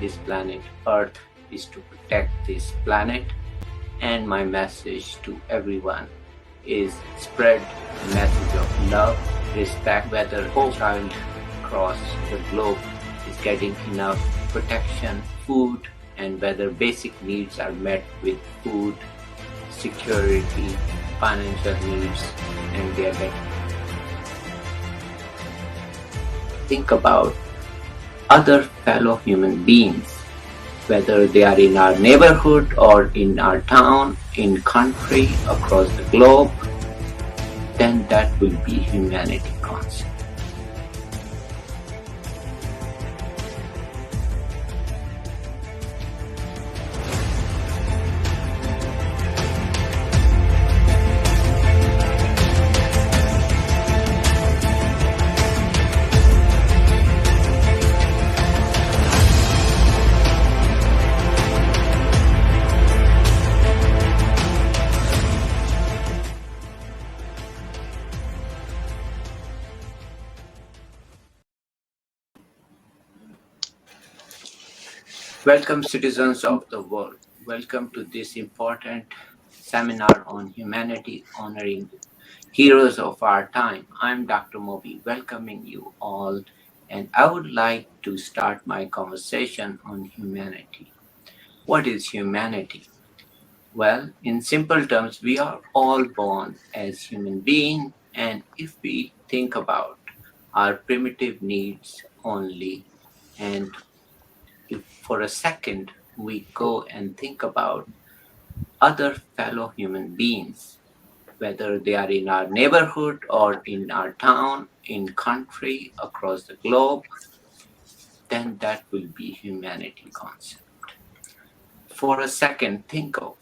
this planet Earth is to protect this planet, and my message to everyone is spread the message of love, respect, whether a child across the globe is getting enough protection, food, and whether basic needs are met with food, security, financial needs, and they are getting. Think about other fellow human beings, whether they are in our neighborhood or in our town, in country, across the globe, then that will be humanity concept. Welcome, citizens of the world. Welcome to this important seminar on humanity, honoring heroes of our time. I'm Dr. Moby, welcoming you all, and I would like to start my conversation on humanity. What is humanity? Well, in simple terms, we are all born as human beings, and if we think about our primitive needs only, and if for a second we go and think about other fellow human beings, whether they are in our neighborhood or in our town, in country, across the globe, then that will be humanity concept. For a second, think of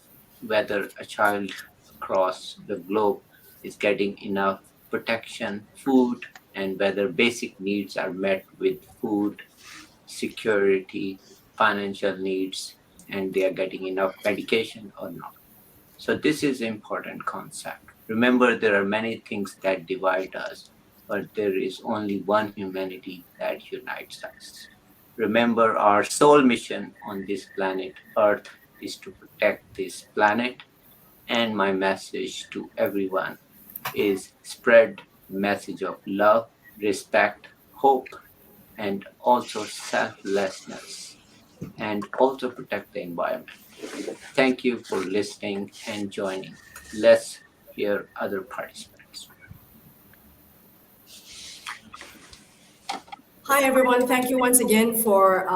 whether a child across the globe is getting enough protection, food, and whether basic needs are met with food, security, financial needs, and they are getting enough medication or not. So this is an important concept. Remember, there are many things that divide us, but there is only one humanity that unites us. Remember, our sole mission on this planet Earth is to protect this planet, and my message to everyone is spread the message of love, respect, hope, and also selflessness, and also protect the environment. Thank you for listening and joining. Let's hear other participants. Hi, everyone. Thank you once again for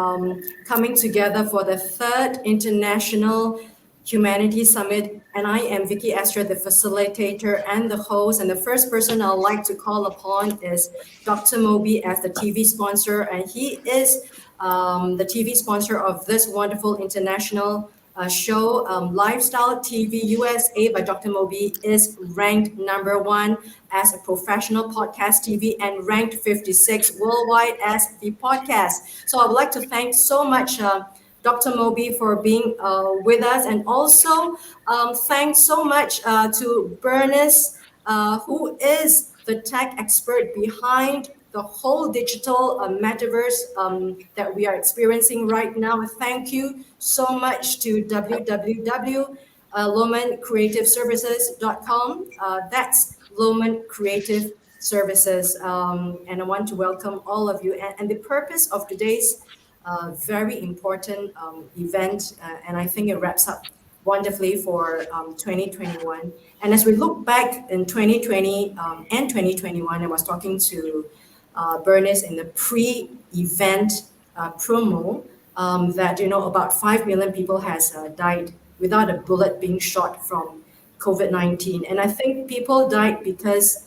coming together for the third International Humanity Summit. And I am Vicky Astra, the facilitator and the host. And the first person I'd like to call upon is Dr. Moby as the TV sponsor. And he is the TV sponsor of this wonderful international show. Lifestyle TV USA by Dr. Moby is ranked #1 as a professional podcast TV and ranked 56 worldwide as the podcast. So I would like to thank so much Dr. Moby for being with us, and also thanks so much to Bernice, who is the tech expert behind the whole digital metaverse that we are experiencing right now. Thank you so much to www.lohmancreativeservices.com. That's Lohman Creative Services. And I want to welcome all of you. And the purpose of today's very important event, and I think it wraps up wonderfully for 2021. And as we look back in 2020 and 2021, I was talking to Bernice in the pre-event promo that about 5 million people has died without a bullet being shot from COVID-19, and I think people died because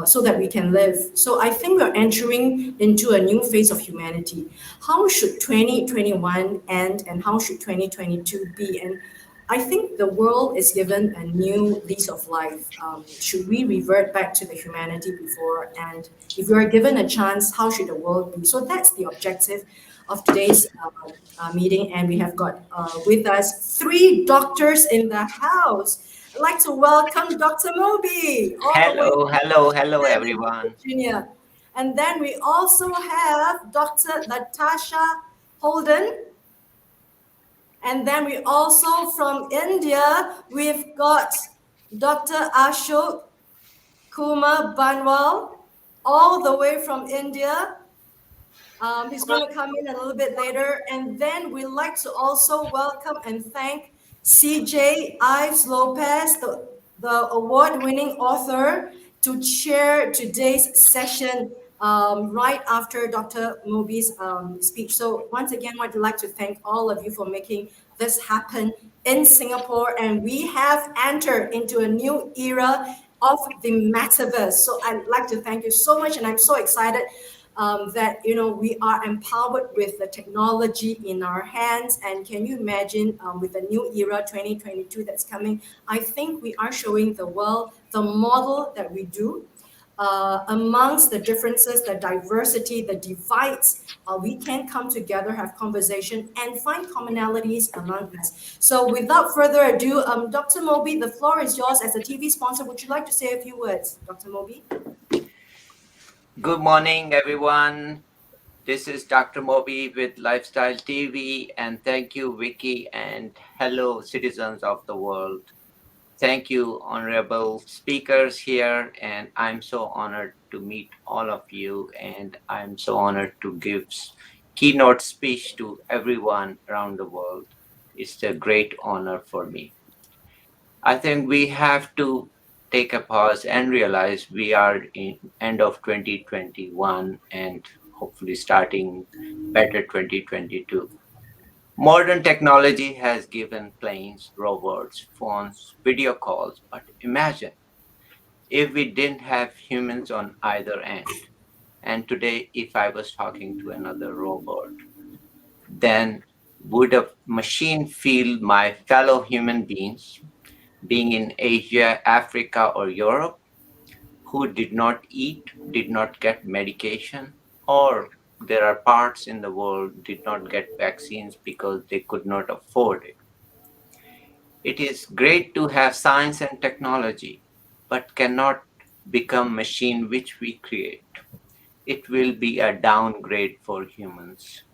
so that we can live. So I think we're entering into a new phase of humanity. How should 2021 end, and how should 2022 be? And I think the world is given a new lease of life. Should we revert back to the humanity before? And if we are given a chance, how should the world be? So that's the objective of today's meeting. And we have got with us 3 doctors in the house. I'd like to welcome Dr. Moby. Hello, everyone. Virginia. And then we also have Dr. Latasha Holden. And then we also from India, we've got Dr. Ashok Kumar Banwal, all the way from India. He's going to come in a little bit later. And then we'd like to also welcome and thank CJ Ives Lopez, the award winning author, to chair today's session right after Dr. Moby's speech. So, once again, I'd like to thank all of you for making this happen in Singapore. And we have entered into a new era of the metaverse. So, I'd like to thank you so much. And I'm so excited that we are empowered with the technology in our hands. And can you imagine, with the new era 2022 that's coming, I think we are showing the world the model that we do. Amongst the differences, the diversity, the divides, we can come together, have conversation, and find commonalities among us. So, without further ado, Dr. Moby, the floor is yours. As a TV sponsor, would you like to say a few words, Dr. Moby? Good morning, everyone. This is Dr. Moby with Lifestyle TV, and thank you, Vicky, and hello, citizens of the world. Thank you, honorable speakers here, and I'm so honored to meet all of you, and I'm so honored to give keynote speech to everyone around the world. It's a great honor for me. I think we have to take a pause and realize we are in end of 2021 and hopefully starting better 2022. Modern technology has given planes, robots, phones, video calls, but imagine if we didn't have humans on either end. And today, if I was talking to another robot, then would a machine feel my fellow human beings, being in Asia, Africa, or Europe, who did not eat, did not get medication, or there are parts in the world did not get vaccines because they could not afford it. It is great to have science and technology, but cannot become machine which we create. It will be a downgrade for humans.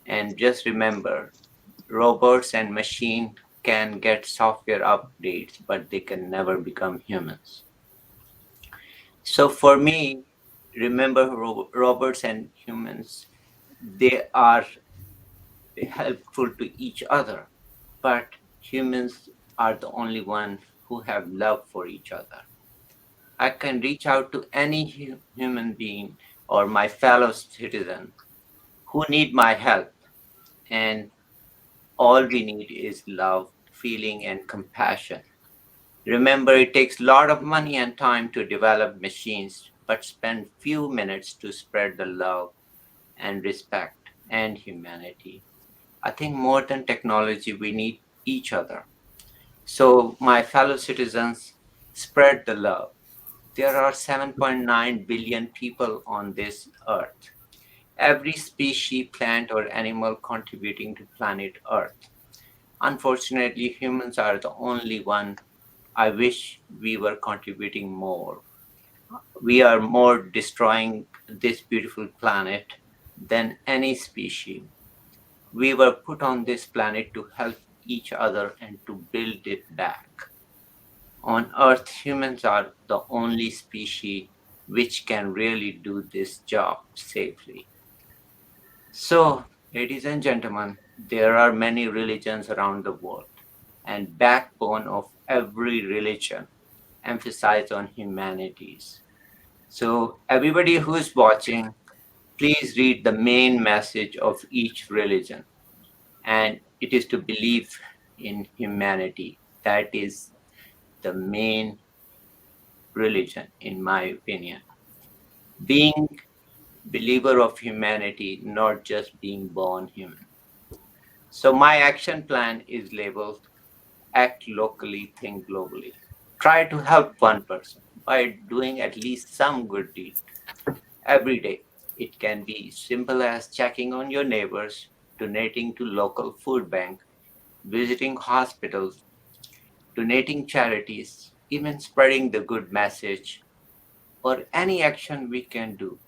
And just remember, robots and machine can get software updates, but they can never become humans. So for me, remember robots and humans, they are helpful to each other, but humans are the only one who have love for each other. I can reach out to any human being or my fellow citizen who need my help, and all we need is love, feeling, and compassion. Remember, it takes a lot of money and time to develop machines, but spend few minutes to spread the love and respect and humanity. I think more than technology, we need each other. So, my fellow citizens, spread the love. There are 7.9 billion people on this earth. Every species, plant, or animal contributing to planet Earth. Unfortunately, humans are the only one. I wish we were contributing more. We are more destroying this beautiful planet than any species. We were put on this planet to help each other and to build it back. On Earth, humans are the only species which can really do this job safely. So, ladies and gentlemen, there are many religions around the world, and backbone of every religion emphasize on humanities. So, everybody who is watching, please read the main message of each religion, and it is to believe in humanity. That is the main religion, in my opinion. Being believer of humanity, not just being born human. So my action plan is labeled Act Locally, Think Globally. Try to help one person by doing at least some good deed every day. It can be simple as checking on your neighbors, donating to local food bank, visiting hospitals, donating charities, even spreading the good message, or any action we can do.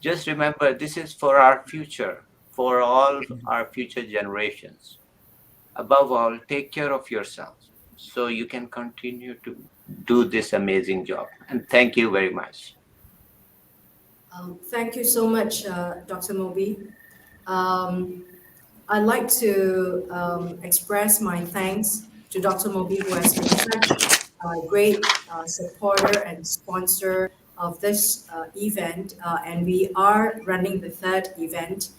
Just remember, this is for our future, for all our future generations. Above all, take care of yourselves so you can continue to do this amazing job. And thank you very much. Thank you so much, Dr. Moby. Um, I'd like to express my thanks to Dr. Moby, who has been such a great supporter and sponsor of this event. And we are running the third event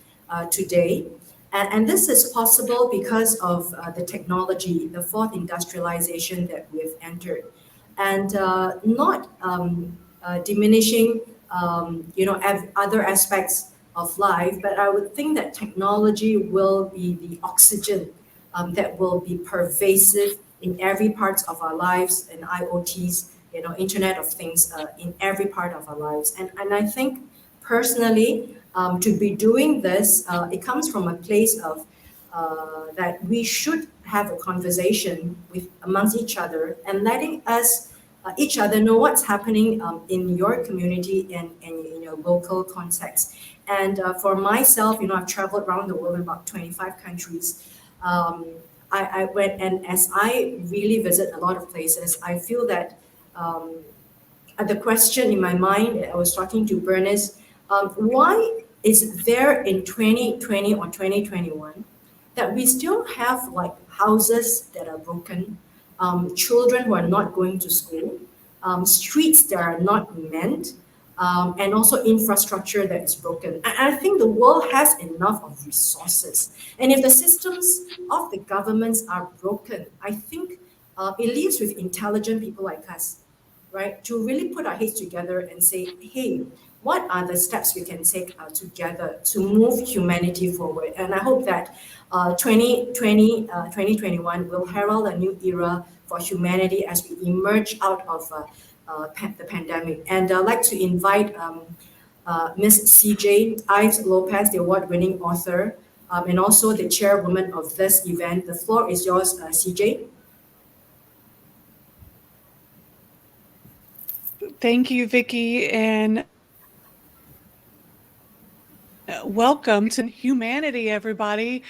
today. And this is possible because of the technology, the fourth industrialization that we've entered. And not diminishing, other aspects of life, but I would think that technology will be the oxygen that will be pervasive in every part of our lives, and IoTs, Internet of Things, in every part of our lives. And I think personally, to be doing this, it comes from a place of that we should have a conversation with amongst each other and letting us each other know what's happening in your community and in your local context. And for myself, I've traveled around the world in about 25 countries. Um, I went, and as I really visit a lot of places, I feel that um, the question in my mind, I was talking to Bernice, why is there in 2020 or 2021 that we still have like houses that are broken, children who are not going to school, streets that are not manned, and also infrastructure that is broken. And I think the world has enough of resources. And if the systems of the governments are broken, I think it leaves with intelligent people like us, right, to really put our heads together and say, hey, what are the steps we can take together to move humanity forward? And I hope that 2021 will herald a new era for humanity as we emerge out of the pandemic. And I'd like to invite Ms. CJ Ives Lopez, the award-winning author, and also the chairwoman of this event. The floor is yours, CJ. Thank you, Vicky, and welcome to Humanity, everybody.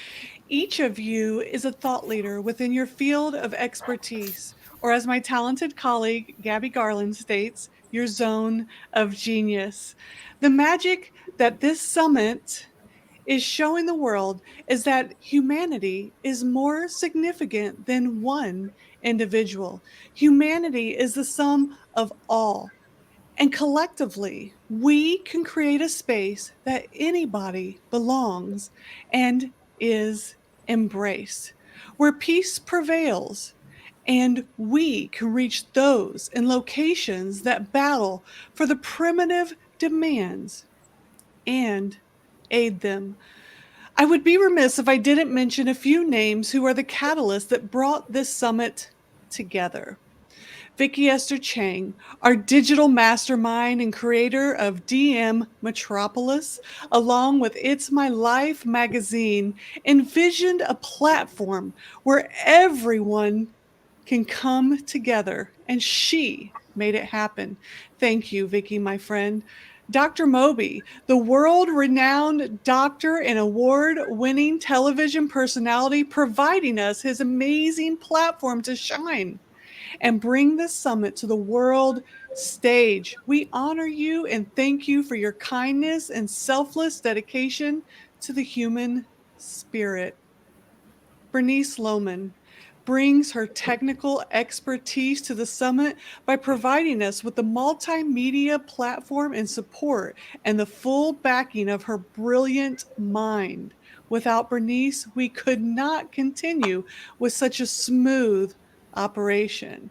Each of you is a thought leader within your field of expertise, or as my talented colleague Gabby Garland states, your zone of genius. The magic that this summit is showing the world is that humanity is more significant than one individual. Humanity is the sum of all. And collectively, we can create a space that anybody belongs and is embraced, where peace prevails. And we can reach those in locations that battle for the primitive demands and aid them. I would be remiss if I didn't mention a few names who are the catalysts that brought this summit together. Vicky Esther Chang, our digital mastermind and creator of DM Metropolis, along with It's My Life magazine, envisioned a platform where everyone can come together, and she made it happen. Thank you, Vicky, my friend. Dr. Moby, the world renowned doctor and award winning television personality, providing us his amazing platform to shine and bring this summit to the world stage. We honor you and thank you for your kindness and selfless dedication to the human spirit. Bernice Lohman brings her technical expertise to the summit by providing us with the multimedia platform and support and the full backing of her brilliant mind. Without Bernice, we could not continue with such a smooth operation.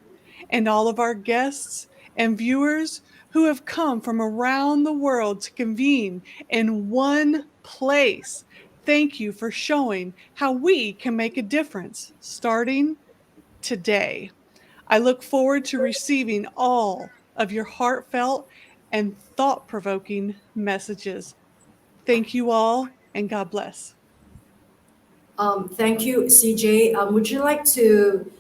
And all of our guests and viewers who have come from around the world to convene in one place. Thank you for showing how we can make a difference starting today. I look forward to receiving all of your heartfelt and thought provoking messages. Thank you all, and God bless. Thank you, CJ. Would you like to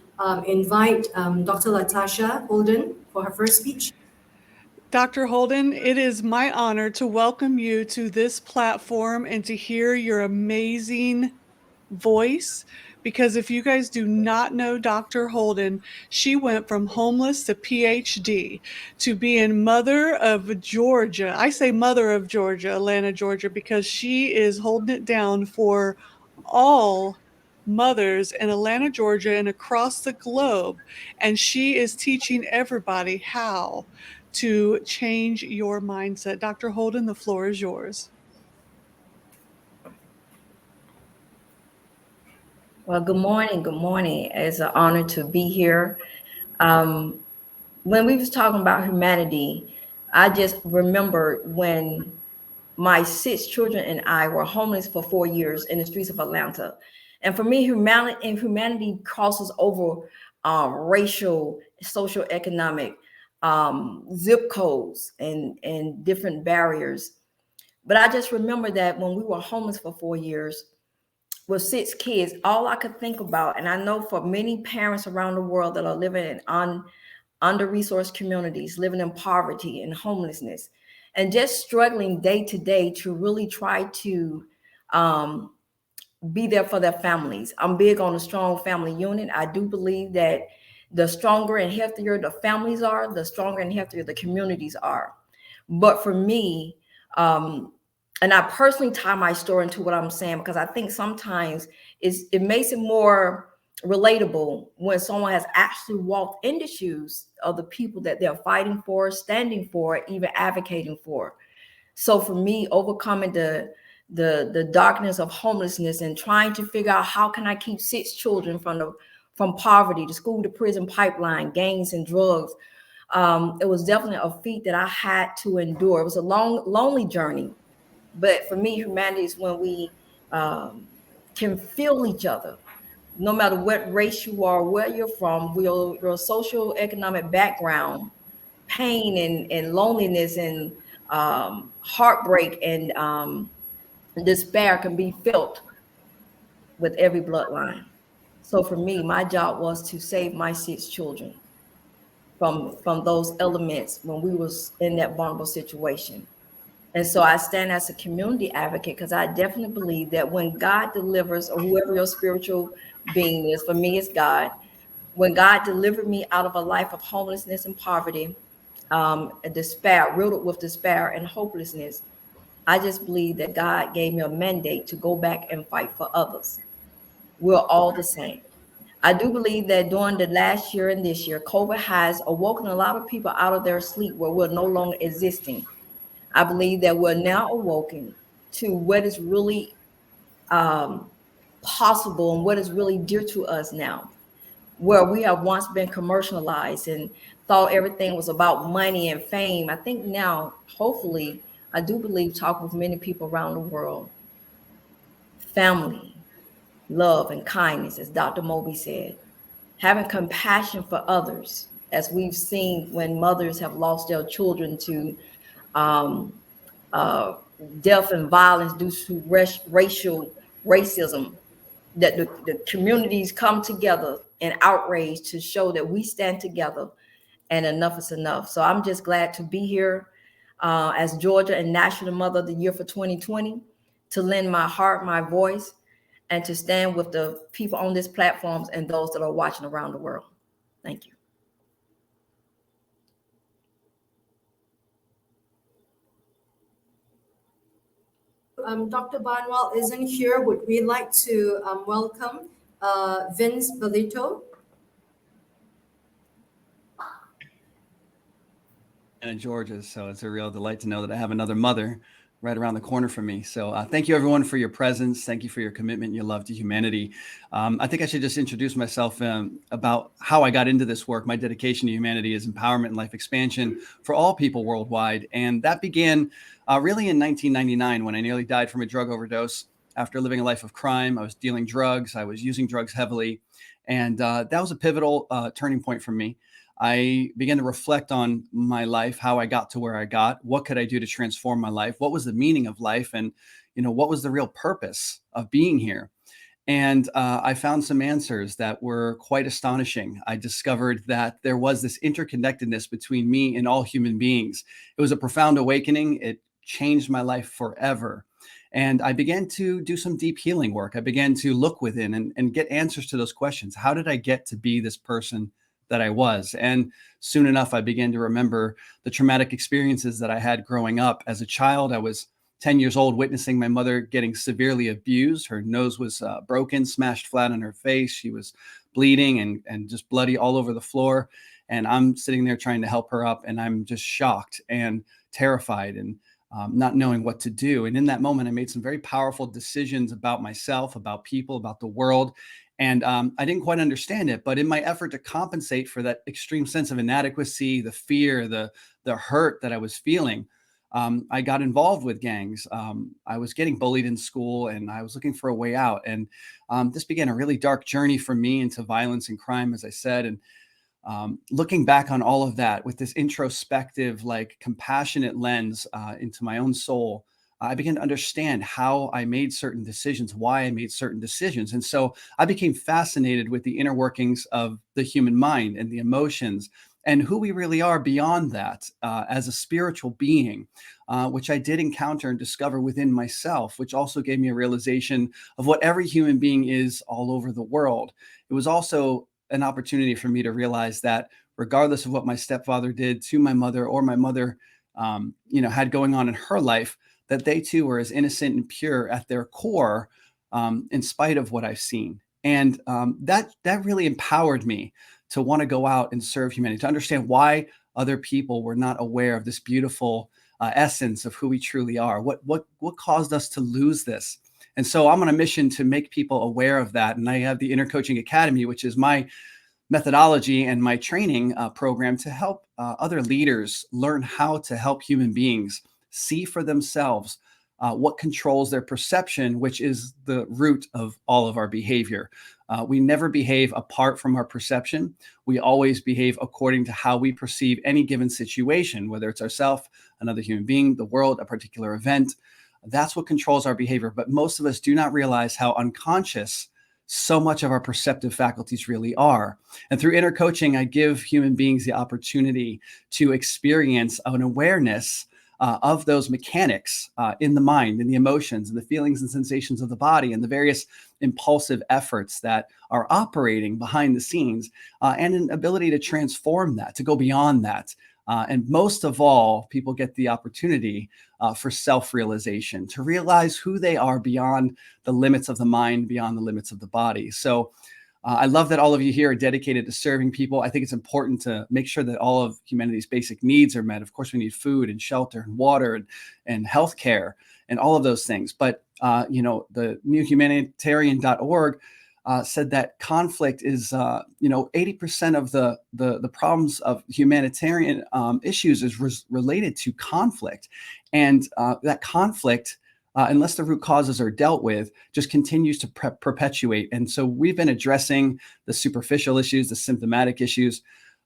invite Dr. Latasha Holden for her first speech? Dr. Holden, it is my honor to welcome you to this platform and to hear your amazing voice, because if you guys do not know Dr. Holden, she went from homeless to PhD to being mother of Georgia. I say mother of Georgia, Atlanta, Georgia, because she is holding it down for all mothers in Atlanta, Georgia, and across the globe. And she is teaching everybody how to change your mindset. Dr. Holden, the floor is yours. Well, good morning. Good morning. It's an honor to be here. Um, when we was talking about humanity, I just remembered when my 6 children and I were homeless for 4 years in the streets of Atlanta. And for me, humanity crosses over racial, social, economic, zip codes, and different barriers. But I just remember that when we were homeless for 4 years, with 6 kids, all I could think about, and I know for many parents around the world that are living in under-resourced communities, living in poverty and homelessness, and just struggling day to day to really try to um, be there for their families. I'm big on a strong family unit. I do believe that the stronger and healthier the families are, the stronger and healthier the communities are. But for me, um, and I personally tie my story into what I'm saying, because I think sometimes it makes it more relatable when someone has actually walked in the shoes of the people that they're fighting for, standing for, even advocating for. So for me, overcoming the darkness of homelessness and trying to figure out how can I keep 6 children from poverty, the school to prison pipeline, gangs and drugs. It was definitely a feat that I had to endure. It was a long, lonely journey. But for me, humanity is when we can feel each other, no matter what race you are, where you're from, your social economic background, pain and loneliness and heartbreak and despair can be felt with every bloodline. So for me, my job was to save my 6 children from those elements when we was in that vulnerable situation. And so I stand as a community advocate because I definitely believe that when God delivers, or whoever your spiritual being is, for me, it's God. When God delivered me out of a life of homelessness and poverty, and despair, riddled with despair and hopelessness, I just believe that God gave me a mandate to go back and fight for others. We're all the same. I do believe that during the last year and this year, COVID has awoken a lot of people out of their sleep where we're no longer existing. I believe that we're now awoken to what is really um, possible and what is really dear to us now, where we have once been commercialized and thought everything was about money and fame. I think now, hopefully, I do believe, talk with many people around the world, family, love, and kindness, as Dr. Moby said, having compassion for others, as we've seen when mothers have lost their children to um, uh, death and violence due to racial racism, that the communities come together in outrage to show that we stand together and enough is enough. So I'm just glad to be here as Georgia and National Mother of the Year for 2020, to lend my heart, my voice, and to stand with the people on this platforms and those that are watching around the world. Thank you. Dr. Barnwell isn't here. Would we like to welcome Vince Belito? And Georgia. So it's a real delight to know that I have another mother right around the corner from me. So thank you, everyone, for your presence. Thank you for your commitment and your love to humanity. I think I should just introduce myself about how I got into this work. My dedication to humanity is empowerment and life expansion for all people worldwide. And that began really in 1999 when I nearly died from a drug overdose. After living a life of crime, I was dealing drugs. I was using drugs heavily. And that was a pivotal turning point for me. I began to reflect on my life, how I got to where I got, what could I do to transform my life, what was the meaning of life, and what was the real purpose of being here. And I found some answers that were quite astonishing. I discovered that there was this interconnectedness between me and all human beings. It was a profound awakening. It changed my life forever. And I began to do some deep healing work. I began to look within and get answers to those questions. How did I get to be this person that I was? And soon enough, I began to remember the traumatic experiences that I had growing up. As a child, I was 10 years old, witnessing my mother getting severely abused. Her nose was broken, smashed flat on her face. She was bleeding and just bloody all over the floor. And I'm sitting there trying to help her up, and I'm just shocked and terrified and not knowing what to do. And in that moment, I made some very powerful decisions about myself, about people, about the world. And I didn't quite understand it, but in my effort to compensate for that extreme sense of inadequacy, the fear, the hurt that I was feeling, I got involved with gangs. I was getting bullied in school, and I was looking for a way out. And this began a really dark journey for me into violence and crime, as I said. And looking back on all of that with this introspective, like compassionate lens into my own soul, I began to understand how I made certain decisions, why I made certain decisions. And so I became fascinated with the inner workings of the human mind and the emotions and who we really are beyond that as a spiritual being, which I did encounter and discover within myself, which also gave me a realization of what every human being is all over the world. It was also an opportunity for me to realize that regardless of what my stepfather did to my mother or my mother, had going on in her life, that they too were as innocent and pure at their core, in spite of what I've seen. And that really empowered me to want to go out and serve humanity, to understand why other people were not aware of this beautiful essence of who we truly are. What caused us to lose this? And so I'm on a mission to make people aware of that. And I have the Inner Coaching Academy, which is my methodology and my training program to help other leaders learn how to help human beings see for themselves what controls their perception, which is the root of all of our behavior. We never behave apart from our perception. We always behave according to how we perceive any given situation, whether it's ourselves, another human being, the world, a particular event. That's what controls our behavior. But most of us do not realize how unconscious so much of our perceptive faculties really are. And through inner coaching, I give human beings the opportunity to experience an awareness of those mechanics in the mind, in the emotions, and the feelings and sensations of the body, and the various impulsive efforts that are operating behind the scenes, and an ability to transform that, to go beyond that. And most of all, people get the opportunity for self-realization, to realize who they are beyond the limits of the mind, beyond the limits of the body. So I love that all of you here are dedicated to serving people. I think it's important to make sure that all of humanity's basic needs are met. Of course, we need food and shelter and water and healthcare and all of those things. But, the new humanitarian.org said that conflict is, 80% of the problems of humanitarian issues is related to conflict. And that conflict, unless the root causes are dealt with, just continues to perpetuate. And so we've been addressing the superficial issues, the symptomatic issues,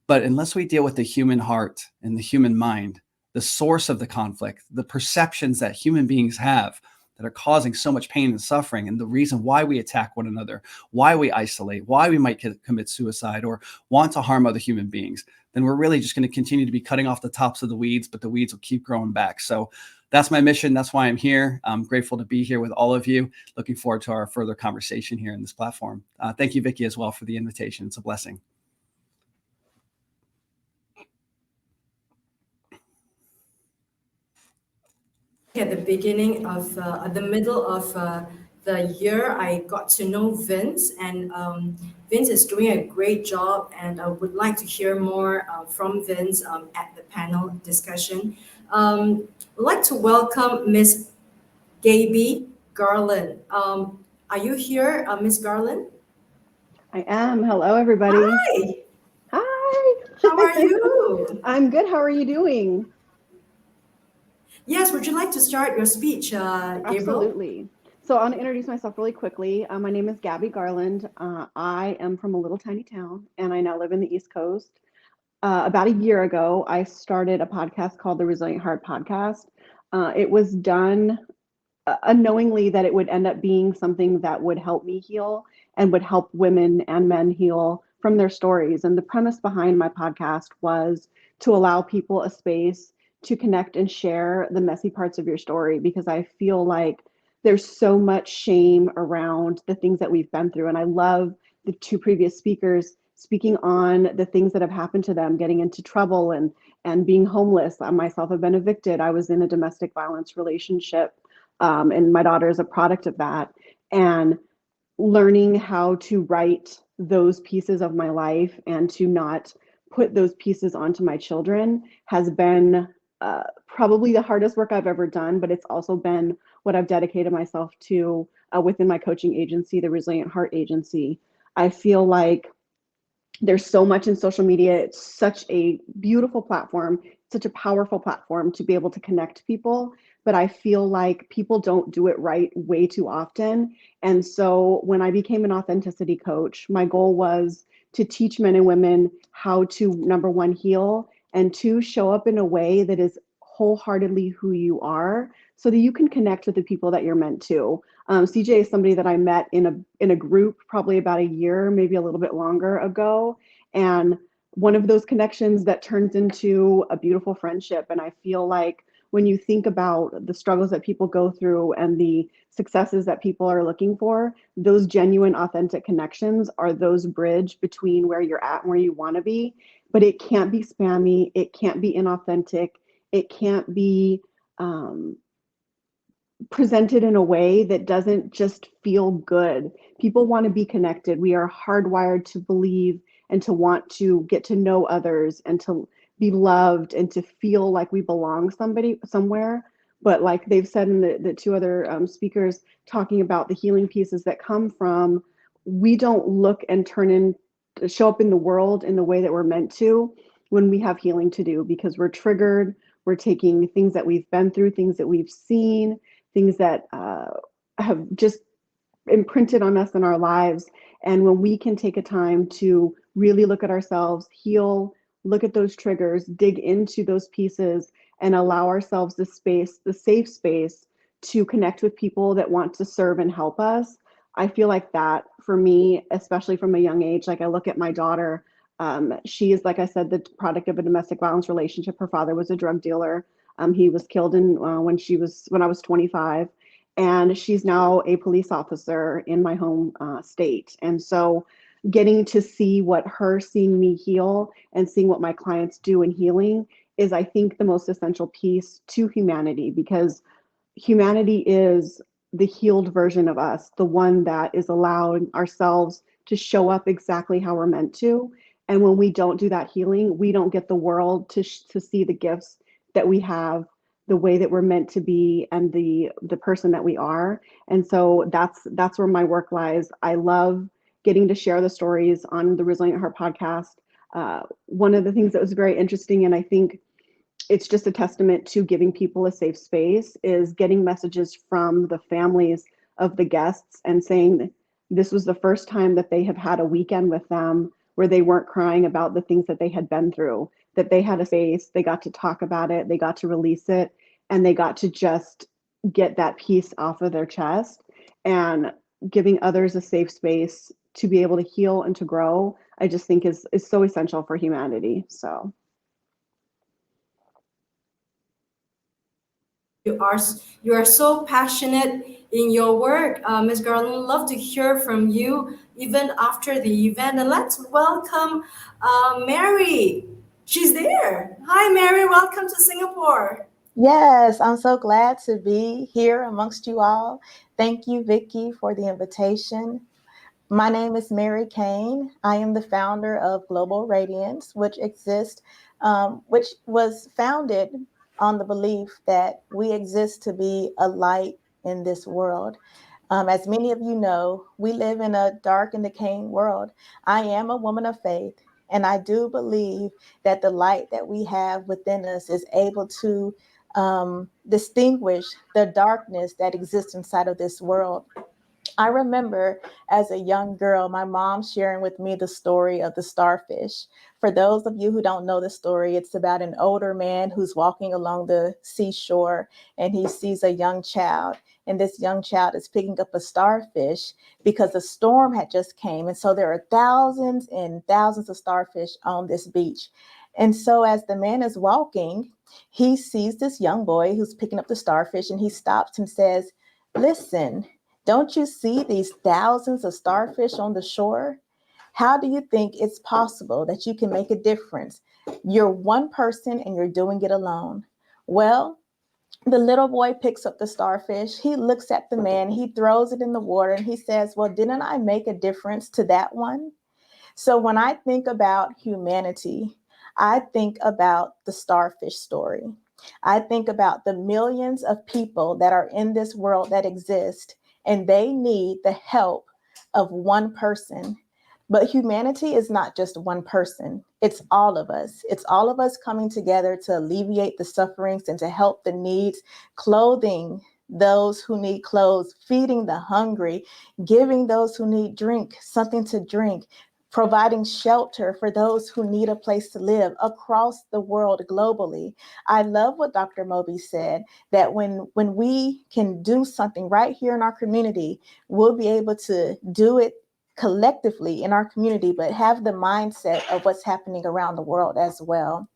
but unless we deal with the human heart and the human mind, the source of the conflict, the perceptions that human beings have that are causing so much pain and suffering, and the reason why we attack one another, why we isolate, why we might commit suicide or want to harm other human beings, then we're really just going to continue to be cutting off the tops of the weeds, but the weeds will keep growing back. So that's my mission. That's why I'm here. I'm grateful to be here with all of you. Looking forward to our further conversation here in this platform. Thank you, Vicki, as well, for the invitation. It's a blessing. At the beginning of the middle of the year, I got to know Vince, and Vince is doing a great job, and I would like to hear more from Vince at the panel discussion. I'd like to welcome Miss Gabby Garland. Are you here, Miss Garland? I am. Hello, everybody. Hi. Hi. How are you? I'm good. How are you doing? Yes, would you like to start your speech, Gabriel? Absolutely. So I want to introduce myself really quickly. My name is Gabby Garland. I am from a little tiny town, and I now live in the East Coast. About a year ago, I started a podcast called the Resilient Heart Podcast. It was done unknowingly that it would end up being something that would help me heal and would help women and men heal from their stories. And the premise behind my podcast was to allow people a space to connect and share the messy parts of your story, because I feel like there's so much shame around the things that we've been through. And I love the two previous speakers speaking on the things that have happened to them, getting into trouble and being homeless. I myself have been evicted. I was in a domestic violence relationship, and my daughter is a product of that. And learning how to write those pieces of my life and to not put those pieces onto my children has been probably the hardest work I've ever done, but it's also been what I've dedicated myself to within my coaching agency, the Resilient Heart Agency. I feel like there's so much in social media. It's such a beautiful platform, such a powerful platform to be able to connect people. But I feel like people don't do it right way too often. And so when I became an authenticity coach, my goal was to teach men and women how to, number one, heal, and two, show up in a way that is wholeheartedly who you are so that you can connect with the people that you're meant to. CJ is somebody that I met in a group probably about a year, maybe a little bit longer ago. And one of those connections that turns into a beautiful friendship. And I feel like when you think about the struggles that people go through and the successes that people are looking for, those genuine, authentic connections are those bridge between where you're at and where you want to be. But it can't be spammy. It can't be inauthentic. It can't be presented in a way that doesn't just feel good. People want to be connected. We are hardwired to believe and to want to get to know others and to be loved and to feel like we belong somewhere. But like they've said in the two other speakers talking about the healing pieces that come from, we don't look and show up in the world in the way that we're meant to when we have healing to do, because we're triggered. We're taking things that we've been through, things that we've seen, things that have just imprinted on us in our lives. And when we can take a time to really look at ourselves, heal, look at those triggers, dig into those pieces, and allow ourselves the space, the safe space to connect with people that want to serve and help us. I feel like that for me, especially from a young age, like I look at my daughter, she is, like I said, the product of a domestic violence relationship. Her father was a drug dealer. He was killed when I was 25, and she's now a police officer in my home state. And so getting to see seeing me heal and seeing what my clients do in healing is, I think, the most essential piece to humanity, because humanity is the healed version of us, the one that is allowing ourselves to show up exactly how we're meant to. And when we don't do that healing, we don't get the world to see the gifts that we have, the way that we're meant to be, and the person that we are. And so that's where my work lies. I love getting to share the stories on the Resilient Heart podcast. One of the things that was very interesting, and I think it's just a testament to giving people a safe space, is getting messages from the families of the guests and saying this was the first time that they have had a weekend with them where they weren't crying about the things that they had been through, that they had a space, they got to talk about it, they got to release it, and they got to just get that piece off of their chest. And giving others a safe space to be able to heal and to grow, I just think is so essential for humanity. So you are so passionate in your work, Ms. Garland. Love to hear from you even after the event. And let's welcome Mary. She's there. Hi, Mary. Welcome to Singapore. Yes, I'm so glad to be here amongst you all. Thank you, Vicky, for the invitation. My name is Mary Kane. I am the founder of Global Radiance, which was founded on the belief that we exist to be a light in this world. As many of you know, we live in a dark and decaying world. I am a woman of faith, and I do believe that the light that we have within us is able to distinguish the darkness that exists inside of this world. I remember as a young girl, my mom sharing with me the story of the starfish. For those of you who don't know the story, it's about an older man who's walking along the seashore and he sees a young child. And this young child is picking up a starfish because a storm had just came. And so there are thousands and thousands of starfish on this beach. And so as the man is walking, he sees this young boy who's picking up the starfish, and he stops and says, Listen, don't you see these thousands of starfish on the shore? How do you think it's possible that you can make a difference? You're one person and you're doing it alone. Well, the little boy picks up the starfish. He looks at the man, he throws it in the water, and he says, well, didn't I make a difference to that one? So when I think about humanity, I think about the starfish story. I think about the millions of people that are in this world that exist, and they need the help of one person. But humanity is not just one person. It's all of us. It's all of us coming together to alleviate the sufferings and to help the needs, clothing those who need clothes, feeding the hungry, giving those who need drink, something to drink, providing shelter for those who need a place to live across the world globally. I love what Dr. Moby said, that when we can do something right here in our community, we'll be able to do it collectively in our community, but have the mindset of what's happening around the world as well.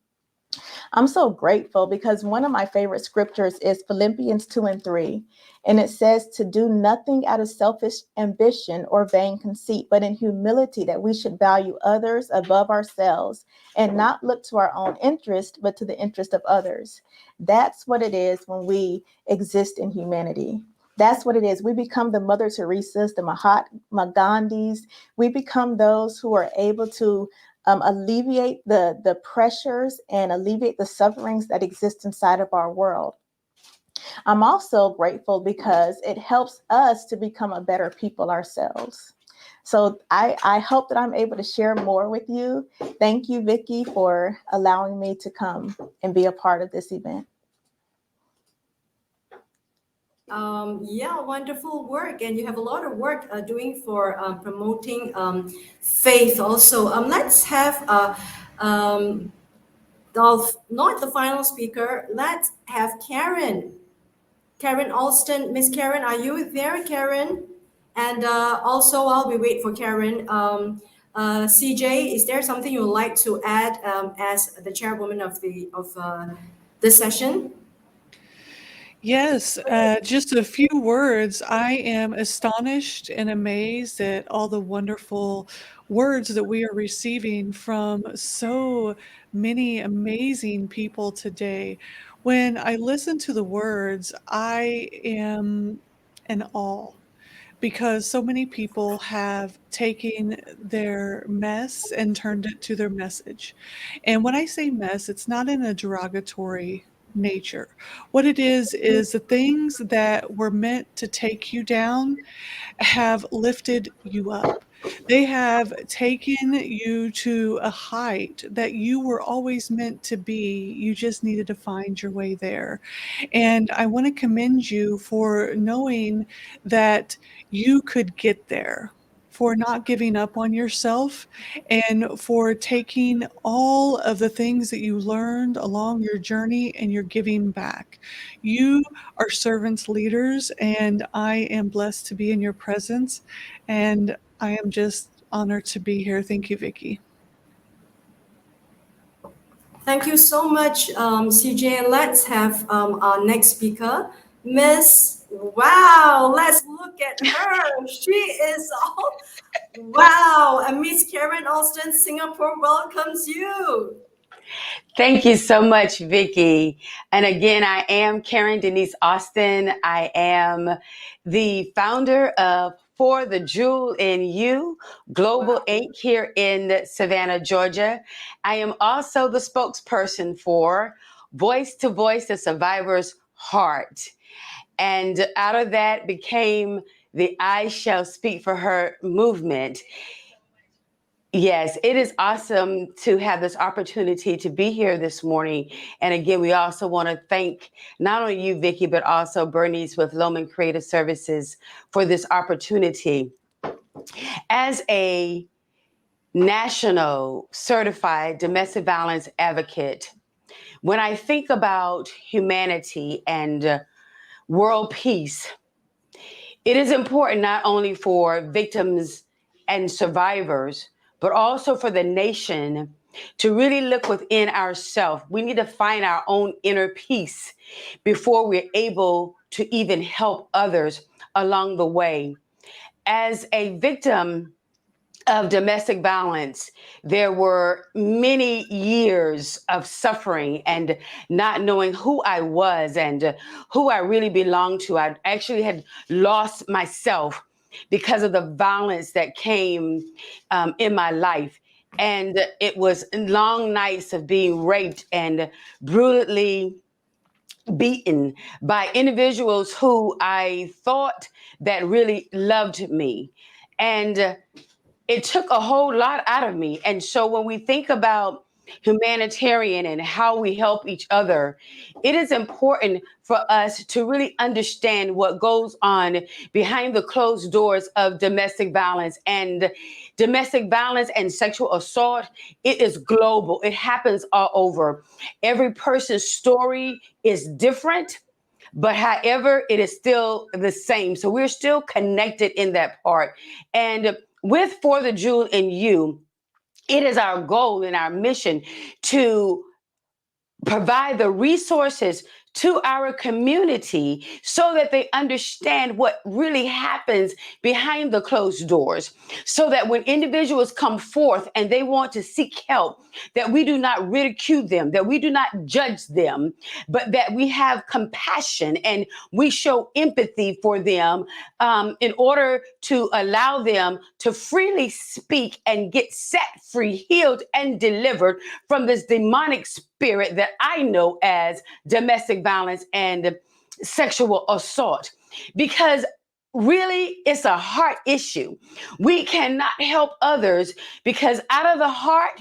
I'm so grateful because one of my favorite scriptures is Philippians 2:3. And it says to do nothing out of selfish ambition or vain conceit, but in humility that we should value others above ourselves and not look to our own interest, but to the interest of others. That's what it is when we exist in humanity. That's what it is. We become the Mother Teresa's, the Mahatma Gandhis. We become those who are able to alleviate the pressures and alleviate the sufferings that exist inside of our world. I'm also grateful because it helps us to become a better people ourselves. So I hope that I'm able to share more with you. Thank you, Vicki, for allowing me to come and be a part of this event. Yeah, wonderful work, and you have a lot of work doing for promoting faith. Also, let's have not the final speaker. Let's have Karen Alston. Miss Karen, are you there, Karen? And also, while we wait for Karen, CJ, is there something you would like to add as the chairwoman of this session? Yes, just a few words. I am astonished and amazed at all the wonderful words that we are receiving from so many amazing people today. When I listen to the words, I am in awe because so many people have taken their mess and turned it to their message. And when I say mess, it's not in a derogatory nature. What it is the things that were meant to take you down have lifted you up. They have taken you to a height that you were always meant to be. You just needed to find your way there. And I want to commend you for knowing that you could get there, for not giving up on yourself, and for taking all of the things that you learned along your journey and you're giving back. You are servants leaders, and I am blessed to be in your presence, and I am just honored to be here. Thank you, Vicki. Thank you so much, CJ. And let's have our next speaker, Miss. Wow, let's look at her. She is all wow. And Miss Karen Alston, Singapore welcomes you. Thank you so much, Vicki. And again, I am Karen Denise Austin. I am the founder of For the Jewel in You, Global Inc. here in Savannah, Georgia. I am also the spokesperson for Voice to Voice, the Survivor's Heart. And out of that became the I Shall Speak for Her movement. Yes, it is awesome to have this opportunity to be here this morning. And again, we also want to thank not only you, Vicki, but also Bernice with Loman Creative Services for this opportunity. As a national certified domestic violence advocate, when I think about humanity and world peace, it is important not only for victims and survivors, but also for the nation to really look within ourselves. We need to find our own inner peace before we're able to even help others along the way. As a victim of domestic violence, there were many years of suffering and not knowing who I was and who I really belonged to. I actually had lost myself because of the violence that came in my life. And it was long nights of being raped and brutally beaten by individuals who I thought that really loved me. And it took a whole lot out of me. And so when we think about humanitarian and how we help each other, it is important for us to really understand what goes on behind the closed doors of domestic violence. And domestic violence and sexual assault, it is global. It happens all over. Every person's story is different, but however, it is still the same. So we're still connected in that part. And with For the Jewel in You, it is our goal and our mission to provide the resources to our community so that they understand what really happens behind the closed doors, so that when individuals come forth and they want to seek help, that we do not ridicule them, that we do not judge them, but that we have compassion and we show empathy for them in order to allow them to freely speak and get set free, healed, and delivered from this demonic spirit that I know as domestic violence and sexual assault. Because really, it's a heart issue. We cannot help others because out of the heart,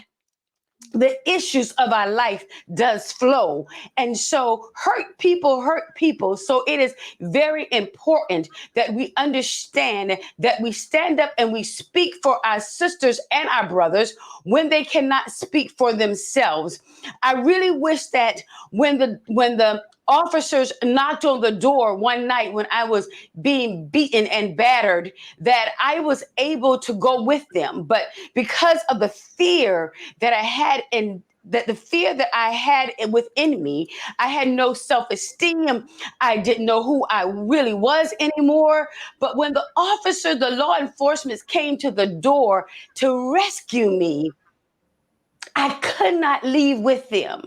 the issues of our life does flow. And so hurt people. So it is very important that we understand that we stand up and we speak for our sisters and our brothers when they cannot speak for themselves. I really wish that when the officers knocked on the door one night when I was being beaten and battered, that I was able to go with them. But because of the fear that I had the fear that I had within me, I had no self-esteem. I didn't know who I really was anymore. But when the law enforcement came to the door to rescue me, I could not leave with them.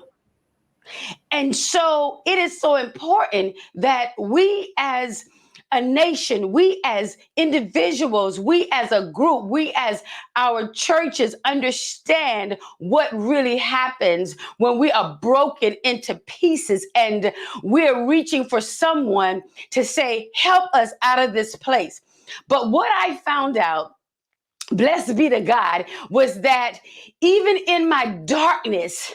And so it is so important that we as a nation, we as individuals, we as a group, we as our churches understand what really happens when we are broken into pieces and we're reaching for someone to say, help us out of this place. But what I found out, blessed be to God, was that even in my darkness,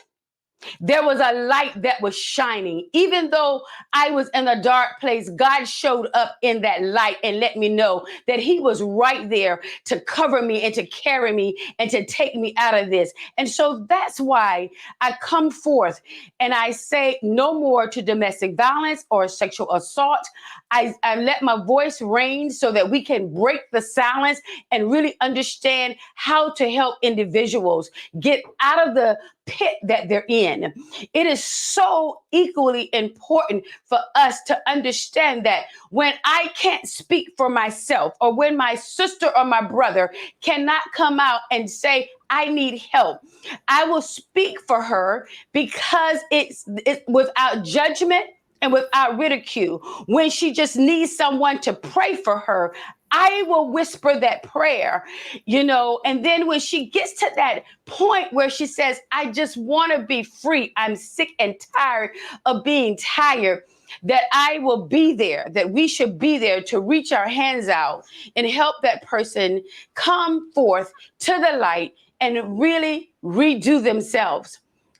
there was a light that was shining. Even though I was in a dark place, God showed up in that light and let me know that he was right there to cover me and to carry me and to take me out of this. And so that's why I come forth and I say no more to domestic violence or sexual assault. I let my voice reign so that we can break the silence and really understand how to help individuals get out of the pit that they're in. It is so equally important for us to understand that when I can't speak for myself, or when my sister or my brother cannot come out and say, I need help, I will speak for her because it's without judgment and without ridicule. When she just needs someone to pray for her, I will whisper that prayer, and then when she gets to that point where she says, I just want to be free, I'm sick and tired of being tired, that I will be there, that we should be there to reach our hands out and help that person come forth to the light and really redo themselves.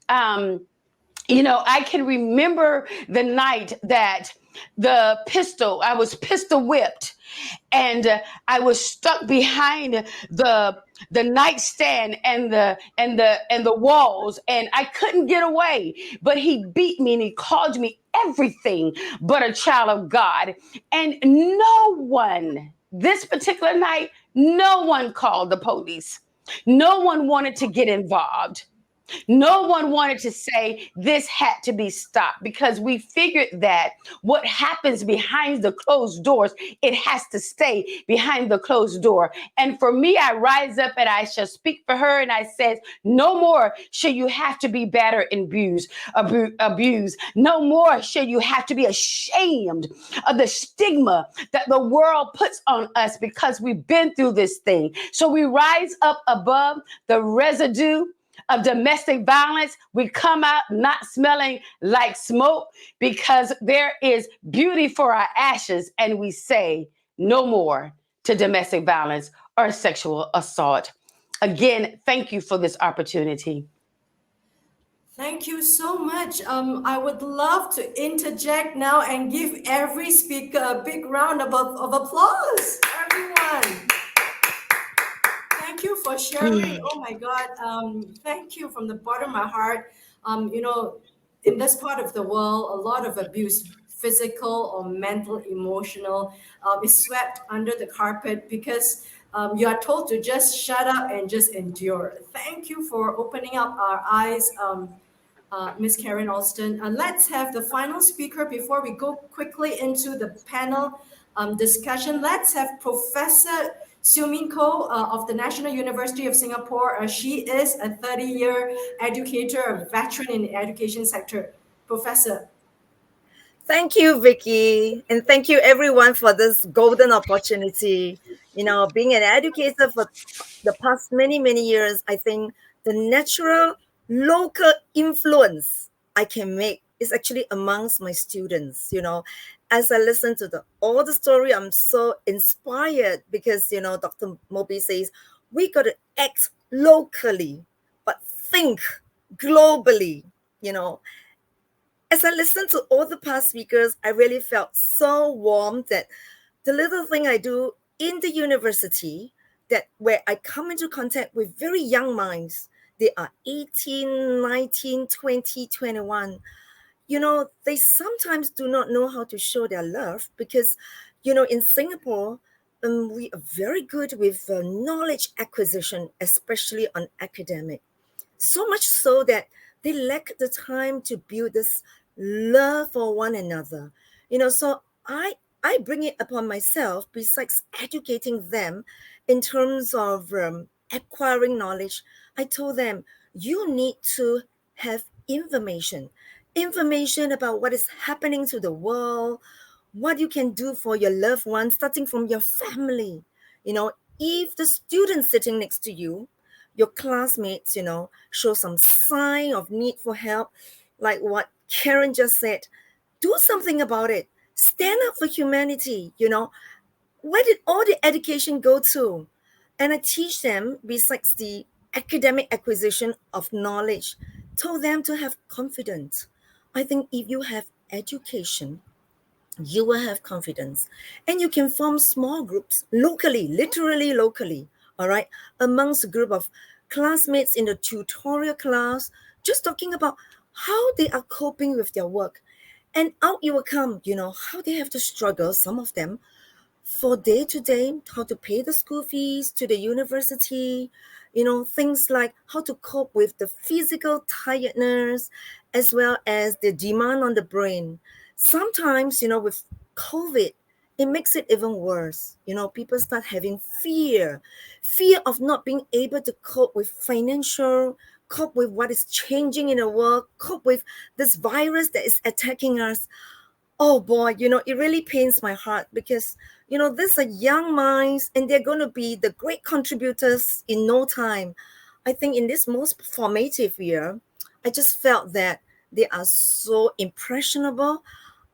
I can remember the night that I was pistol whipped, and I was stuck behind the nightstand and the walls, and I couldn't get away. But he beat me and he called me everything but a child of God. And no one, this particular night, no one called the police. No one wanted to get involved. No one wanted to say this had to be stopped because we figured that what happens behind the closed doors, it has to stay behind the closed door. And for me, I rise up and I shall speak for her and I says, no more should you have to be battered and abused. No more should you have to be ashamed of the stigma that the world puts on us because we've been through this thing. So we rise up above the residue of domestic violence. We come out not smelling like smoke because there is beauty for our ashes, and we say no more to domestic violence or sexual assault. Again, thank you for this opportunity. Thank you so much. I would love to interject now and give every speaker a big round of applause. Everyone. Thank you for sharing. Oh my God. Thank you from the bottom of my heart. In this part of the world, a lot of abuse, physical or mental, emotional, is swept under the carpet because you are told to just shut up and just endure. Thank you for opening up our eyes, Ms. Karen Alston. Let's have the final speaker before we go quickly into the panel discussion. Let's have Professor Siew Min Ko of the National University of Singapore. She is a 30-year educator, a veteran in the education sector. Professor. Thank you, Vicky, and thank you everyone for this golden opportunity. Being an educator for the past many, many years, I think the natural local influence I can make is actually amongst my students. As I listen to all the story, I'm so inspired because, Dr. Moby says, we got to act locally, but think globally, As I listened to all the past speakers, I really felt so warm that the little thing I do in the university, that where I come into contact with very young minds, they are 18, 19, 20, 21. They sometimes do not know how to show their love because, in Singapore, we are very good with knowledge acquisition, especially on academic. So much so that they lack the time to build this love for one another. So I bring it upon myself, besides educating them in terms of acquiring knowledge. I told them, you need to have information about what is happening to the world, what you can do for your loved ones, starting from your family. If the student sitting next to you, your classmates, show some sign of need for help, like what Karen just said, do something about it. Stand up for humanity. Where did all the education go to? And I teach them, besides the academic acquisition of knowledge, told them to have confidence. I think if you have education, you will have confidence, and you can form small groups locally, literally locally, all right, amongst a group of classmates in the tutorial class, just talking about how they are coping with their work. And out you will come, how they have to struggle, some of them, for day to day, how to pay the school fees to the university, things like how to cope with the physical tiredness as well as the demand on the brain. Sometimes, with COVID, it makes it even worse. People start having fear of not being able to cope with financial, cope with what is changing in the world, cope with this virus that is attacking us. Oh boy, it really pains my heart because, these are young minds and they're going to be the great contributors in no time. I think in this most formative year, I just felt that they are so impressionable.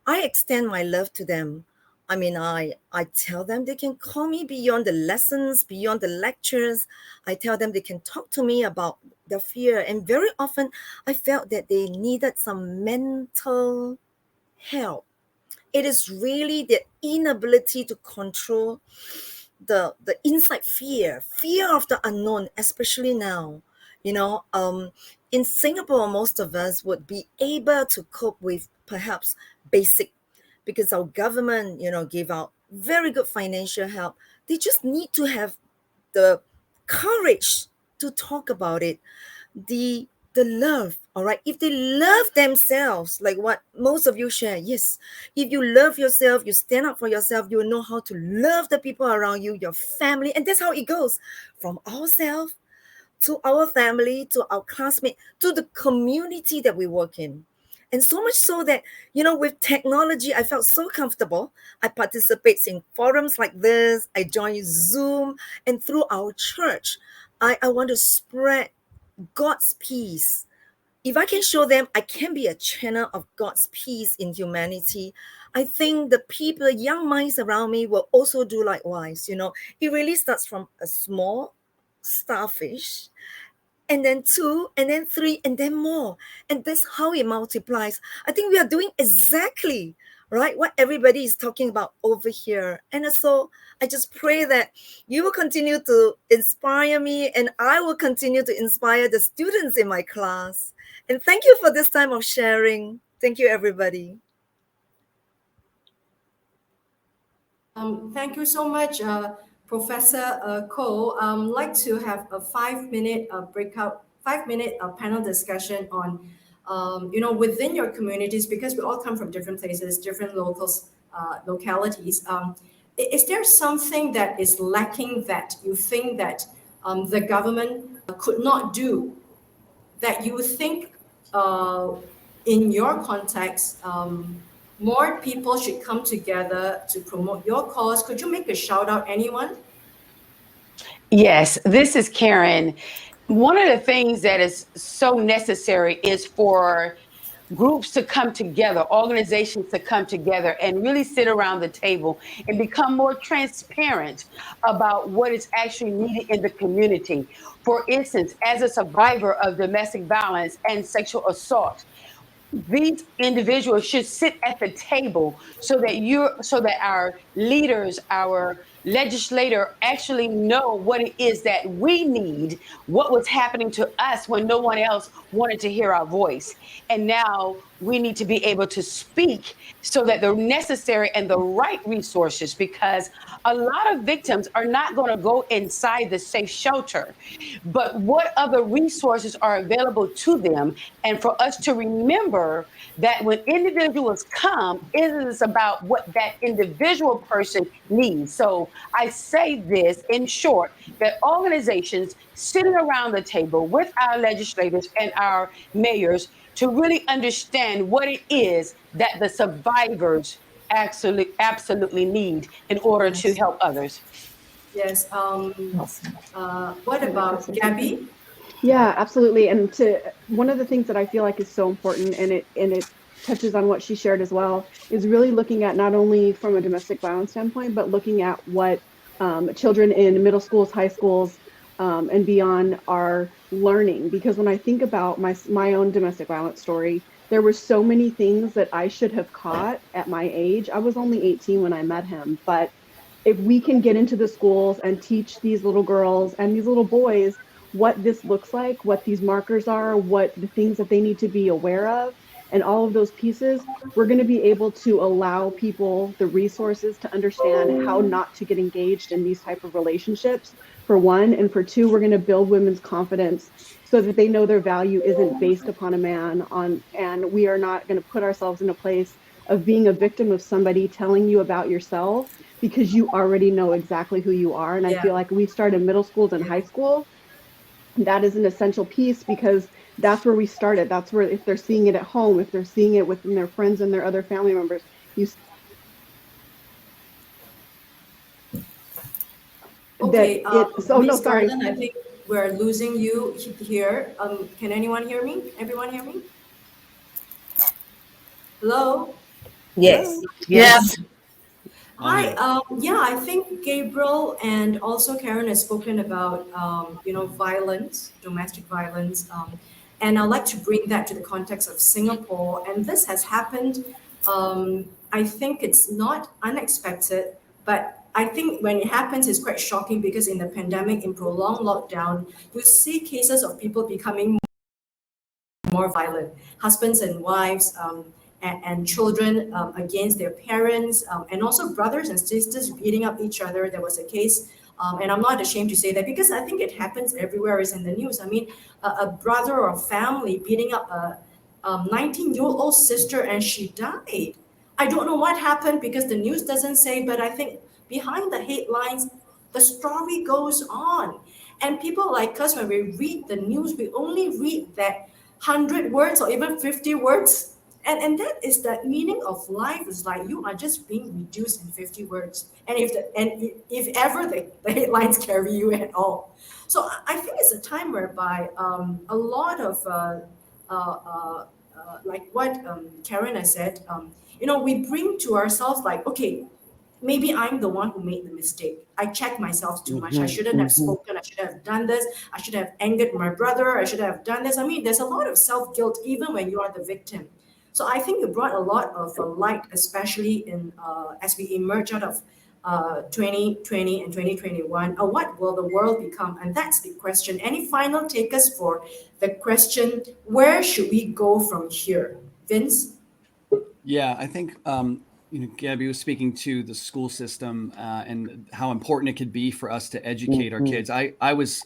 I extend my love to them. I tell them they can call me beyond the lessons, beyond the lectures. I tell them they can talk to me about the fear. And very often I felt that they needed some mental help. It is really the inability to control the inside fear of the unknown, especially now. In Singapore, most of us would be able to cope with perhaps basic, because our government, give out very good financial help. They just need to have the courage to talk about it. The the love, all right? If they love themselves, like what most of you share, yes. If you love yourself, you stand up for yourself, you know how to love the people around you, your family, and that's how it goes from ourselves to our family, to our classmate, to the community that we work in. And so much so that, with technology, I felt so comfortable. I participate in forums like this. I join Zoom. And through our church, I want to spread God's peace. If I can show them I can be a channel of God's peace in humanity, I think the people, the young minds around me will also do likewise. It really starts from a small starfish, and then two, and then three, and then more. And that's how it multiplies. I think we are doing exactly right what everybody is talking about over here. And so I just pray that you will continue to inspire me, and I will continue to inspire the students in my class. And thank you for this time of sharing. Thank you, everybody. Thank you so much, Professor Cole. I'd like to have a 5-minute breakout, 5-minute panel discussion on, within your communities, because we all come from different places, different localities. Is there something that is lacking that you think that the government could not do, that you think in your context, more people should come together to promote your cause? Could you make a shout out, anyone? Yes, this is Karen. One of the things that is so necessary is for groups to come together, organizations to come together and really sit around the table and become more transparent about what is actually needed in the community. For instance, as a survivor of domestic violence and sexual assault, these individuals should sit at the table so that our leaders, our legislator actually know what it is that we need, what was happening to us when no one else wanted to hear our voice. And now we need to be able to speak so that the necessary and the right resources, because a lot of victims are not going to go inside the safe shelter, but what other resources are available to them? And for us to remember that when individuals come, it is about what that individual person needs. So I say this in short, that organizations sitting around the table with our legislators and our mayors to really understand what it is that the survivors absolutely need in order to help others. Yes. What about Gabby? Yeah, absolutely. And one of the things that I feel like is so important, and it touches on what she shared as well, is really looking at not only from a domestic violence standpoint, but looking at what children in middle schools, high schools, and beyond are learning. Because when I think about my own domestic violence story, there were so many things that I should have caught at my age. I was only 18 when I met him, but if we can get into the schools and teach these little girls and these little boys what this looks like, what these markers are, what the things that they need to be aware of, and all of those pieces, we're going to be able to allow people the resources to understand how not to get engaged in these type of relationships, for one. And for two, we're going to build women's confidence so that they know their value isn't based upon a man, and we are not going to put ourselves in a place of being a victim of somebody telling you about yourself, because you already know exactly who you are. And I feel like we start in middle schools and high school. That is an essential piece, because that's where we started. That's where, if they're seeing it at home, if they're seeing it within their friends and their other family members, Okay, Ms. sorry. Garland, I think we're losing you here. Can anyone hear me? Everyone hear me? Hello? Yes. Yes. Hi. I think Gabriel and also Karen has spoken about violence, domestic violence, and I'd like to bring that to the context of Singapore. And this has happened. I think it's not unexpected, but I think when it happens, it's quite shocking, because in the pandemic, in prolonged lockdown, you see cases of people becoming more violent, husbands and wives, and children against their parents, and also brothers and sisters beating up each other. There was a case And I'm not ashamed to say that because I think it happens everywhere. Is in the news. I mean, a brother or family beating up a 19-year-old sister and she died. I don't know what happened because the news doesn't say, but I think behind the headlines, the story goes on. And people like us, when we read the news, we only read that 100 words or even 50 words. And that is the meaning of life. Is like you are just being reduced in 50 words. And if ever the headlines carry you at all. So I think it's a time whereby a lot of like what Karen has said, we bring to ourselves like, okay, maybe I'm the one who made the mistake. I checked myself too much. I shouldn't have spoken. I should have done this. I should have angered my brother. I should have done this. I mean, there's a lot of self guilt even when you are the victim. So I think you brought a lot of light, especially in as we emerge out of 2020 and 2021. What will the world become? And that's the question. Any final takers for the question, where should we go from here? Vince? Yeah, I think Gabby was speaking to the school system and how important it could be for us to educate our kids. I was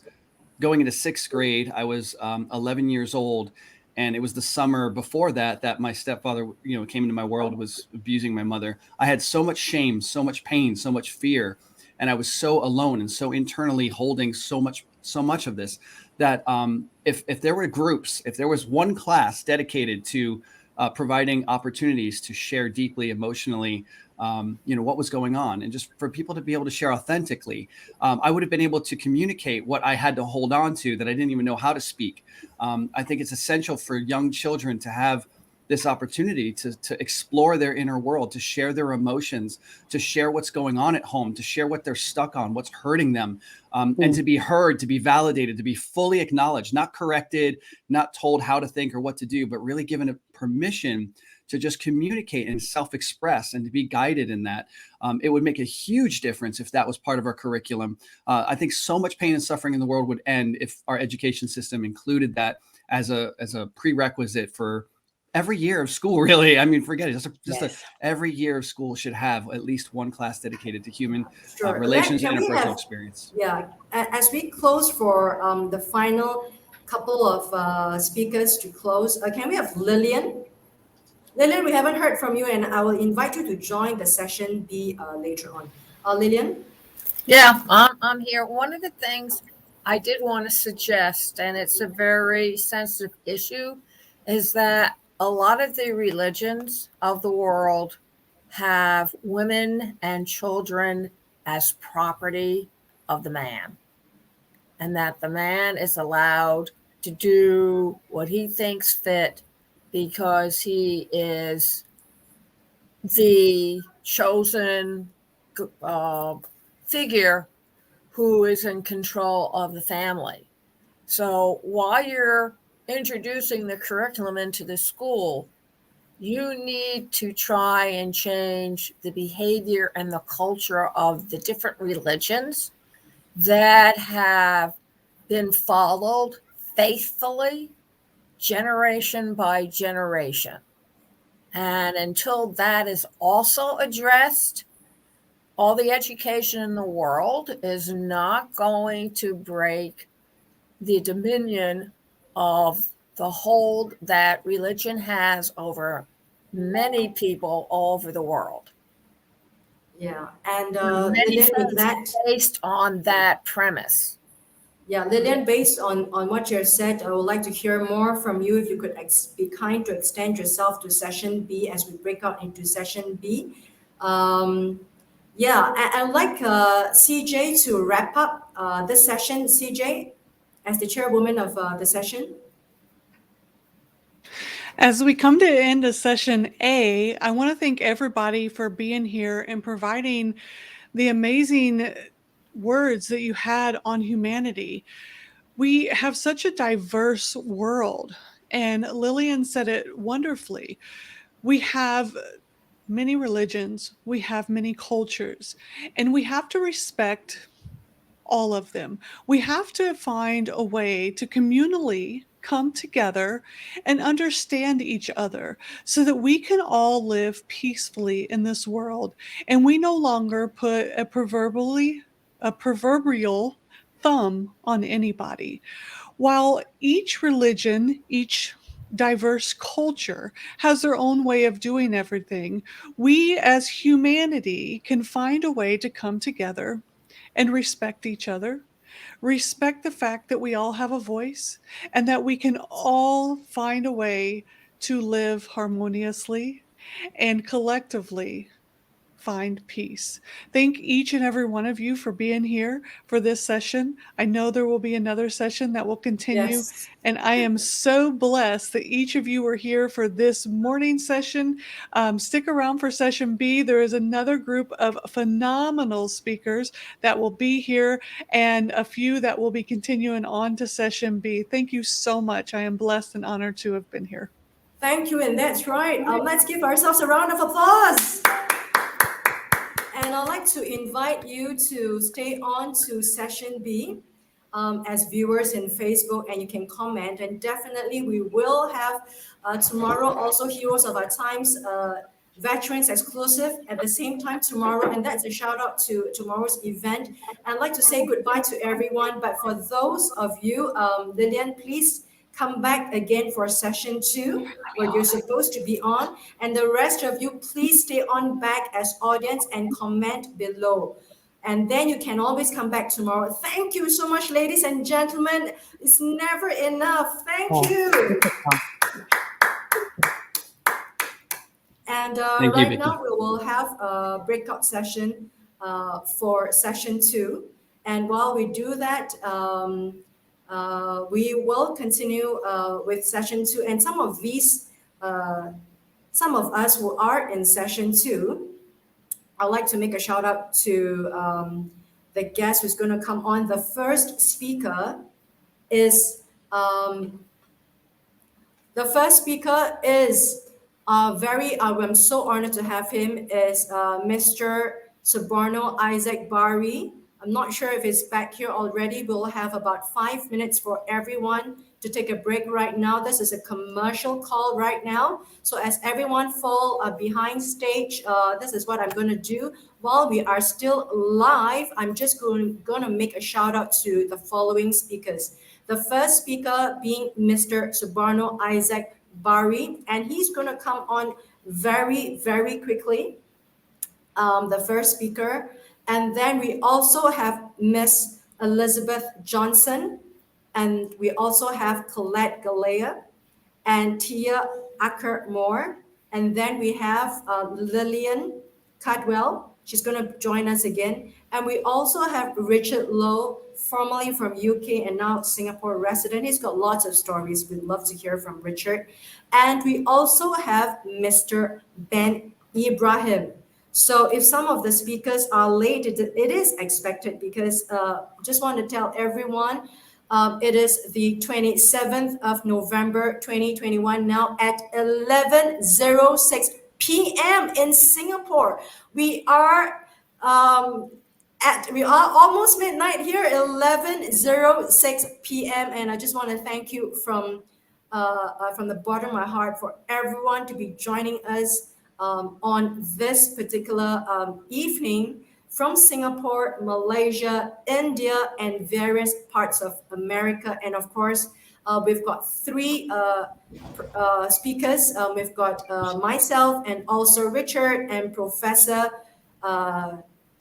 going into sixth grade. I was 11 years old, and it was the summer before that my stepfather, came into my world, was abusing my mother. I had so much shame, so much pain, so much fear, and I was so alone and so internally holding so much of this that if there were groups, if there was one class dedicated to providing opportunities to share deeply emotionally, what was going on, and just for people to be able to share authentically, I would have been able to communicate what I had to hold on to that I didn't even know how to speak. I think it's essential for young children to have this opportunity to explore their inner world, to share their emotions, to share what's going on at home, to share what they're stuck on, what's hurting them, and to be heard, to be validated, to be fully acknowledged, not corrected, not told how to think or what to do, but really given a permission to just communicate and self-express and to be guided in that. It would make a huge difference if that was part of our curriculum. I think so much pain and suffering in the world would end if our education system included that as a prerequisite for every year of school, really. I mean, forget it. Every year of school should have at least one class dedicated to human relations and interpersonal experience. Yeah. As we close for the final couple of speakers to close, can we have Lillian? Lillian, we haven't heard from you, and I will invite you to join the session B later on. Lillian? Yeah, I'm here. One of the things I did want to suggest, and it's a very sensitive issue, is that a lot of the religions of the world have women and children as property of the man, and that the man is allowed to do what he thinks fit because he is the chosen figure who is in control of the family. So while you're introducing the curriculum into the school, you need to try and change the behavior and the culture of the different religions that have been followed faithfully generation by generation. And until that is also addressed, all the education in the world is not going to break the dominion of the hold that religion has over many people all over the world. Yeah, and many Lillian, with things that, based on that premise. yeah, Lillian, based on what you have said, I would like to hear more from you. If you could be kind to extend yourself to session B as we break out into session B. Yeah, I'd like CJ to wrap up this session. CJ, as the chairwoman of the session. As we come to the end of session A, I want to thank everybody for being here and providing the amazing words that you had on humanity. We have such a diverse world, and Lillian said it wonderfully. We have many religions, we have many cultures, and we have to respect all of them. We have to find a way to communally come together and understand each other so that we can all live peacefully in this world. And we no longer put a proverbially a proverbial thumb on anybody. While each religion, each diverse culture has their own way of doing everything, we as humanity can find a way to come together and respect each other, respect the fact that we all have a voice, and that we can all find a way to live harmoniously and collectively find peace. Thank each and every one of you for being here for this session. I know there will be another session that will continue, Yes. and I am so blessed that each of you are here for this morning session. Stick around for session B. There is another group of phenomenal speakers that will be here, and a few that will be continuing on to session B. Thank you so much. I am blessed and honored to have been here. Thank you, and that's right. Let's give ourselves a round of applause. And I'd like to invite you to stay on to session B as viewers in Facebook, and you can comment. And definitely, we will have tomorrow also Heroes of Our Times Veterans exclusive at the same time tomorrow. And that's a shout out to tomorrow's event. I'd like to say goodbye to everyone. But for those of you, Lillian, please come back again for session 2 where you're supposed to be on, and the rest of you please stay on back as audience and comment below, and then you can always come back tomorrow. Thank you so much, ladies and gentlemen. It's never enough. Thank you. And Thank you, right Vicky. now we will have a breakout session for session 2, and while we do that, we will continue with session 2, and some of us who are in session 2, I'd like to make a shout out to the guest who's going to come on. The first speaker is I'm so honored to have him, is Mr. Suborno Isaac Bari. I'm not sure if he's back here already. We'll have about 5 minutes for everyone to take a break right now. This is a commercial call right now. So as everyone fall behind stage, this is what I'm going to do. While we are still live, I'm just going to make a shout out to the following speakers. The first speaker being Mr. Suborno Isaac Bari, and he's going to come on very, very quickly. The first speaker. And then we also have Miss Elizabeth Johnson, and we also have Colette Galea and Tia Acker-Moore. And then we have Lillian Cadwell. She's going to join us again. And we also have Richard Lowe, formerly from UK and now Singapore resident. He's got lots of stories. We'd love to hear from Richard. And we also have Mr. Ben Ibrahim. So if some of the speakers are late, it is expected, because just want to tell everyone, it is the 27th of November, 2021, now at 11:06 p.m. in Singapore. We are almost midnight here, 11:06 p.m. And I just want to thank you from the bottom of my heart for everyone to be joining us on this particular evening from Singapore, Malaysia, India, and various parts of America. And of course, we've got 3 speakers. We've got myself and also Richard and Professor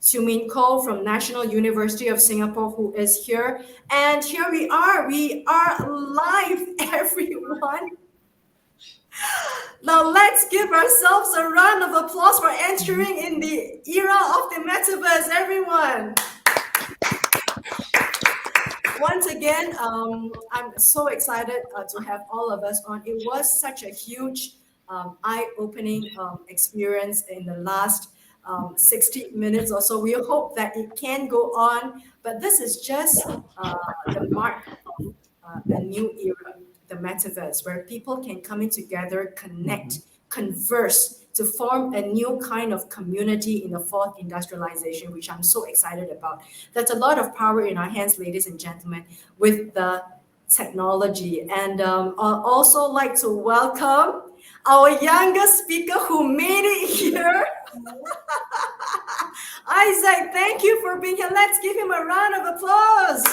Sumin Ko from National University of Singapore, who is here. And here we are live, everyone. Now let's give ourselves a round of applause for entering in the era of the metaverse, everyone. Once again, I'm so excited to have all of us on. It was such a huge eye-opening experience in the last 60 minutes or so. We hope that it can go on, but this is just the mark of a new era, the metaverse, where people can come in together, connect, converse, to form a new kind of community in the 4th industrialization, which I'm so excited about. That's a lot of power in our hands, ladies and gentlemen, with the technology. And I'd also like to welcome our youngest speaker who made it here. Isaac, thank you for being here. Let's give him a round of applause.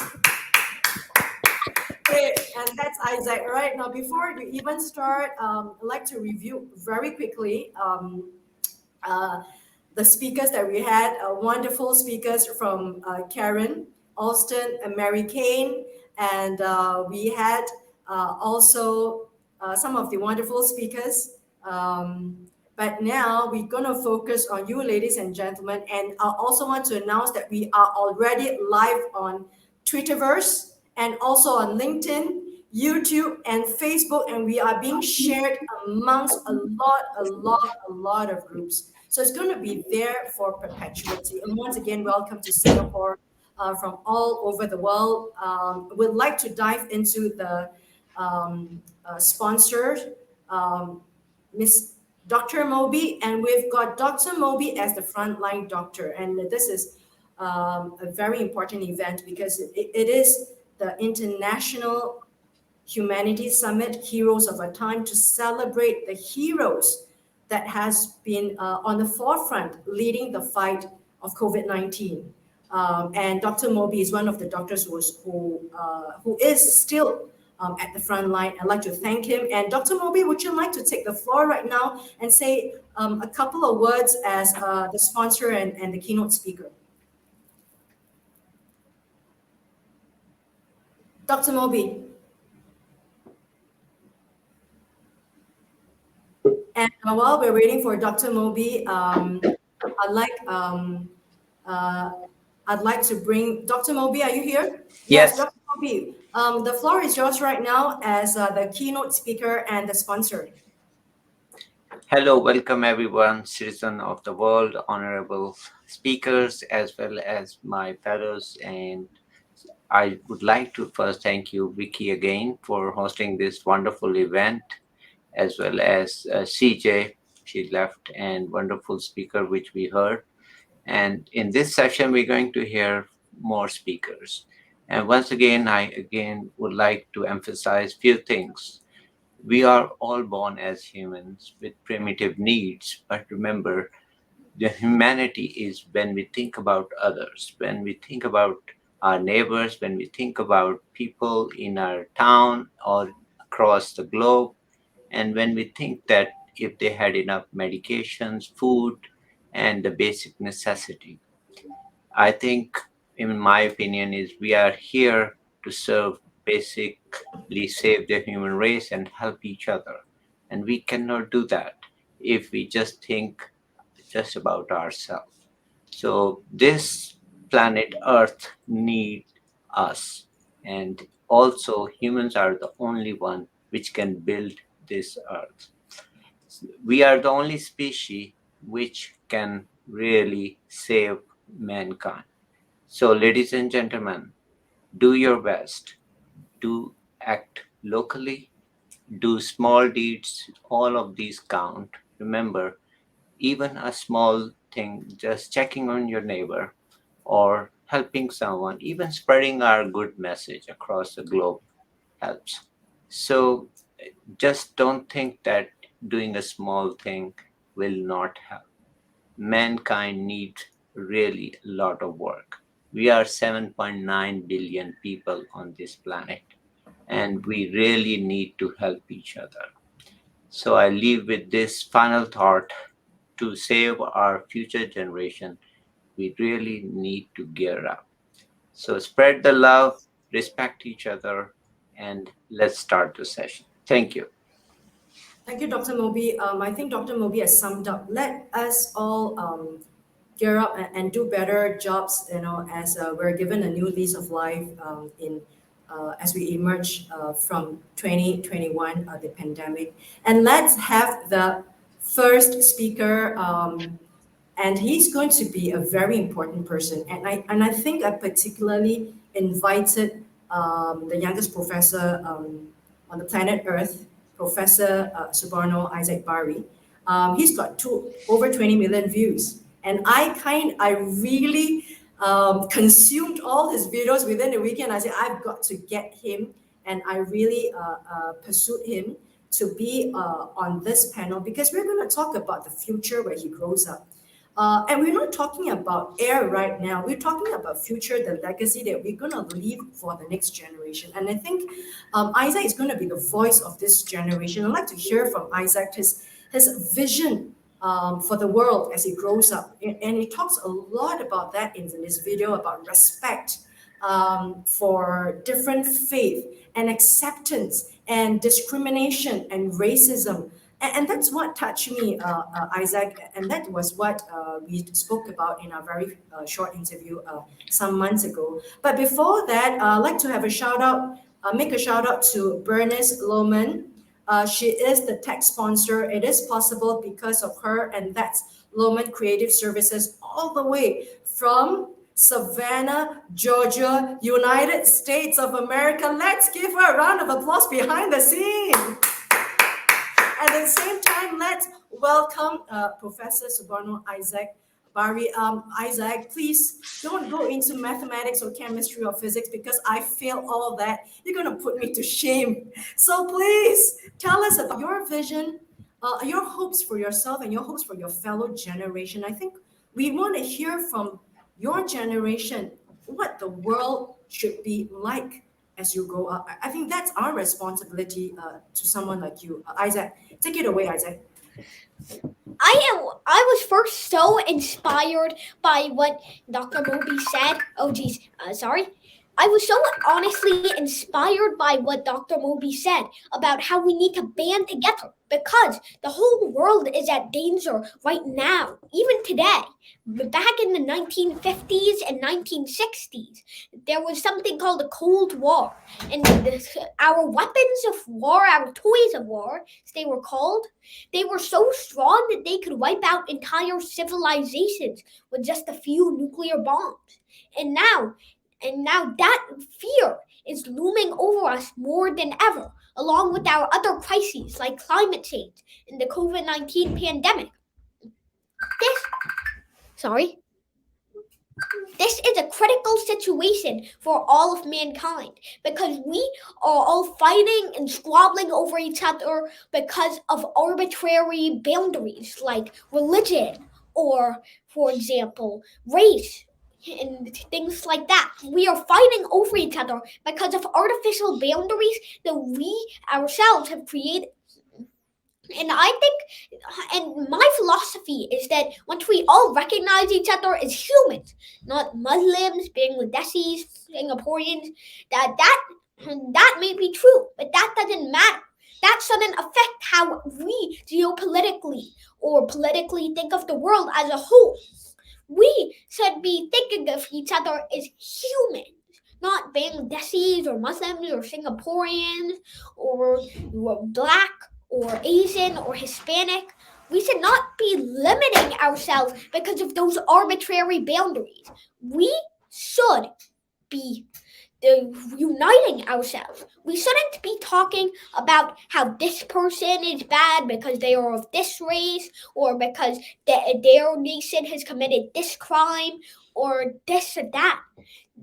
Great, and that's Isaac. Right now, before we even start, I'd like to review very quickly uh, the speakers that we had. Wonderful speakers from Karen, Alston, and Mary Kane, and we had also some of the wonderful speakers. But now we're going to focus on you, ladies and gentlemen. And I also want to announce that we are already live on Twitterverse and also on LinkedIn, YouTube, and Facebook. And we are being shared amongst a lot of groups. So it's going to be there for perpetuity. And once again, welcome to Singapore from all over the world. We'd like to dive into the sponsors. Miss Dr. Moby, and we've got Dr. Moby as the frontline doctor. And this is a very important event because it is the International Humanity Summit, Heroes of Our Time, to celebrate the heroes that has been on the forefront leading the fight of COVID-19. And Dr. Moby is one of the doctors who is still at the front line. I'd like to thank him. And Dr. Moby, would you like to take the floor right now and say a couple of words as the sponsor and the keynote speaker? Dr. Moby. And while we're waiting for Dr. Moby, I'd like to bring Dr. Moby. Are you here? Yes, Yes. Dr. Moby. The floor is yours right now as the keynote speaker and the sponsor. Hello, welcome everyone, citizen of the world, honorable speakers, as well as my fellows. And I would like to first thank you, Vicky, again for hosting this wonderful event, as well as CJ, she left, and wonderful speaker, which we heard. And in this session, we're going to hear more speakers. And once again, I would like to emphasize few things. We are all born as humans with primitive needs, but remember, the humanity is when we think about others, when we think about our neighbors, when we think about people in our town or across the globe, and when we think that if they had enough medications, food, and the basic necessity. I think, in my opinion, is we are here to serve, basically save the human race and help each other. And we cannot do that if we just think just about ourselves. So this planet Earth need us. And also humans are the only one which can build this Earth. We are the only species which can really save mankind. So, ladies and gentlemen, do your best. Do act locally. Do small deeds. All of these count. Remember, even a small thing, just checking on your neighbor or helping someone, even spreading our good message across the globe helps. So, just don't think that doing a small thing will not help. Mankind needs really a lot of work. We are 7.9 billion people on this planet, and we really need to help each other. So I leave with this final thought: to save our future generation, we really need to gear up. So spread the love, respect each other, and let's start the session. Thank you. Thank you, Dr. Moby. I think Dr. Moby has summed up. Let us all gear up and do better jobs, as we're given a new lease of life in as we emerge from 2021, the pandemic. And let's have the first speaker, and he's going to be a very important person. And I think I particularly invited the youngest professor on the planet Earth, Professor Subarno Isaac Bari. He's got over 20 million views. And I really consumed all his videos within a weekend. I said, I've got to get him. And I really pursued him to be on this panel because we're going to talk about the future where he grows up. And we're not talking about air right now. We're talking about future, the legacy that we're going to leave for the next generation. And I think Isaac is going to be the voice of this generation. I'd like to hear from Isaac his vision for the world as he grows up. And he talks a lot about that in this video, about respect for different faith and acceptance and discrimination and racism. And that's what touched me, Isaac. And that was what we spoke about in our very short interview some months ago. But before that, I'd like to have a shout out, make a shout out to Bernice Lohman. She is the tech sponsor. It is possible because of her, and that's Lohman Creative Services, all the way from Savannah, Georgia, United States of America. Let's give her a round of applause behind the scene. And at the same time, let's welcome Professor Subarno Isaac Bari. Isaac, please don't go into mathematics or chemistry or physics because I failed all that. You're going to put me to shame. So please tell us about your vision, your hopes for yourself and your hopes for your fellow generation. I think we want to hear from your generation what the world should be like as you grow up. I think that's our responsibility to someone like you. Isaac, take it away, Isaac. I was first so inspired by what Dr. Moby said. Oh, geez, sorry. I was so honestly inspired by what Dr. Moby said about how we need to band together because the whole world is at danger right now, even today. Back in the 1950s and 1960s, there was something called the Cold War. And our weapons of war, our toys of war, as they were called, they were so strong that they could wipe out entire civilizations with just a few nuclear bombs. And now that fear is looming over us more than ever, along with our other crises like climate change and the COVID-19 pandemic. This is a critical situation for all of mankind because we are all fighting and squabbling over each other because of arbitrary boundaries like religion or, for example, race and things like that. We are fighting over each other because of artificial boundaries that we ourselves have created. And I think, and my philosophy is that once we all recognize each other as humans, not Muslims, Bangladeshis, Singaporeans, that may be true, but that doesn't matter. That shouldn't affect how we geopolitically or politically think of the world as a whole. We should be thinking of each other as humans, not Bangladeshis or Muslims or Singaporeans or Black or Asian or Hispanic. We should not be limiting ourselves because of those arbitrary boundaries. We should be uniting ourselves. We shouldn't be talking about how this person is bad because they are of this race or because their nation has committed this crime or this or that.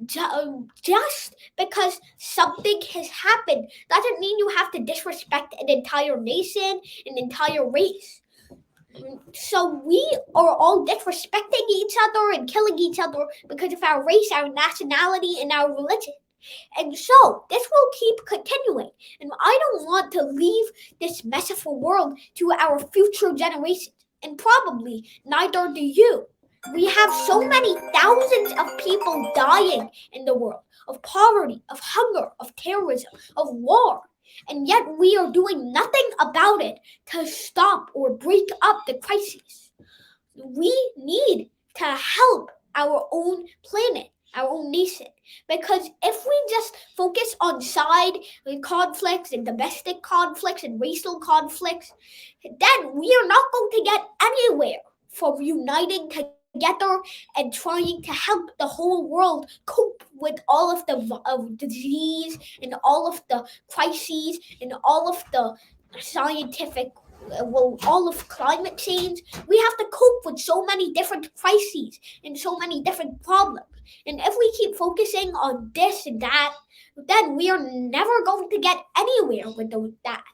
Just because something has happened doesn't mean you have to disrespect an entire nation, an entire race. So we are all disrespecting each other and killing each other because of our race, our nationality, and our religion. And so this will keep continuing. And I don't want to leave this mess of a world to our future generations. And probably neither do you. We have so many thousands of people dying in the world of poverty, of hunger, of terrorism, of war. And yet we are doing nothing about it to stop or break up the crisis. We need to help our own planet, our own nation. Because if we just focus on side conflicts and domestic conflicts and racial conflicts, then we are not going to get anywhere from uniting together and trying to help the whole world cope with all of the disease and all of the crises and all of the scientific, all of climate change. We have to cope with so many different crises and so many different problems. And if we keep focusing on this and that, then we are never going to get anywhere with that.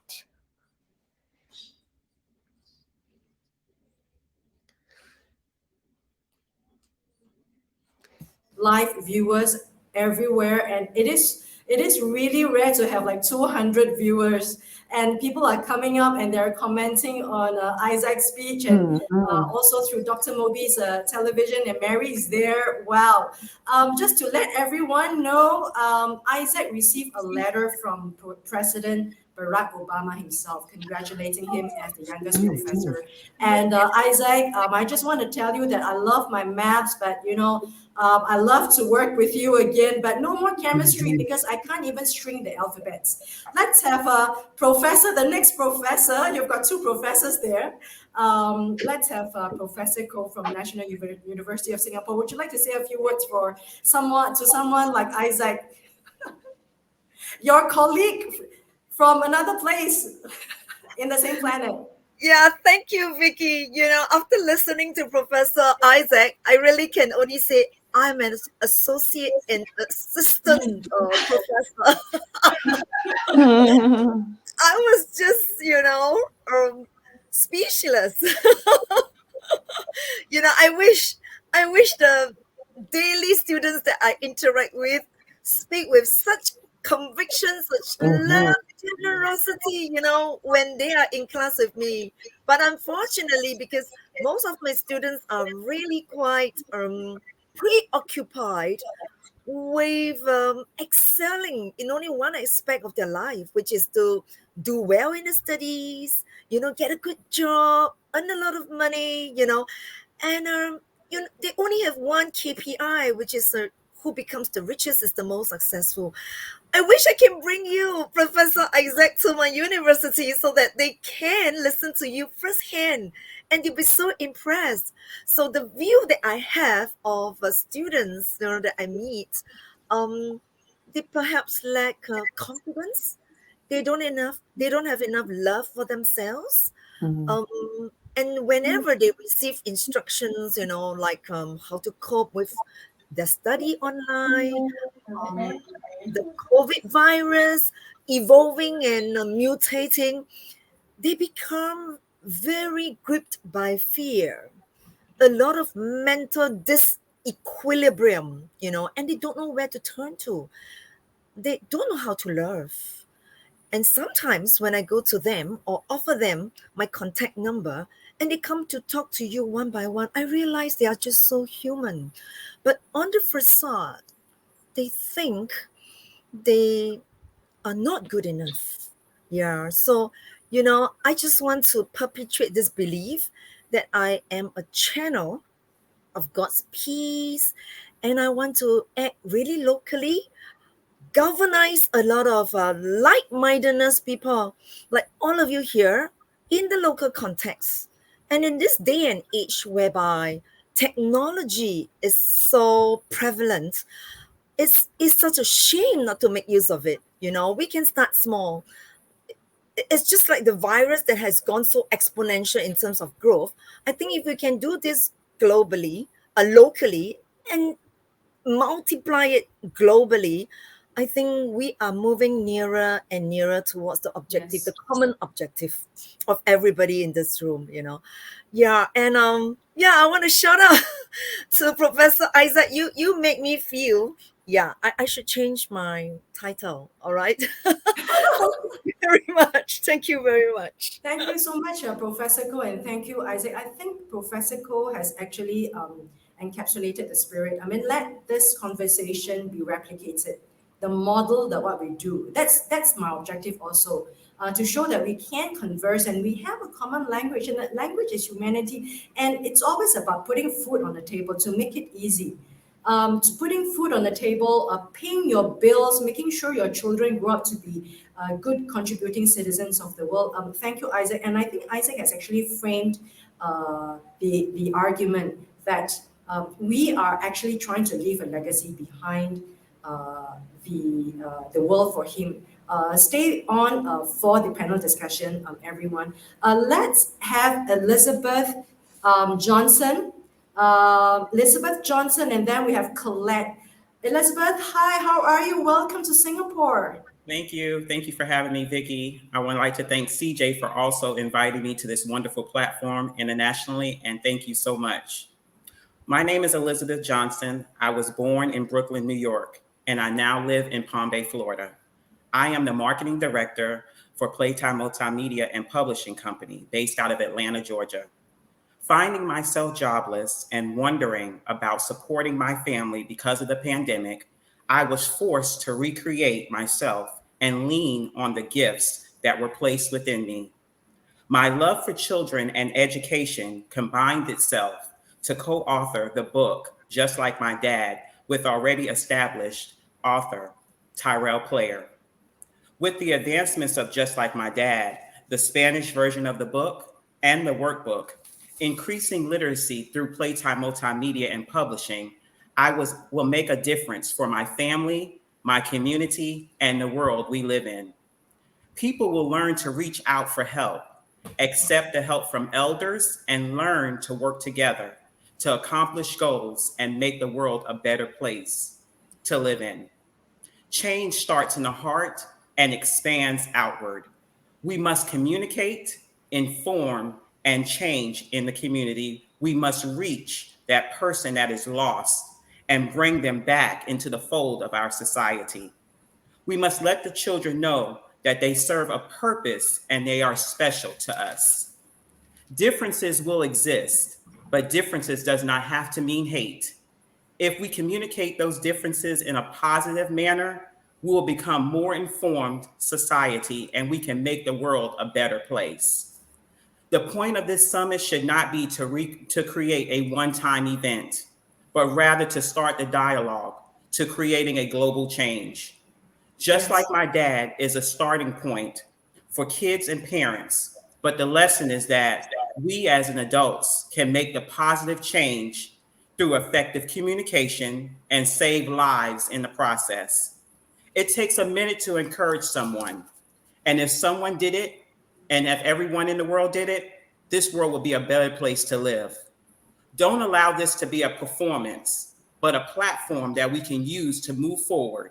live viewers everywhere, and it is really rare to have like 200 viewers, and people are coming up and they're commenting on Isaac's speech, and also through Dr. Moby's television, and Mary is there. Wow. Just to let everyone know, Isaac received a letter from President Barack Obama himself, congratulating him as the youngest professor. And Isaac, I just want to tell you that I love my maths, but I love to work with you again, but no more chemistry because I can't even string the alphabets. Let's have a professor, the next professor. You've got two professors there. Let's have Professor Koh from National University of Singapore. Would you like to say a few words for someone like Isaac, your colleague from another place in the same planet? Yeah, thank you, Vicky. After listening to Professor Isaac, I really can only say I'm an associate and assistant professor. I was just, speechless. I wish the daily students that I interact with speak with such conviction, such love, generosity, when they are in class with me. But unfortunately, because most of my students are really quite preoccupied with excelling in only one aspect of their life, which is to do well in the studies, get a good job, earn a lot of money, and they only have one KPI, which is who becomes the richest is the most successful. I wish I can bring you, Professor Isaac, to my university so that they can listen to you firsthand and you'll be so impressed. So the view that I have of students that I meet, they perhaps lack confidence. They don't have enough love for themselves. And whenever they receive instructions, like how to cope with their study online, the COVID virus evolving and mutating, they become very gripped by fear, a lot of mental disequilibrium, and they don't know where to turn to. They don't know how to love. And sometimes when I go to them or offer them my contact number and they come to talk to you one by one, I realize they are just so human. But on the facade, they think they are not good enough. Yeah. So, I just want to perpetuate this belief that I am a channel of God's peace and I want to act really locally, galvanize a lot of like-mindedness people like all of you here in the local context. And in this day and age whereby technology is so prevalent, it's such a shame not to make use of it. We can start small. It's just like the virus that has gone so exponential in terms of growth. I think if we can do this globally, locally, and multiply it globally, I think we are moving nearer and nearer towards the objective, Yes. the common objective of everybody in this room, Yeah, and I want to shout out to Professor Isaac. You make me feel, I should change my title, all right? Thank you very much. Thank you very much. Thank you so much, Professor Koh, and thank you, Isaac. I think Professor Koh has actually encapsulated the spirit. I mean, let this conversation be replicated, the model that what we do. That's my objective also, to show that we can converse and we have a common language, and that language is humanity. And it's always about putting food on the table to make it easy. To putting food on the table, paying your bills, making sure your children grow up to be good contributing citizens of the world. Thank you, Isaac. And I think Isaac has actually framed the argument that we are actually trying to leave a legacy behind the world for him. Stay on for the panel discussion, everyone. Let's have Elizabeth Johnson. Elizabeth Johnson, and then we have Colette. Elizabeth, hi, how are you? Welcome to Singapore. Thank you. Thank you for having me, Vicky. I would like to thank CJ for also inviting me to this wonderful platform internationally, and thank you so much. My name is Elizabeth Johnson. I was born in Brooklyn, New York, and I now live in Palm Bay, Florida. I am the marketing director for Playtime Multimedia and Publishing Company based out of Atlanta, Georgia. Finding myself jobless and wondering about supporting my family because of the pandemic, I was forced to recreate myself and lean on the gifts that were placed within me. My love for children and education combined itself to co-author the book, Just Like My Dad, with already established author Tyrell Player. With the advancements of Just Like My Dad, the Spanish version of the book, and the workbook, increasing literacy through Playtime Multimedia and Publishing, will make a difference for my family, my community, and the world we live in. People will learn to reach out for help, accept the help from elders, and learn to work together to accomplish goals and make the world a better place to live in. Change starts in the heart and expands outward. We must communicate, inform, and change in the community. We must reach that person that is lost and bring them back into the fold of our society. We must let the children know that they serve a purpose and they are special to us. Differences will exist, but differences does not have to mean hate. If we communicate those differences in a positive manner, we will become more informed society and we can make the world a better place. The point of this summit should not be to create a one-time event, but rather to start the dialogue to creating a global change. Just like my dad is a starting point for kids and parents, but the lesson is that we as an adults can make the positive change through effective communication and save lives in the process. It takes a minute to encourage someone. And if someone did it, and if everyone in the world did it, this world would be a better place to live. Don't allow this to be a performance, but a platform that we can use to move forward.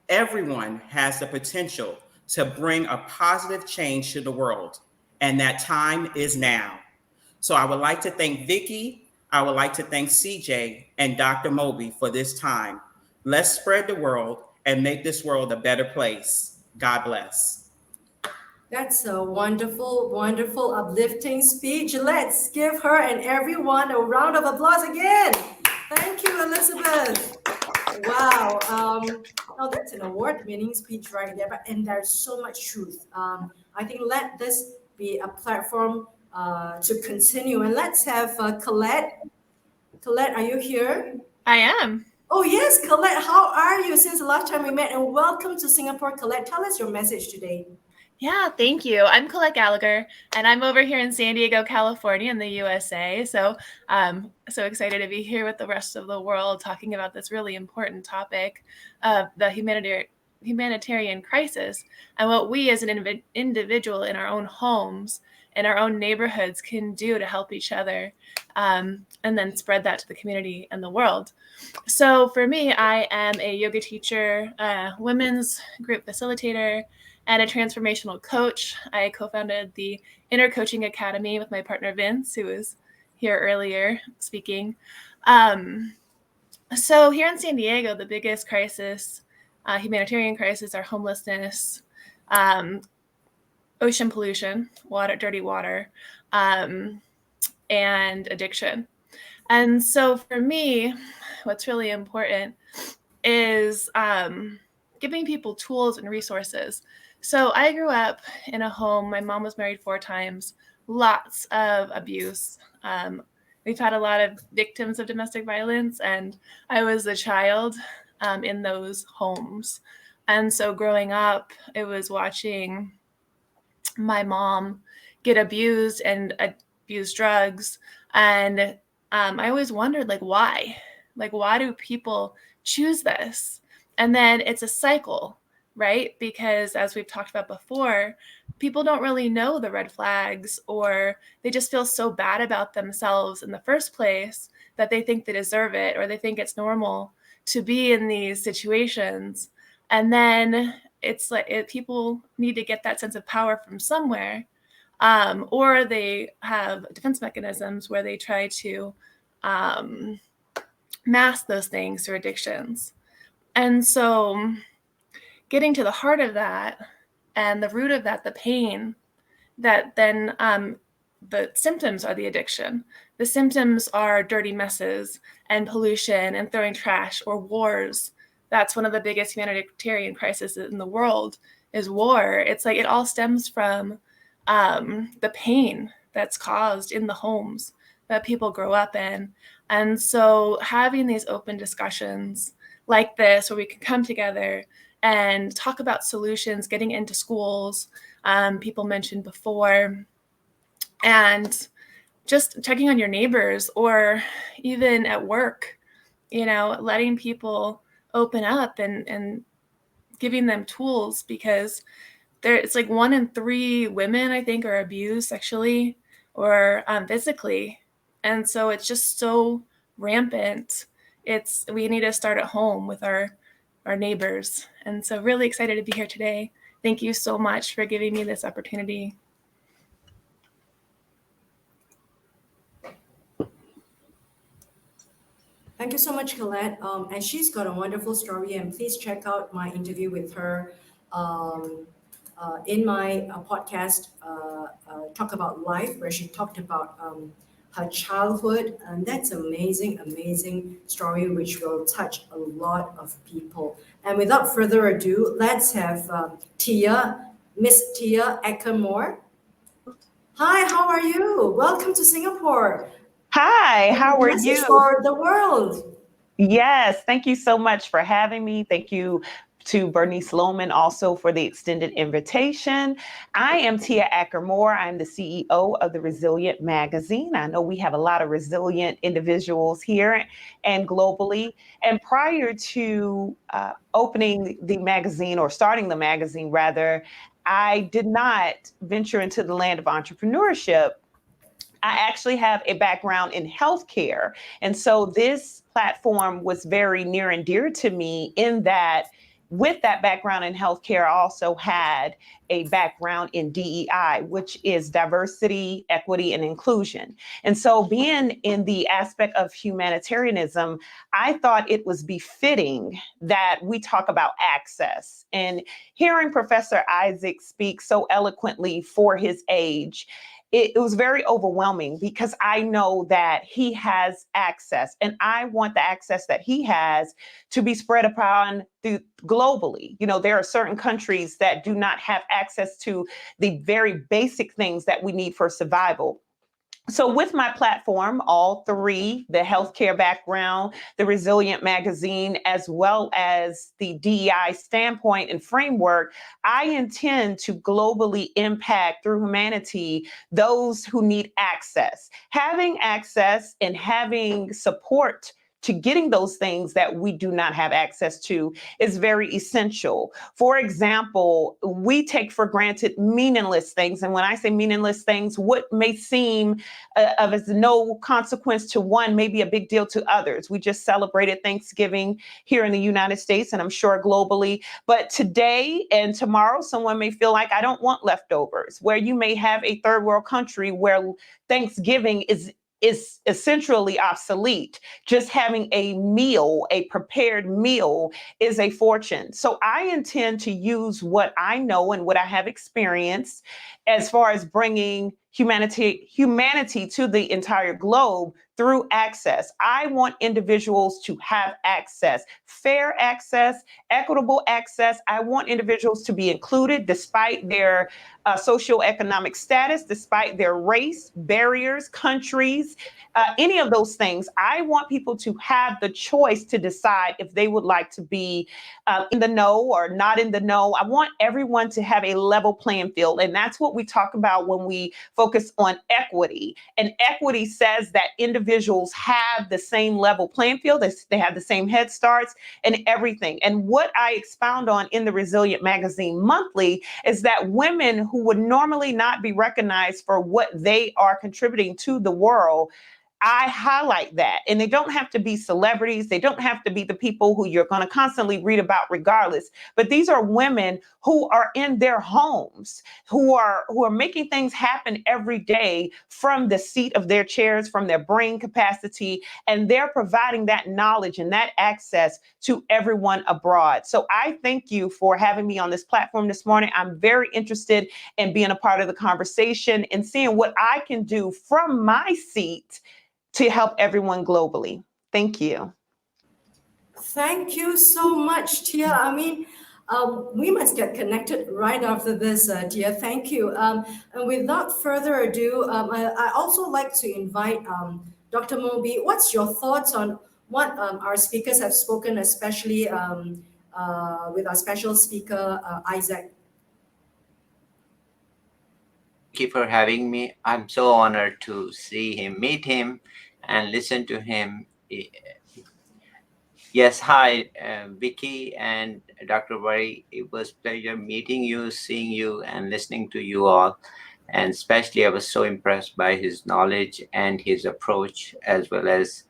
Everyone has the potential to bring a positive change to the world, and that time is now. So I would like to thank Vicki, I would like to thank CJ and Dr. Moby for this time. Let's spread the word and make this world a better place. God bless. That's a wonderful, wonderful, uplifting speech. Let's give her and everyone a round of applause again. Thank you, Elizabeth. Wow. Now that's an award-winning speech right there, and there's so much truth. I think let this be a platform to continue. And let's have Colette. Colette, are you here? I am. Oh yes, Colette, how are you since the last time we met? And welcome to Singapore, Colette. Tell us your message today. Yeah, thank you. I'm Colette Gallagher, and I'm over here in San Diego, California, in the USA. So I'm so excited to be here with the rest of the world talking about this really important topic of the humanitarian crisis and what we as an individual in our own homes and our own neighborhoods can do to help each other, and then spread that to the community and the world. So for me, I am a yoga teacher, women's group facilitator, and a transformational coach. I co-founded the Inner Coaching Academy with my partner Vince, who was here earlier speaking. So here in San Diego, the biggest crisis, humanitarian crisis, are homelessness, ocean pollution, dirty water, and addiction. And so for me, what's really important is giving people tools and resources. So I grew up in a home. My mom was married 4 times, lots of abuse. We've had a lot of victims of domestic violence, and I was a child in those homes. And so growing up, it was watching my mom get abused and abuse drugs. And I always wondered, why? Why do people choose this? And then it's a cycle, right? Because as we've talked about before, people don't really know the red flags, or they just feel so bad about themselves in the first place that they think they deserve it, or they think it's normal to be in these situations. And then it's people need to get that sense of power from somewhere, or they have defense mechanisms where they try to mask those things through addictions. And so getting to the heart of that and the root of that, the pain, that then the symptoms are the addiction. The symptoms are dirty messes and pollution and throwing trash or wars. That's one of the biggest humanitarian crises in the world is war. It's like it all stems from the pain that's caused in the homes that people grow up in. And so having these open discussions like this, where we can come together and talk about solutions, getting into schools, people mentioned before, and just checking on your neighbors or even at work, letting people open up and giving them tools, because it's like 1 in 3 women, I think, are abused sexually or physically. And so it's just so rampant. We need to start at home with our neighbors. And so really excited to be here today. Thank you so much for giving me this opportunity. Thank you so much, Colette. And she's got a wonderful story, and please check out my interview with her in my podcast, Talk About Life, where she talked about her childhood. And that's amazing, amazing story, which will touch a lot of people. And without further ado, let's have Miss Tia Ackermore. Hi, how are you? Welcome to Singapore. Hi, how are Message you? for the world. Yes, thank you so much for having me. Thank you to Bernice Lohman also for the extended invitation. I am Tia Ackermore. I'm the CEO of the Resilient Magazine. I know we have a lot of resilient individuals here and globally. And prior to opening the magazine, or starting the magazine rather, I did not venture into the land of entrepreneurship. I actually have a background in healthcare. And so this platform was very near and dear to me, in that with that background in healthcare, I also had a background in DEI, which is diversity, equity, and inclusion. And so being in the aspect of humanitarianism, I thought it was befitting that we talk about access. And hearing Professor Isaac speak so eloquently for his age, it was very overwhelming, because I know that he has access, and I want the access that he has to be spread upon globally. There are certain countries that do not have access to the very basic things that we need for survival. So with my platform, all three, the healthcare background, the Resilient Magazine, as well as the DEI standpoint and framework, I intend to globally impact through humanity those who need access. Having access and having support to getting those things that we do not have access to is very essential. For example, we take for granted meaningless things. And when I say meaningless things, what may seem of as no consequence to one may be a big deal to others. We just celebrated Thanksgiving here in the United States, and I'm sure globally. But today and tomorrow, someone may feel like, I don't want leftovers, where you may have a third world country where Thanksgiving is essentially obsolete. Just having a meal, a prepared meal, is a fortune. So I intend to use what I know and what I have experienced as far as bringing humanity to the entire globe through access. I want individuals to have access, fair access, equitable access. I want individuals to be included despite their socioeconomic status, despite their race, barriers, countries, any of those things. I want people to have the choice to decide if they would like to be in the know or not in the know. I want everyone to have a level playing field. And that's what we talk about when we focus on equity. And equity says that individuals have the same level playing field. They have the same head starts and everything. And what I expound on in the Resilient Magazine monthly is that women who would normally not be recognized for what they are contributing to the world I highlight that. And they don't have to be celebrities. They don't have to be the people who you're going to constantly read about regardless. But these are women who are in their homes, who are making things happen every day from the seat of their chairs, from their brain capacity, and they're providing that knowledge and that access to everyone abroad. So I thank you for having me on this platform this morning. I'm very interested in being a part of the conversation and seeing what I can do from my seat to help everyone globally. Thank you. Thank you so much, Tia. I mean, we must get connected right after this, Tia. Thank you. And without further ado, I also like to invite Dr. Moby. What's your thoughts on what our speakers have spoken, especially with our special speaker, Isaac? Thank you for having me. I'm so honored to see him, meet him, and listen to him. Yes, hi, Vicky and Dr. Wari. It was pleasure meeting you, seeing you, and listening to you all. And especially, I was so impressed by his knowledge and his approach, as well as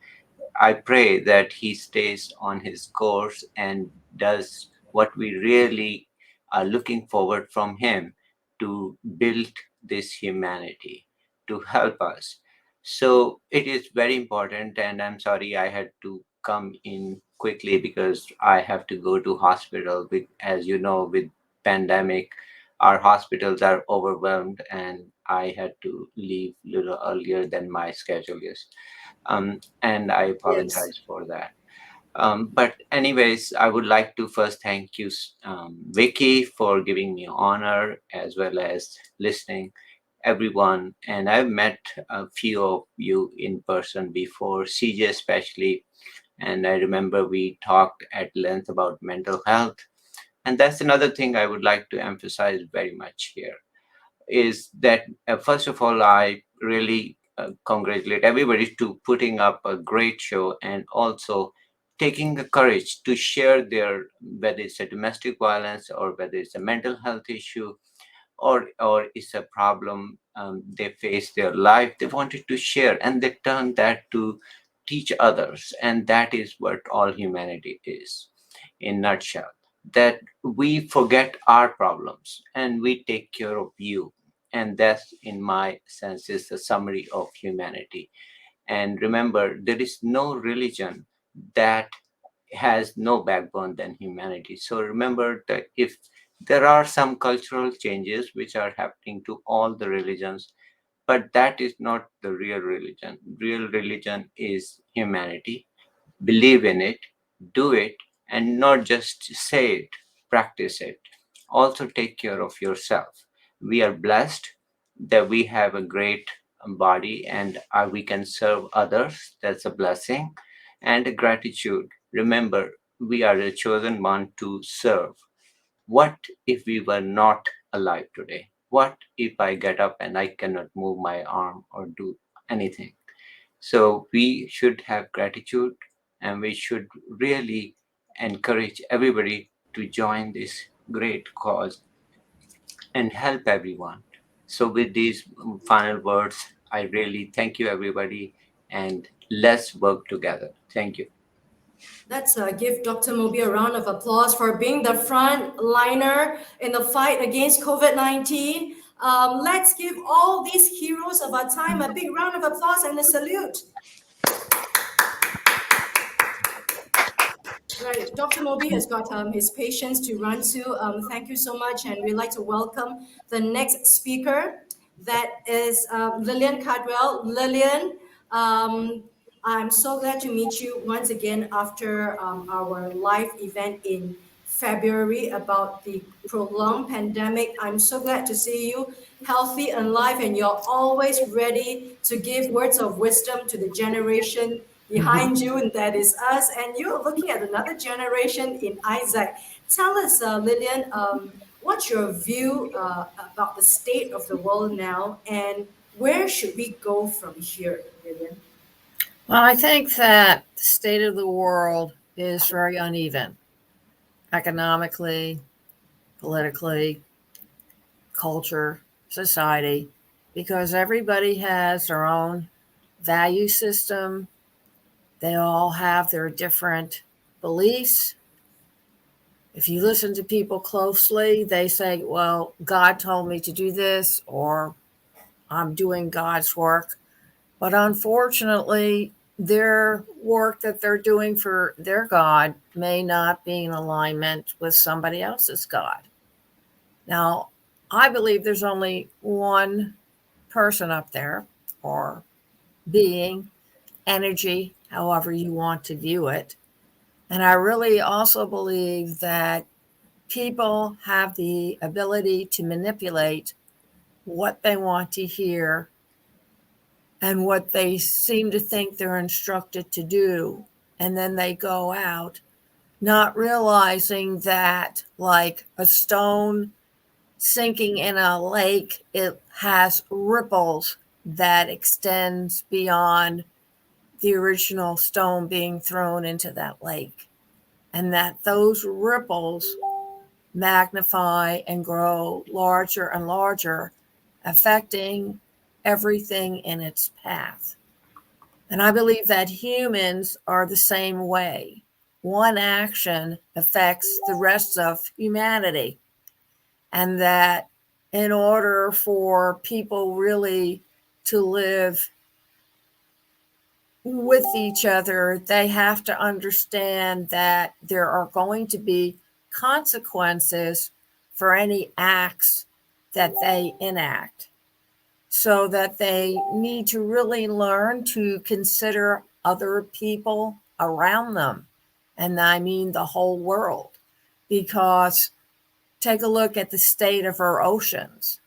I pray that he stays on his course and does what we really are looking forward from him to build this humanity, to help us. So it is very important, and I'm sorry I had to come in quickly because I have to go to hospital. As you know, with pandemic, our hospitals are overwhelmed, and I had to leave a little earlier than my schedule is. And I Yes. apologize for that. But anyways, I would like to first thank you, Vicky, for giving me honor as well as listening everyone. And I've met a few of you in person before, CJ especially. And I remember we talked at length about mental health. And that's another thing I would like to emphasize very much here is that first of all, I really congratulate everybody to putting up a great show and also taking the courage to share their, whether it's a domestic violence or whether it's a mental health issue or it's a problem they face their life, they wanted to share and they turn that to teach others. And that is what all humanity is in nutshell, that we forget our problems and we take care of you. And that's, in my sense, is the summary of humanity. And remember, there is no religion that has no backbone than humanity. So remember that if there are some cultural changes which are happening to all the religions, but that is not the real religion. Real religion is humanity. Believe in it, do it, and not just say it, practice it. Also take care of yourself. We are blessed that we have a great body and we can serve others. That's a blessing and a gratitude. Remember, we are a chosen one to serve. What if we were not alive today? What if I get up and I cannot move my arm or do anything? So we should have gratitude and we should really encourage everybody to join this great cause and help everyone. So with these final words, I really thank you everybody and let's work together. Thank you. Let's give Dr. Moby a round of applause for being the front liner in the fight against COVID-19. Let's give all these heroes of our time a big round of applause and a salute. Right, Dr. Moby has got his patients to run to. Thank you so much, and we'd like to welcome the next speaker. That is Lillian Cardwell. Lillian, I'm so glad to meet you once again after our live event in February about the prolonged pandemic. I'm so glad to see you healthy and alive, and you're always ready to give words of wisdom to the generation behind you, and that is us. And you're looking at another generation in Isaac. Tell us, Lillian, what's your view about the state of the world now, and where should we go from here, Lillian? Well, I think that the state of the world is very uneven economically, politically, culture, society, because everybody has their own value system. They all have their different beliefs. If you listen to people closely, they say, well, God told me to do this, or I'm doing God's work. But unfortunately, their work that they're doing for their God may not be in alignment with somebody else's God. Now, I believe there's only one person up there, or being, energy, however you want to view it. And I really also believe that people have the ability to manipulate what they want to hear and what they seem to think they're instructed to do. And then they go out, not realizing that, like a stone sinking in a lake, it has ripples that extends beyond the original stone being thrown into that lake. And that those ripples magnify and grow larger and larger, affecting everything in its path. And I believe that humans are the same way. One action affects the rest of humanity. And that in order for people really to live with each other, they have to understand that there are going to be consequences for any acts that they enact. So that they need to really learn to consider other people around them. And I mean the whole world. Because take a look at the state of our oceans.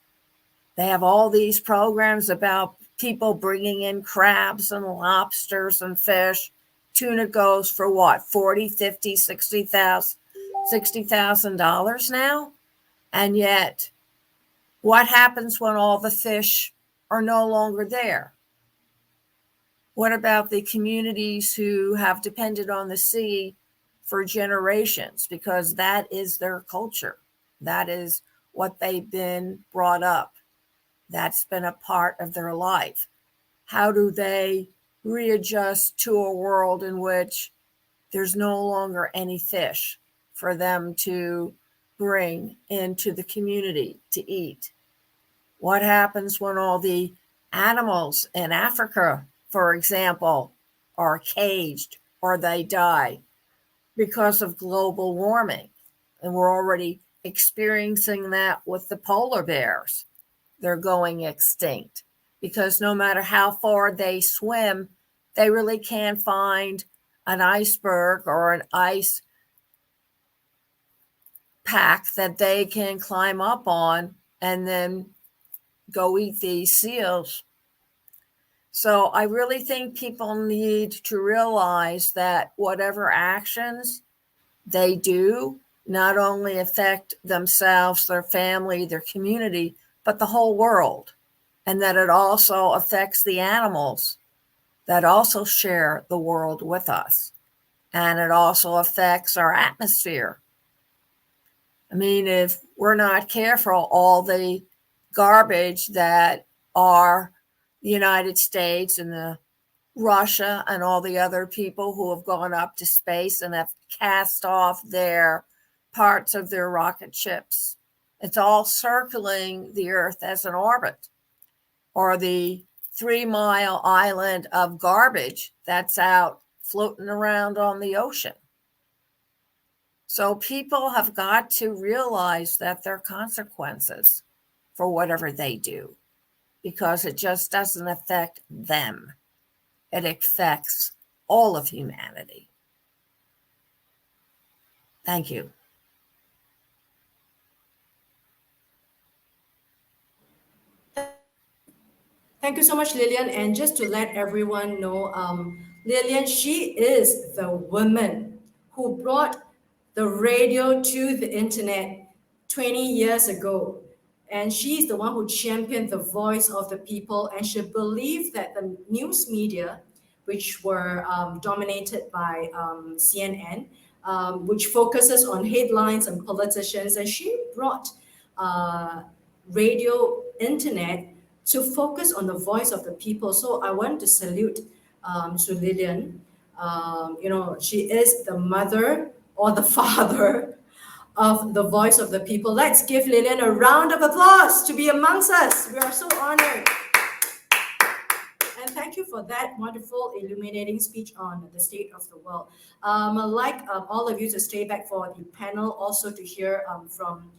They have all these programs about people bringing in crabs and lobsters and fish. Tuna goes for what, 40, 50, $60,000 now? And yet, what happens when all the fish are no longer there? What about the communities who have depended on the sea for generations? Because that is their culture. That is what they've been brought up. That's been a part of their life. How do they readjust to a world in which there's no longer any fish for them to bring into the community to eat? What happens when all the animals in Africa, for example, are caged or they die because of global warming? And we're already experiencing that with the polar bears. They're going extinct because no matter how far they swim, they really can't find an iceberg or an ice pack that they can climb up on and then go eat these seals. So I really think people need to realize that whatever actions they do not only affect themselves, their family, their community, but the whole world. And that it also affects the animals that also share the world with us. And it also affects our atmosphere. I mean, if we're not careful, all the garbage that are the United States and the Russia and all the other people who have gone up to space and have cast off their parts of their rocket ships, it's all circling the Earth as an orbit. Or the 3-mile island of garbage that's out floating around on the ocean. So people have got to realize that there are consequences for whatever they do, because it just doesn't affect them. It affects all of humanity. Thank you. Thank you so much, Lillian. And just to let everyone know, Lillian, she is the woman who brought the radio to the internet 20 years ago. And she's the one who championed the voice of the people. And she believed that the news media, which were dominated by CNN, which focuses on headlines and politicians, and she brought radio, internet to focus on the voice of the people. So I want to salute to Lillian. She is the mother or the father of the voice of the people. Let's give Lillian a round of applause to be amongst us. We are so honored. And thank you for that wonderful, illuminating speech on the state of the world. I'd like all of you to stay back for the panel, also to hear from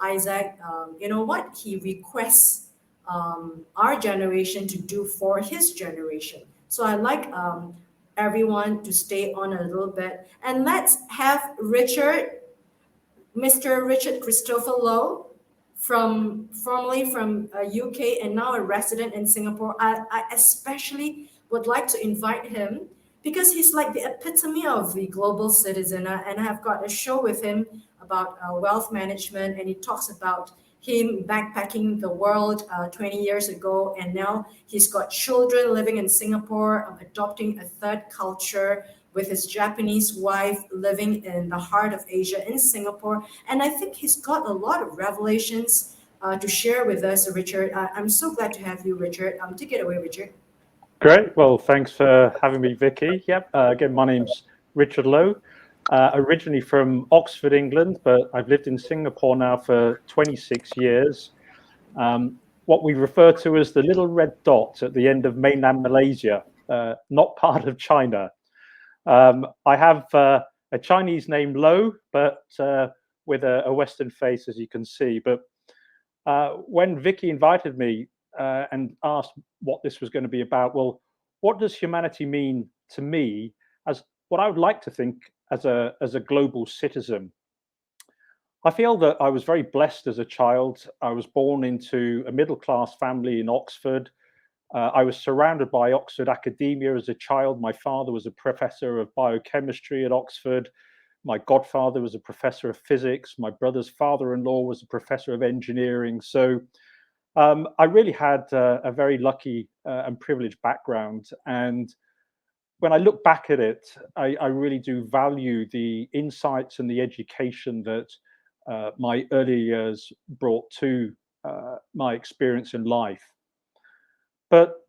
Isaac, what he requests our generation to do for his generation. So I'd like everyone to stay on a little bit. And let's have Mr. Richard Christopher Lowe, formerly from UK and now a resident in Singapore. I especially would like to invite him because he's like the epitome of the global citizen. And I have got a show with him about wealth management, and he talks about him backpacking the world 20 years ago, and now he's got children living in Singapore, adopting a third culture with his Japanese wife, living in the heart of Asia in Singapore. And I think he's got a lot of revelations to share with us, Richard. I'm so glad to have you, Richard. Take it away, Richard. Great. Well, thanks for having me, Vicky. Yep. Again, my name's Richard Lowe. Originally from Oxford, England, but I've lived in Singapore now for 26 years. What we refer to as the little red dot at the end of mainland Malaysia, not part of China. I have a Chinese name, Lo, but with a Western face, as you can see. But when Vicky invited me and asked what this was going to be about, well, what does humanity mean to me as what I would like to think as a global citizen? I feel that I was very blessed as a child. I was born into a middle-class family in Oxford. I was surrounded by Oxford academia as a child. My father was a professor of biochemistry at Oxford. My godfather was a professor of physics. My brother's father-in-law was a professor of engineering. So I really had a very lucky and privileged background. And when I look back at it, I really do value the insights and the education that my early years brought to my experience in life. But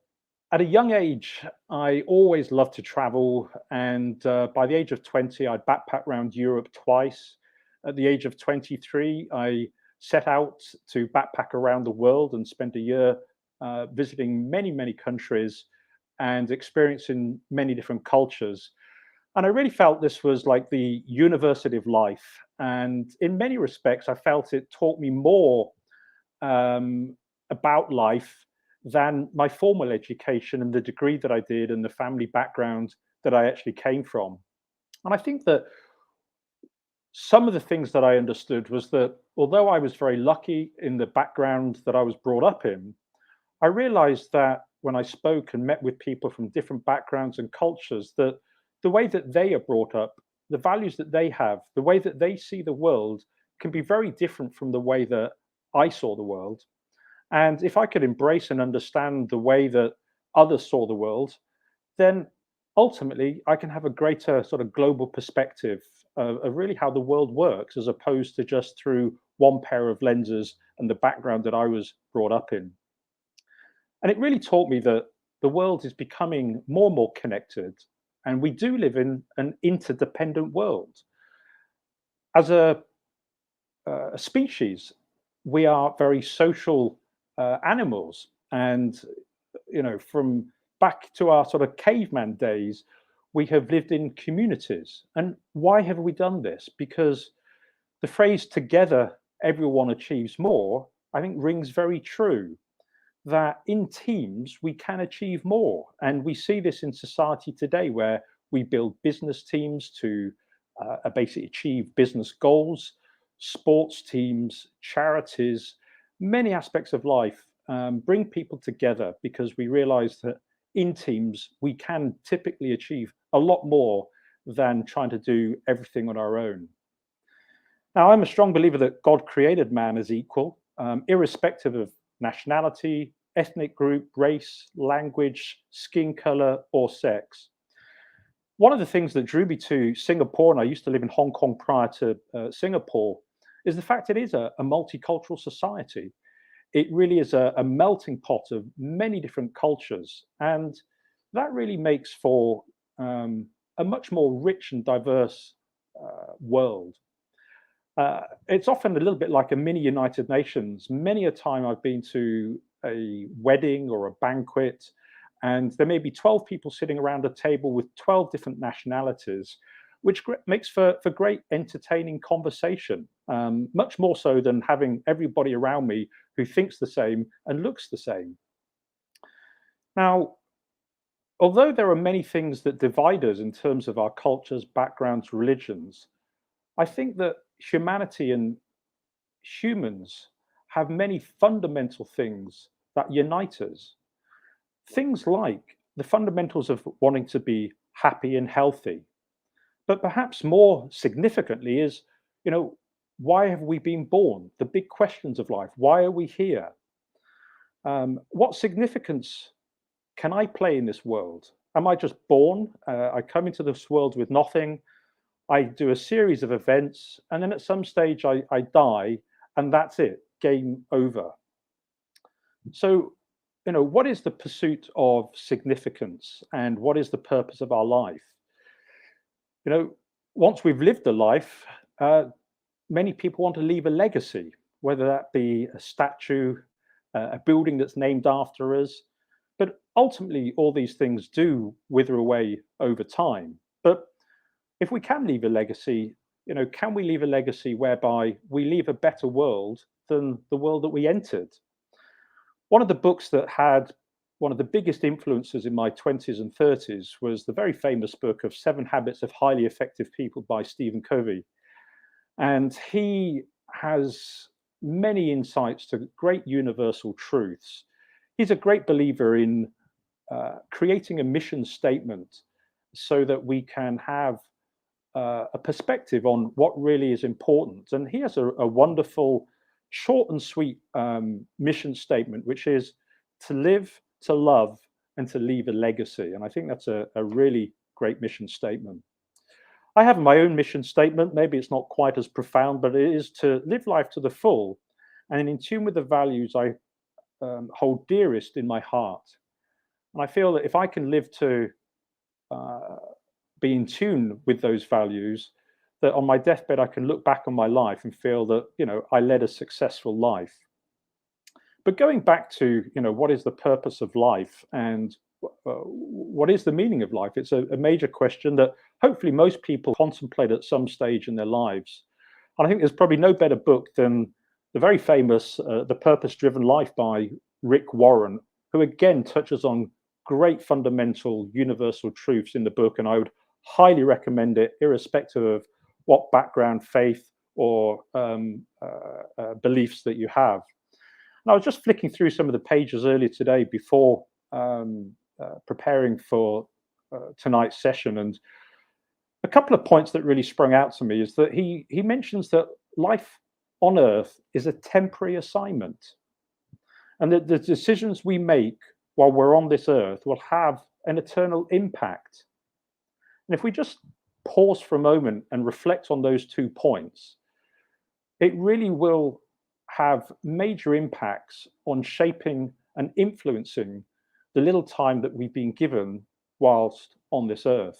at a young age, I always loved to travel. And by the age of 20, I'd backpacked around Europe twice. At the age of 23, I set out to backpack around the world and spent a year visiting many, many countries and experiencing many different cultures. And I really felt this was like the university of life. And in many respects, I felt it taught me more about life than my formal education and the degree that I did and the family background that I actually came from. And I think that some of the things that I understood was that although I was very lucky in the background that I was brought up in, I realized that when I spoke and met with people from different backgrounds and cultures, that the way that they are brought up, the values that they have, the way that they see the world can be very different from the way that I saw the world. And if I could embrace and understand the way that others saw the world, then ultimately I can have a greater sort of global perspective of really how the world works, as opposed to just through one pair of lenses and the background that I was brought up in. And it really taught me that the world is becoming more and more connected, and we do live in an interdependent world. As a species, we are very social animals, and from back to our sort of caveman days, we have lived in communities. And why have we done this? Because the phrase "together everyone achieves more," I think rings very true, that in teams we can achieve more. And we see this in society today, where we build business teams to basically achieve business goals, sports teams, charities, many aspects of life bring people together, because we realize that in teams we can typically achieve a lot more than trying to do everything on our own. Now, I'm a strong believer that God created man as equal, irrespective of nationality, ethnic group, race, language, skin color, or sex. One of the things that drew me to Singapore, and I used to live in Hong Kong prior to Singapore, is the fact it is a multicultural society. it really is a melting pot of many different cultures. And that really makes for a much more rich and diverse world. It's often a little bit like a mini United Nations. Many a time I've been to a wedding or a banquet, and there may be 12 people sitting around a table with 12 different nationalities, which makes for great entertaining conversation, much more so than having everybody around me who thinks the same and looks the same. Now, although there are many things that divide us in terms of our cultures, backgrounds, religions, I think that humanity and humans have many fundamental things that unite us. Things like the fundamentals of wanting to be happy and healthy. But perhaps more significantly is, why have we been born? The big questions of life. Why are we here? What significance can I play in this world? Am I just born? I come into this world with nothing. I do a series of events, and then at some stage I die, and that's it, game over. So, what is the pursuit of significance, and what is the purpose of our life? Once we've lived a life, many people want to leave a legacy, whether that be a statue, a building that's named after us. But ultimately, all these things do wither away over time. But if we can leave a legacy, can we leave a legacy whereby we leave a better world than the world that we entered? One of the books that had one of the biggest influences in my 20s and 30s was the very famous book of 7 Habits of Highly Effective People by Stephen Covey. And he has many insights to great universal truths. He's a great believer in creating a mission statement so that we can have a perspective on what really is important. And he has a wonderful, short and sweet mission statement, which is to live, to love, and to leave a legacy. And I think that's a really great mission statement. I have my own mission statement. Maybe it's not quite as profound, but it is to live life to the full and in tune with the values I hold dearest in my heart. And I feel that if I can live to be in tune with those values, that on my deathbed I can look back on my life and feel that I led a successful life. But going back to what is the purpose of life and what is the meaning of life? It's a major question that hopefully most people contemplate at some stage in their lives. And I think there's probably no better book than the very famous The Purpose-Driven Life by Rick Warren, who again touches on great fundamental universal truths in the book. And I would highly recommend it, irrespective of what background, faith, or beliefs that you have. And I was just flicking through some of the pages earlier today before preparing for tonight's session, and a couple of points that really sprung out to me is that he mentions that life on Earth is a temporary assignment, and that the decisions we make while we're on this earth will have an eternal impact. And if we just pause for a moment and reflect on those 2 points, it really will have major impacts on shaping and influencing the little time that we've been given whilst on this earth.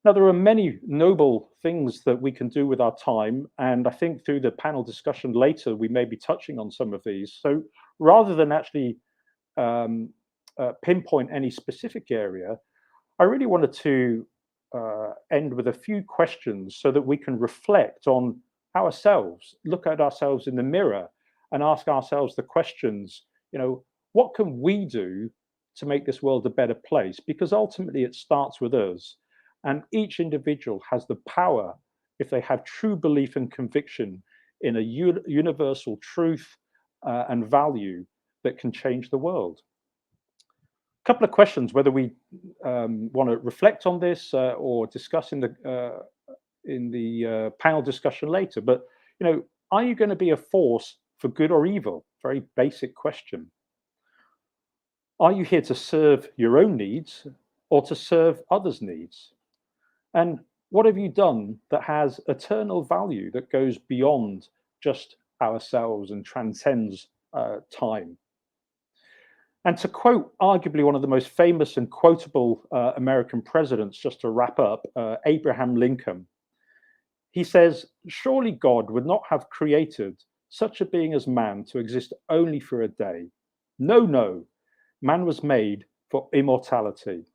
Now, there are many noble things that we can do with our time, and I think through the panel discussion later, we may be touching on some of these. So rather than actually pinpoint any specific area, I really wanted to end with a few questions so that we can reflect on ourselves, look at ourselves in the mirror and ask ourselves the questions, what can we do to make this world a better place? Because ultimately it starts with us, and each individual has the power, if they have true belief and conviction in a universal truth and value, that can change the world. A couple of questions, whether we want to reflect on this or discuss in the panel discussion later. But are you going to be a force for good or evil? Very basic question. Are you here to serve your own needs or to serve others' needs? And what have you done that has eternal value, that goes beyond just ourselves and transcends time. And to quote arguably one of the most famous and quotable American presidents, just to wrap up, Abraham Lincoln, he says, "Surely God would not have created such a being as man to exist only for a day. No, no, man was made for immortality."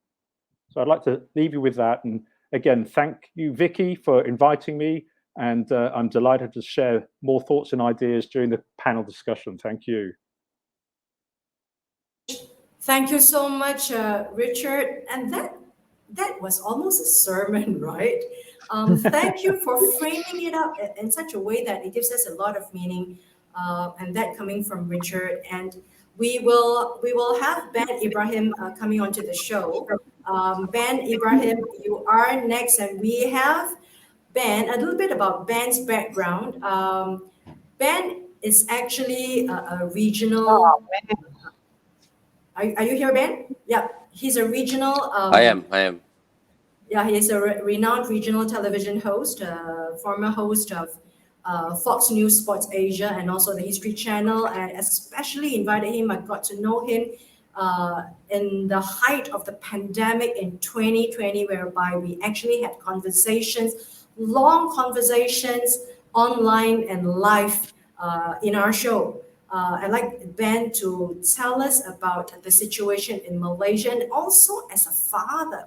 So I'd like to leave you with that. And again, thank you, Vicky, for inviting me. And I'm delighted to share more thoughts and ideas during the panel discussion. Thank you. Thank you so much, Richard. And that was almost a sermon, right? Thank you for framing it up in such a way that it gives us a lot of meaning, and that coming from Richard. And we will have Ben Ibrahim coming onto the show. Ben Ibrahim, you are next, and we have Ben. A little bit about Ben's background. Ben is actually a regional. Are you here, Ben? Yeah, he's a regional. I am. Yeah, he is a renowned regional television host, former host of Fox News Sports Asia and also the History Channel. And especially invited him. I got to know him in the height of the pandemic in 2020, whereby we actually had conversations, long conversations online and live in our show. I'd like Ben to tell us about the situation in Malaysia and also as a father.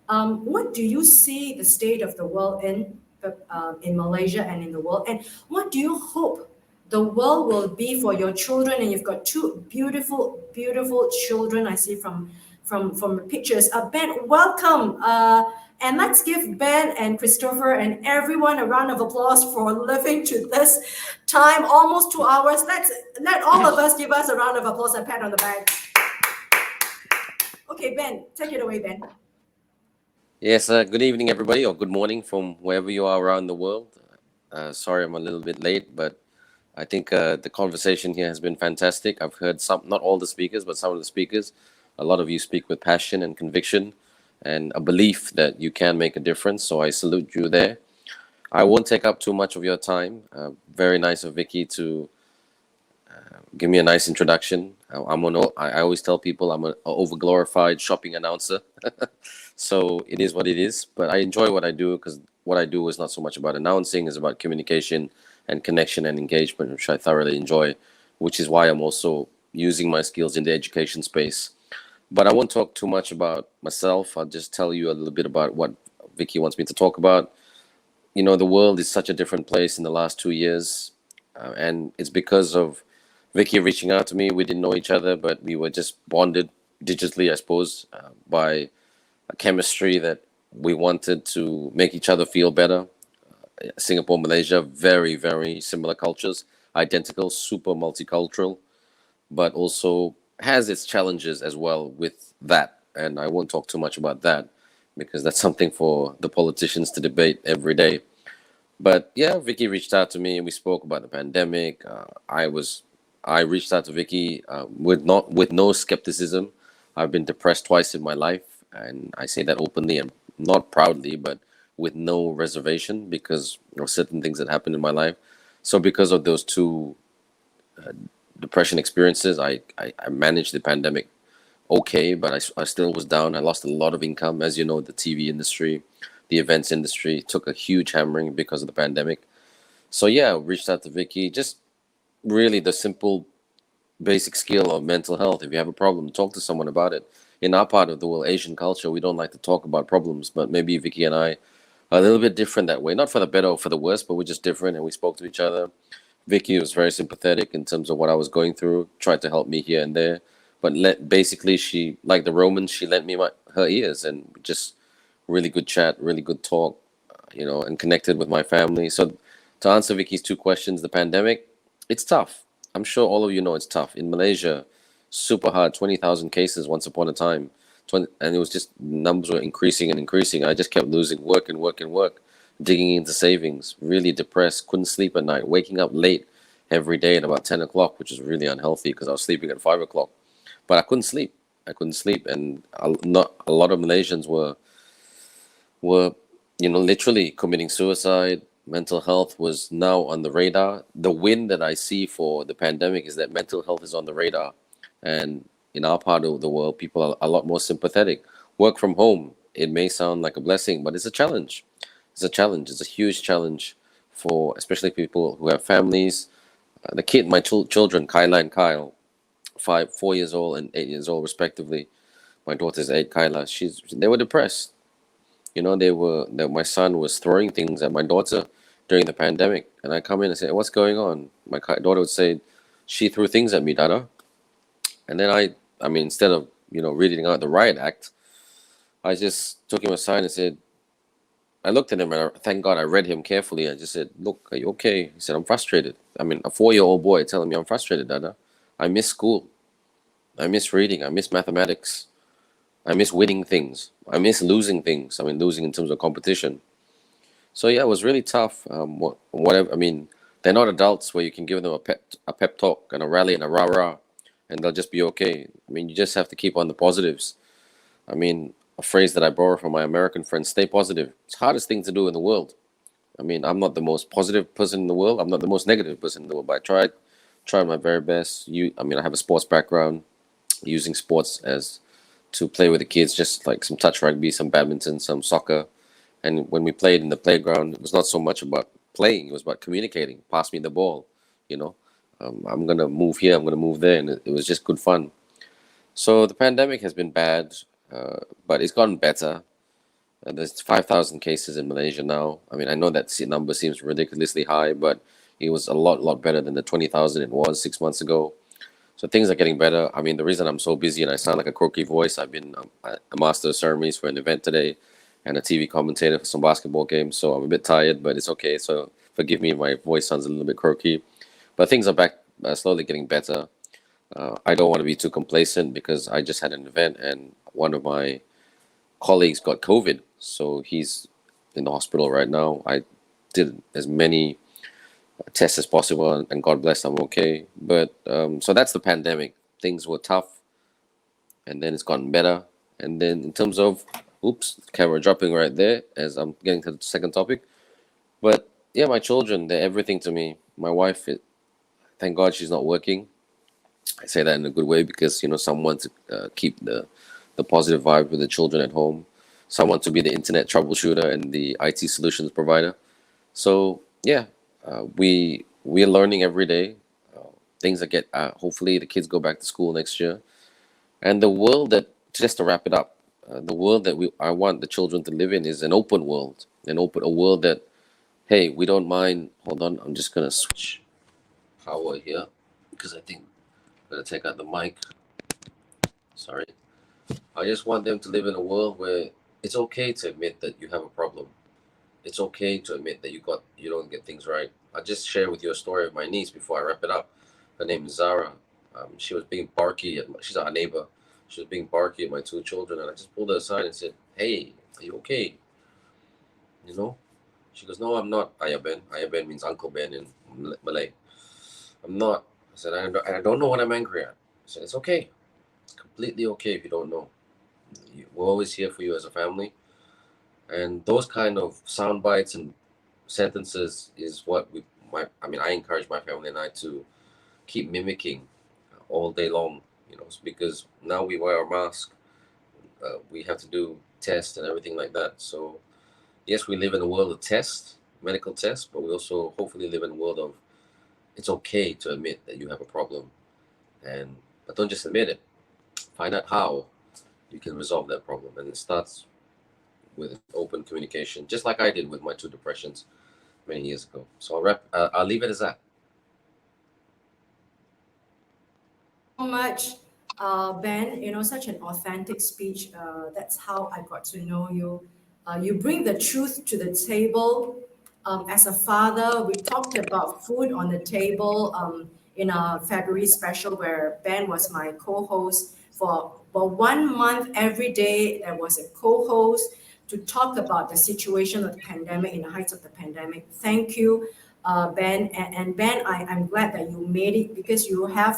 What do you see the state of the world in Malaysia and in the world? And what do you hope the world will be for your children? And you've got two beautiful, beautiful children I see from the pictures. Ben, welcome. And let's give Ben and Christopher and everyone a round of applause for living to this time, almost 2 hours. Let all of us give us a round of applause and pat on the back. Okay, Ben, take it away, Ben. Yes, good evening, everybody, or good morning from wherever you are around the world. Sorry I'm a little bit late, but I think the conversation here has been fantastic. I've heard not all the speakers, but some of the speakers. A lot of you speak with passion and conviction and a belief that you can make a difference. So I salute you there. I won't take up too much of your time. Very nice of Vicky to give me a nice introduction. I always tell people I'm an overglorified shopping announcer. So it is what it is. But I enjoy what I do because what I do is not so much about announcing, it's about communication and connection and engagement, which I thoroughly enjoy, which is why I'm also using my skills in the education space. But I won't talk too much about myself. I'll just tell you a little bit about what Vicky wants me to talk about. You know, the world is such a different place in the last 2 years. And it's because of Vicky reaching out to me. We didn't know each other, but we were just bonded digitally, I suppose, by a chemistry that we wanted to make each other feel better. Singapore, Malaysia, very, very similar cultures, identical, super multicultural, but also has its challenges as well with that. And I won't talk too much about that because that's something for the politicians to debate every day. But yeah, Vicky reached out to me and we spoke about the pandemic. I reached out to Vicky with no skepticism. I've been depressed twice in my life, and I say that openly and not proudly, but with no reservation because of certain things that happened in my life. So because of those two depression experiences, I managed the pandemic okay, but I still was down. I lost a lot of income. As you know, the TV industry, the events industry took a huge hammering because of the pandemic. So yeah, reached out to Vicky, just really the simple basic skill of mental health. If you have a problem, talk to someone about it. In our part of the world, Asian culture, we don't like to talk about problems, but maybe Vicky and I are a little bit different that way. Not for the better or for the worse, but we're just different, and we spoke to each other. Vicky was very sympathetic in terms of what I was going through, tried to help me here and there. But basically, she, like the Romans, she lent me her ears, and just really good chat, really good talk, and connected with my family. So to answer Vicky's two questions, the pandemic, it's tough. I'm sure all of you know it's tough. In Malaysia, super hard, 20,000 cases once upon a time. And it was just, numbers were increasing and increasing. I just kept losing work and work and work, digging into savings, really depressed, couldn't sleep at night, waking up late every day at about 10 o'clock, which is really unhealthy because I was sleeping at 5 o'clock. But I couldn't sleep. And a lot of Malaysians were literally committing suicide, mental health was now on the radar. The win that I see for the pandemic is that mental health is on the radar. And in our part of the world, people are a lot more sympathetic. Work from home, it may sound like a blessing, but it's a challenge. It's a challenge. It's a huge challenge for especially people who have families. My children, Kyla and Kyle, 4 years old and 8 years old respectively. My daughter's 8, Kyla. They were depressed. My son was throwing things at my daughter during the pandemic, and I come in and say, "What's going on?" My daughter would say, "She threw things at me, Dada." And then I mean, instead of reading out the riot act, I just took him aside and said, I looked at him and thank God I read him carefully. I just said, "Look, are you okay?" He said, "I'm frustrated." I mean, a 4-year-old boy telling me I'm frustrated, Dada. I miss school. I miss reading. I miss mathematics. I miss winning things. I miss losing things. I mean, losing in terms of competition. So yeah, it was really tough. Whatever. I mean, they're not adults where you can give them a pep talk and a rally and a rah rah, and they'll just be okay. I mean, you just have to keep on the positives. I mean, a phrase that I borrow from my American friends: "Stay positive." It's the hardest thing to do in the world. I mean, I'm not the most positive person in the world. I'm not the most negative person in the world, but I tried my very best. I mean, I have a sports background, using sports as to play with the kids, just like some touch rugby, some badminton, some soccer. And when we played in the playground, it was not so much about playing; it was about communicating. Pass me the ball, you know. I'm gonna move here, I'm gonna move there, and it was just good fun. So the pandemic has been bad, but it's gotten better. There's 5,000 cases in Malaysia now. I mean, I know that number seems ridiculously high, but it was a lot better than the 20,000 it was 6 months ago. So things are getting better. I mean, the reason I'm so busy and I sound like a croaky voice, I've been a master of ceremonies for an event today and a TV commentator for some basketball games. So I'm a bit tired, but it's okay. So forgive me if my voice sounds a little bit croaky. But things are back, slowly getting better. I don't want to be too complacent because I just had an event and one of my colleagues got COVID. So he's in the hospital right now. I did as many tests as possible, and God bless, I'm okay. But so that's the pandemic. Things were tough, and then it's gotten better. And then in terms of, oops, camera dropping right there as I'm getting to the second topic. But yeah, my children, they're everything to me. My wife, thank God she's not working. I say that in a good way because someone to keep the positive vibe with the children at home, someone to be the internet troubleshooter and the IT solutions provider. So yeah, we're learning every day. Things that get hopefully the kids go back to school next year, and the world that just to wrap it up, the world that I want the children to live in is an open world, a world that, hey, we don't mind. Hold on, I'm just gonna switch power here because I think I'm gonna take out the mic. Sorry. I just want them to live in a world where it's okay to admit that you have a problem. It's okay to admit that you don't get things right. I'll just share with you a story of my niece before I wrap it up. Her name is Zara. She was being barky she's our neighbor. She was being barky at my 2 children, and I just pulled her aside and said, "Hey, are you okay?" You know? She goes, "No, I'm not, Ayah Ben." Ayah Ben means Uncle Ben in Malay. "I'm not." I said, I don't know what I'm angry at." I said, "It's okay. It's completely okay if you don't know. We're always here for you as a family." And those kind of sound bites and sentences is what I encourage my family and I to keep mimicking all day long, because now we wear our mask, we have to do tests and everything like that. So yes, we live in a world of tests, medical tests, but we also hopefully live in a world of it's okay to admit that you have a problem, but don't just admit it. Find out how you can resolve that problem, and it starts with open communication, just like I did with my 2 depressions many years ago. So I'll leave it as that. So much, Ben. Such an authentic speech. That's how I got to know you. You bring the truth to the table. As a father, we talked about food on the table in a February special where Ben was my co-host for 1 month. Every day there was a co-host to talk about the situation of the pandemic in the heights of the pandemic. Thank you, Ben. And Ben, I'm glad that you made it because you have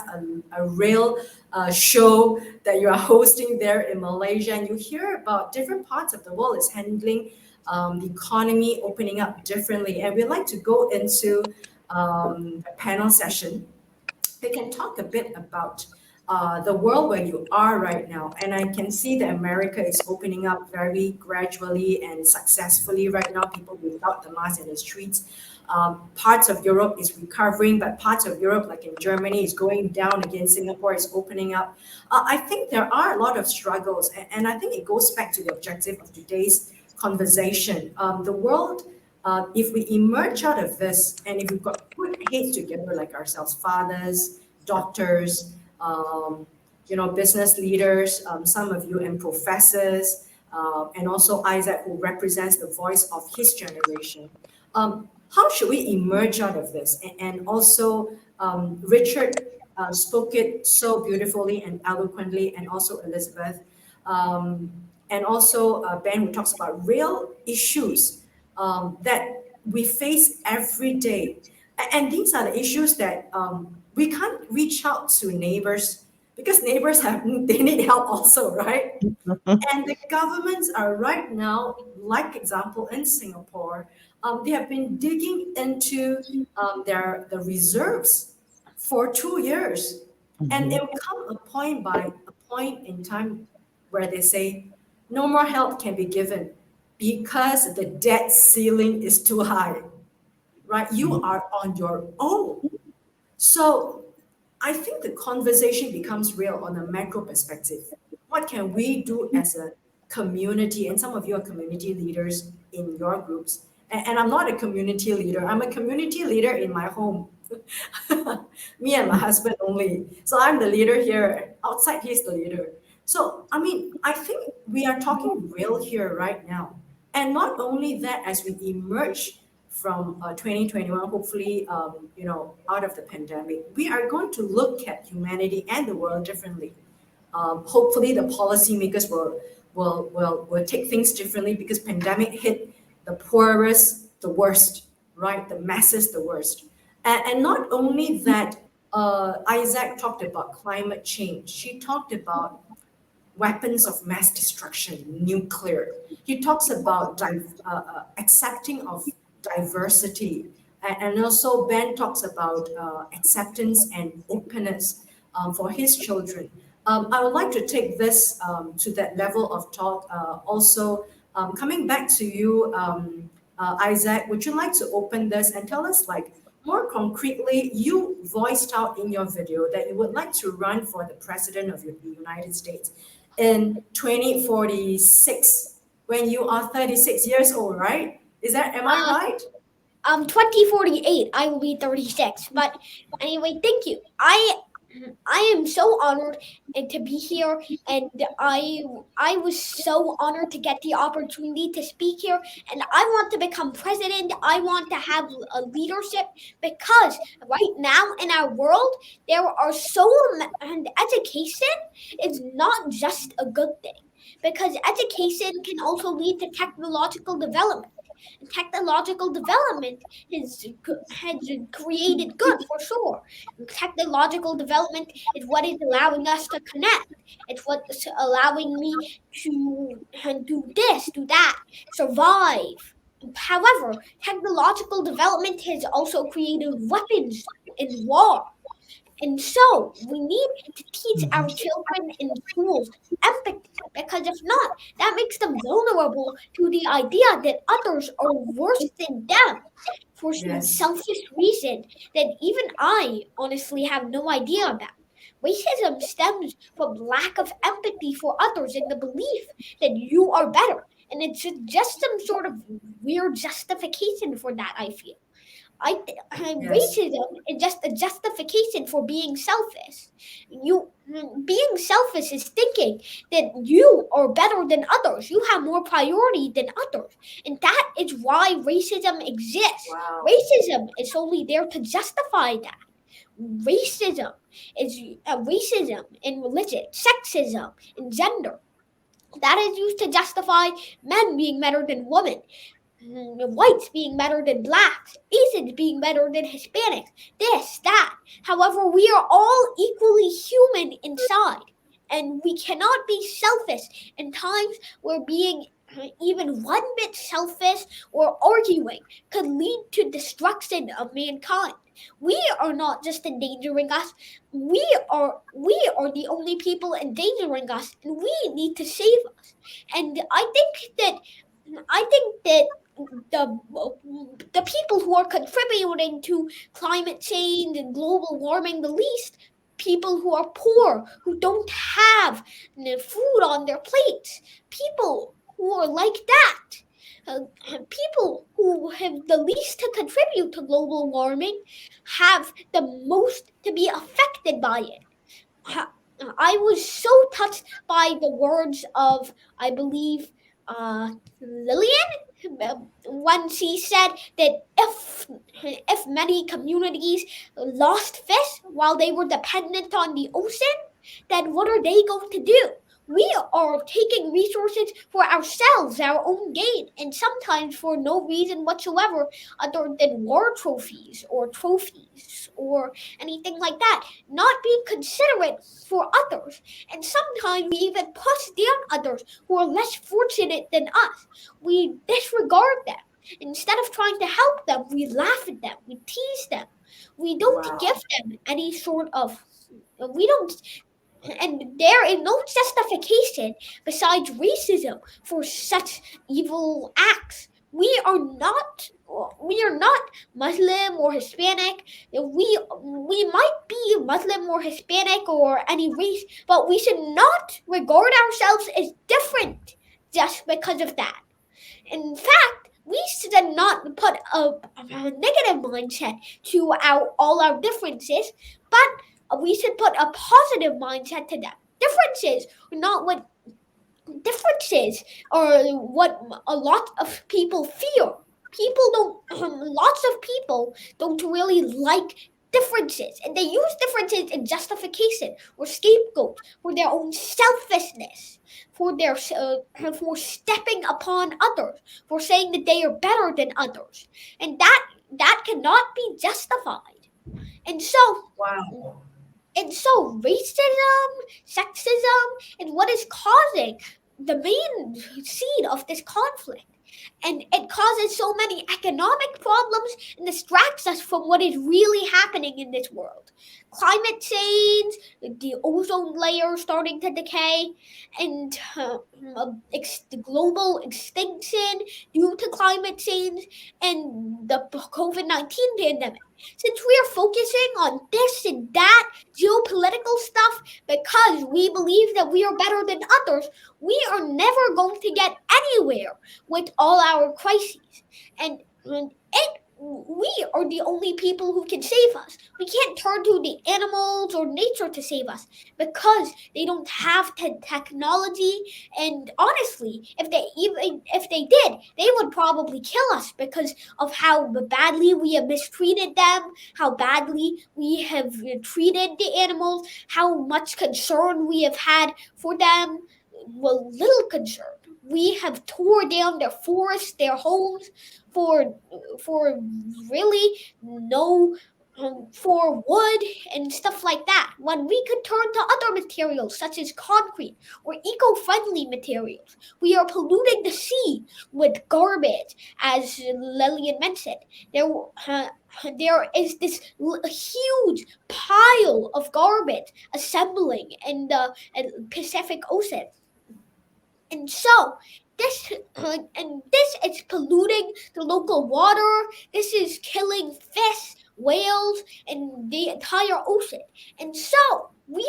a real show that you are hosting there in Malaysia, and you hear about different parts of the world is handling the economy opening up differently. And we'd like to go into a panel session. We can talk a bit about the world where you are right now. And I can see that America is opening up very gradually and successfully right now, people without the mask in the streets. Parts of Europe is recovering, but parts of Europe, like in Germany, is going down again. Singapore is opening up. I think there are a lot of struggles, and I think it goes back to the objective of today's conversation. The world, if we emerge out of this, and if we've got put heads together like ourselves, fathers, doctors, business leaders, some of you, and professors, and also Isaac, who represents the voice of his generation. How should we emerge out of this? And also, Richard spoke it so beautifully and eloquently, and also Elizabeth, and also Ben, who talks about real issues that we face every day. And these are the issues that we can't reach out to neighbors, because neighbors they need help also, right? And the governments are right now, like example in Singapore, they have been digging into the reserves for 2 years, and it will come a point in time where they say no more help can be given because the debt ceiling is too high, right? You are on your own. So I think the conversation becomes real on a macro perspective. What can we do as a community? And some of you are community leaders in your groups. And I'm not a community leader. I'm a community leader in my home. Me and my husband only. So I'm the leader here. Outside, he's the leader. So, I think we are talking real here right now. And not only that, as we emerge from 2021, hopefully, out of the pandemic, we are going to look at humanity and the world differently. Hopefully, the policymakers will take things differently, because pandemic hit the poorest the worst, right? The masses the worst. And not only that, Isaac talked about climate change. She talked about weapons of mass destruction, nuclear. He talks about accepting of diversity. And also Ben talks about acceptance and openness for his children. I would like to take this to that level of talk. Also, coming back to you, Isaac, would you like to open this and tell us, like, more concretely, you voiced out in your video that you would like to run for the president of the United States in 2046, when you are 36 years old, right? Am I right? 2048, I will be 36. But anyway, thank you. I am so honored to be here, and I was so honored to get the opportunity to speak here. And I want to become president. I want to have a leadership, because right now in our world there are and education is not just a good thing, because education can also lead to technological development. And technological development has created good, for sure. Technological development is what is allowing us to connect. It's what's allowing me to do this, do that, survive. However, technological development has also created weapons in war. And so we need to teach our children in schools empathy, because if not, that makes them vulnerable to the idea that others are worse than them for some Yes. selfish reason that even I honestly have no idea about. Racism stems from lack of empathy for others and the belief that you are better. And it's just some sort of weird justification for that, I feel. Yes. Racism is just a justification for being selfish. Being selfish is thinking that you are better than others. You have more priority than others, and that is why racism exists. Wow. Racism is only there to justify that. Racism is racism in religion, sexism in gender. That is used to justify men being better than women, whites being better than blacks, Asians being better than Hispanics, this, that. However, we are all equally human inside, and we cannot be selfish in times where being even one bit selfish or arguing could lead to destruction of mankind. We are not just endangering us. We are the only people endangering us, and we need to save us. And I think that the people who are contributing to climate change and global warming the least, people who are poor, who don't have food on their plates, people who are like that. People who have the least to contribute to global warming have the most to be affected by it. I was so touched by the words of, I believe, Lillian, when she said that if many communities lost fish while they were dependent on the ocean, then what are they going to do? We are taking resources for ourselves, our own gain, and sometimes for no reason whatsoever other than war trophies or anything like that, not being considerate for others. And sometimes we even push down others who are less fortunate than us. We disregard them. Instead of trying to help them, we laugh at them, we tease them. We don't give them any sort of, we don't, and there is no justification besides racism for such evil acts. We are not Muslim or Hispanic. We might be Muslim or Hispanic or any race, but we should not regard ourselves as different just because of that. In fact, we should not put a negative mindset to all our differences, but we should put a positive mindset to them. Differences are what a lot of people fear. Lots of people don't really like differences, and they use differences in justification or scapegoat for their own selfishness, for stepping upon others, for saying that they are better than others, and that cannot be justified. And so, racism, sexism, and what is causing the main seed of this conflict. And it causes so many economic problems and distracts us from what is really happening in this world. Climate change, the ozone layer starting to decay, and the global extinction due to climate change, and the COVID-19 pandemic. Since we are focusing on this and that geopolitical stuff because we believe that we are better than others, we are never going to get anywhere with all our crises. And we are the only people who can save us. We can't turn to the animals or nature to save us because they don't have technology. And honestly, if they did, they would probably kill us because of how badly we have mistreated them, how badly we have treated the animals, how much concern we have had for them. Well, little concern. We have tore down their forests, their homes, for really no for wood and stuff like that, when we could turn to other materials such as concrete or eco-friendly materials. We are polluting the sea with garbage, as Lillian mentioned. There is this huge pile of garbage assembling in the Pacific Ocean. And so this is polluting the local water. This is killing fish, whales, and the entire ocean. And so we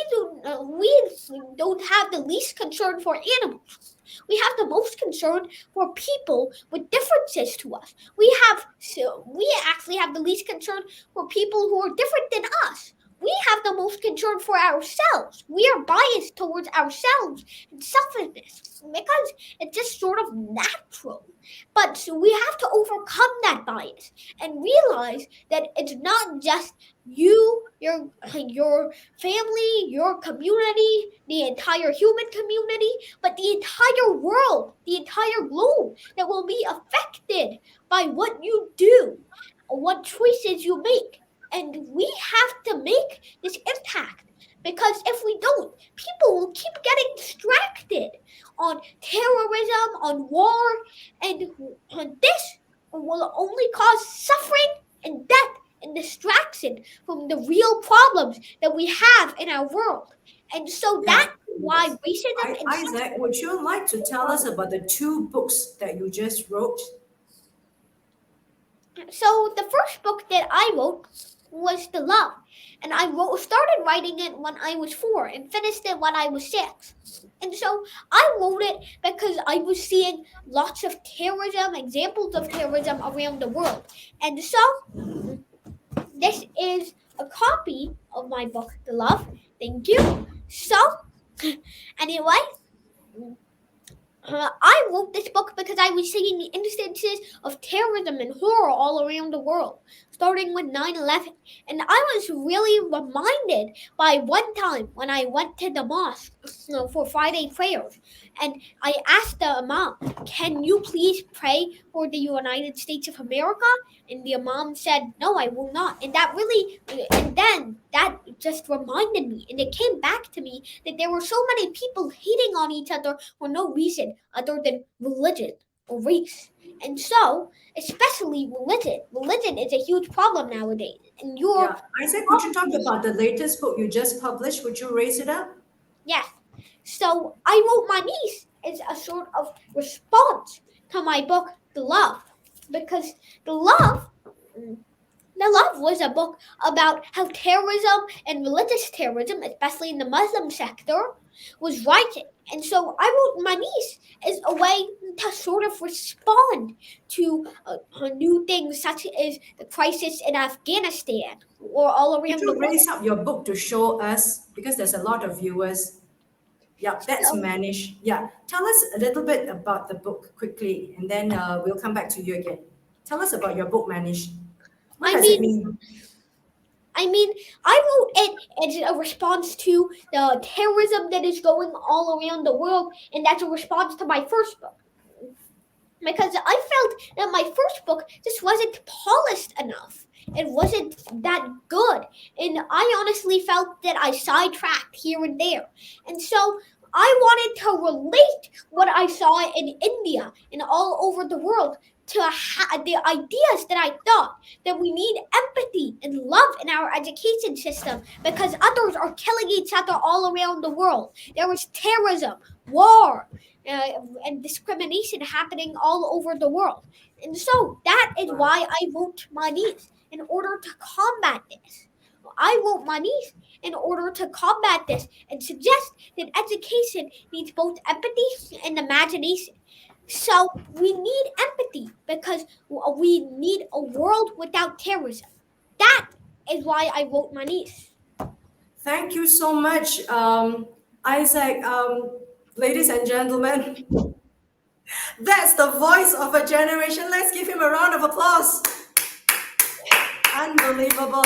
don't have the least concern for animals. We have the most concern for people with differences to us. We actually have the least concern for people who are different than us. We have the most concern for ourselves. We are biased towards ourselves and selfishness because it's just sort of natural. But we have to overcome that bias and realize that it's not just you, your family, your community, the entire human community, but the entire world, the entire globe that will be affected by what you do, what choices you make. And we have to make this impact, because if we don't, people will keep getting distracted on terrorism, on war, and this will only cause suffering and death and distraction from the real problems that we have in our world. And so that's why racism and Isaac, would you like to tell us about the 2 books that you just wrote? So the first book that I wrote was The Love, and I started writing it when I was 4 and finished it when I was 6. And so I wrote it because I was seeing lots of terrorism, examples of terrorism around the world. And so this is a copy of my book, The Love. Thank you. So anyway, I wrote this book because I was seeing instances of terrorism and horror all around the world, starting with 9/11. And I was really reminded by one time when I went to the mosque for Friday prayers. And I asked the Imam, "Can you please pray for the United States of America?" And the Imam said, "No, I will not." And then that just reminded me, and it came back to me that there were so many people hating on each other for no reason other than religion or race. And so, especially religion is a huge problem nowadays. And Isaac, would you talk about the latest book you just published? Would you raise it up? Yes. So I wrote my niece as a sort of response to my book, The Love, because The Love was a book about how terrorism and religious terrorism, especially in the Muslim sector, was rising. And so I wrote my niece as a way to sort of respond to new things such as the crisis in Afghanistan or all around Could the you world. raise up your book to show us? Because there's a lot of viewers. Yeah, that's Manish. Yeah, tell us a little bit about the book quickly, and then we'll come back to you again. Tell us about your book, Manish. What does it mean? I wrote it as a response to the terrorism that is going all around the world, and that's a response to my first book. Because I felt that my first book just wasn't polished enough. It wasn't that good. And I honestly felt that I sidetracked here and there. And so I wanted to relate what I saw in India and all over the world to the ideas that I thought that we need empathy and love in our education system because others are killing each other all around the world. There was terrorism, war, and discrimination happening all over the world. And so that is why I wrote my niece in order to combat this. I wrote my niece in order to combat this and suggest that education needs both empathy and imagination. So we need empathy because we need a world without terrorism. That is why I wrote my niece. Thank you so much, Isaac. Ladies and gentlemen, that's the voice of a generation. Let's give him a round of applause. Unbelievable.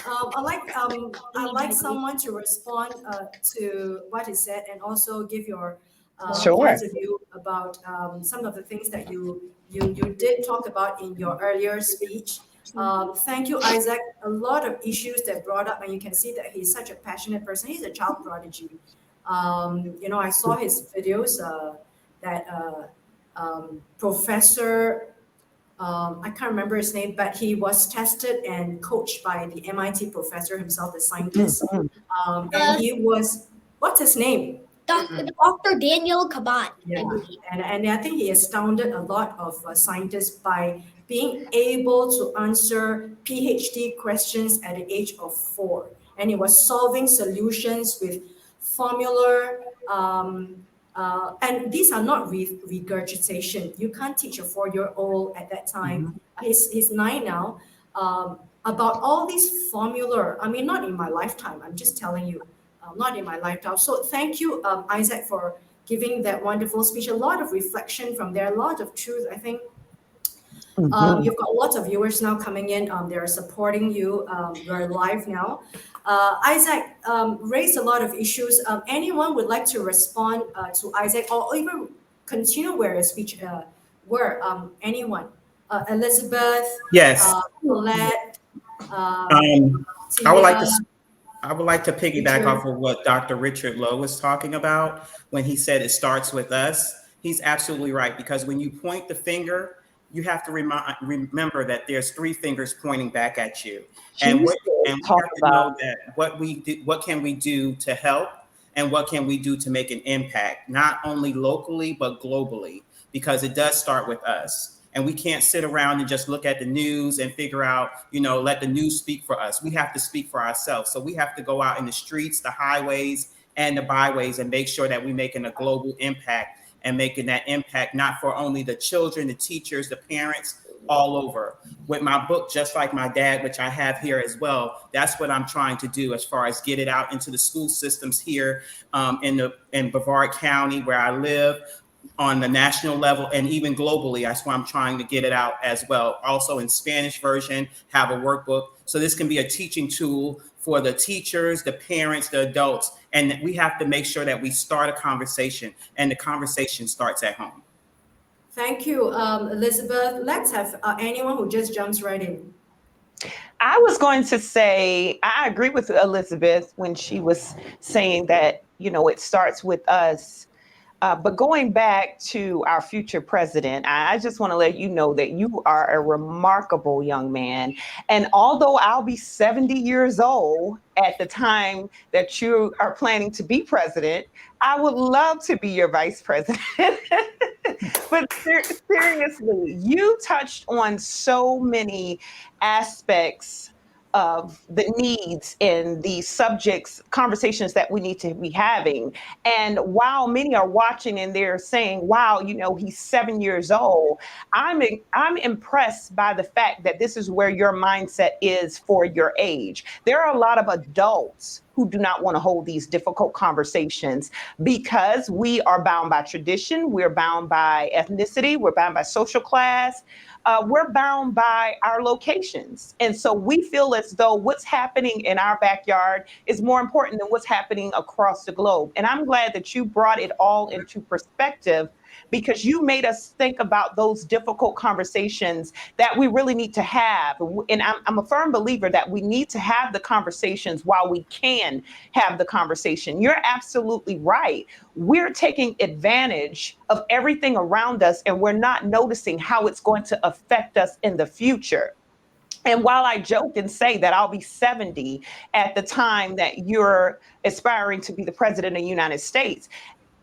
I'd like someone to respond to what he said and also give your points of view about some of the things that you did talk about in your earlier speech. Thank you, Isaac. A lot of issues that brought up, and you can see that he's such a passionate person. He's a child prodigy. I saw his videos that Professor, I can't remember his name, but he was tested and coached by the MIT professor himself, the scientist. And he was, what's his name? Dr. Daniel Kabat. Yeah. And I think he astounded a lot of scientists by being able to answer PhD questions at the age of 4. And he was solving solutions with formula. And these are not regurgitation. You can't teach a 4-year-old at that time. He's 9 now. About all these formula. I mean, not in my lifetime. I'm just telling you, not in my lifetime. So thank you, Isaac, for giving that wonderful speech. A lot of reflection from there, a lot of truth. I think you've got lots of viewers now coming in. They're supporting you. You're live now. Isaac raised a lot of issues. Anyone would like to respond to Isaac or even continue where his speech were? Anyone? Elizabeth? Yes. Colette? I would like to. I would like to piggyback off of what Dr. Richard Lowe was talking about when he said it starts with us. He's absolutely right, because when you point the finger, you have to remember that there's three fingers pointing back at you. And we have to know that what can we do to help, and what can we do to make an impact, not only locally, but globally, because it does start with us. And we can't sit around and just look at the news and figure out, let the news speak for us. We have to speak for ourselves. So we have to go out in the streets, the highways, and the byways, and make sure that we're making a global impact, and making that impact not for only the children, the teachers, the parents, all over. With my book, Just Like My Dad, which I have here as well, that's what I'm trying to do, as far as get it out into the school systems here in Brevard County, where I live, on the national level, and even globally. That's why I'm trying to get it out as well. Also in Spanish version, have a workbook. So this can be a teaching tool for the teachers, the parents, the adults. And we have to make sure that we start a conversation, and the conversation starts at home. Thank you, Elizabeth. Let's have anyone who just jumps right in. I was going to say, I agree with Elizabeth when she was saying that, it starts with us. But going back to our future president, I just want to let you know that you are a remarkable young man. And although I'll be 70 years old at the time that you are planning to be president, I would love to be your vice president. But seriously, you touched on so many aspects of the needs and the subjects, conversations that we need to be having. And while many are watching and they're saying, wow, he's 7 years old, I'm impressed by the fact that this is where your mindset is for your age. There are a lot of adults who do not want to hold these difficult conversations because we are bound by tradition, we're bound by ethnicity, we're bound by social class, we're bound by our locations. And so we feel as though what's happening in our backyard is more important than what's happening across the globe. And I'm glad that you brought it all into perspective, because you made us think about those difficult conversations that we really need to have. And I'm a firm believer that we need to have the conversations while we can have the conversation. You're absolutely right. We're taking advantage of everything around us, and we're not noticing how it's going to affect us in the future. And while I joke and say that I'll be 70 at the time that you're aspiring to be the president of the United States,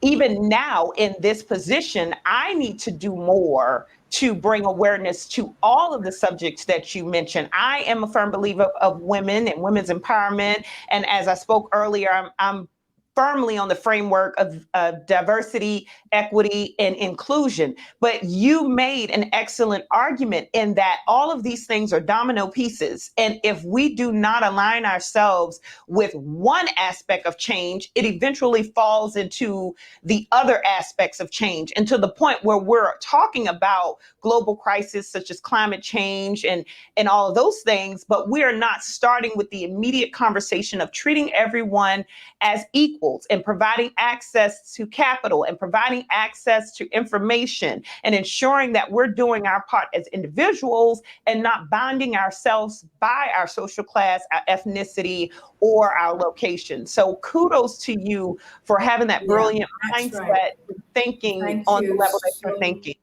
even now in this position, I need to do more to bring awareness to all of the subjects that you mentioned. I am a firm believer of women and women's empowerment. And as I spoke earlier, I'm firmly on the framework of diversity, equity, and inclusion. But you made an excellent argument in that all of these things are domino pieces. And if we do not align ourselves with one aspect of change, it eventually falls into the other aspects of change, and to the point where we're talking about global crisis such as climate change and all of those things, but we are not starting with the immediate conversation of treating everyone as equals and providing access to capital and providing access to information and ensuring that we're doing our part as individuals and not binding ourselves by our social class, our ethnicity, or our location. So kudos to you for having that brilliant mindset, right, thinking on the level that you're thinking.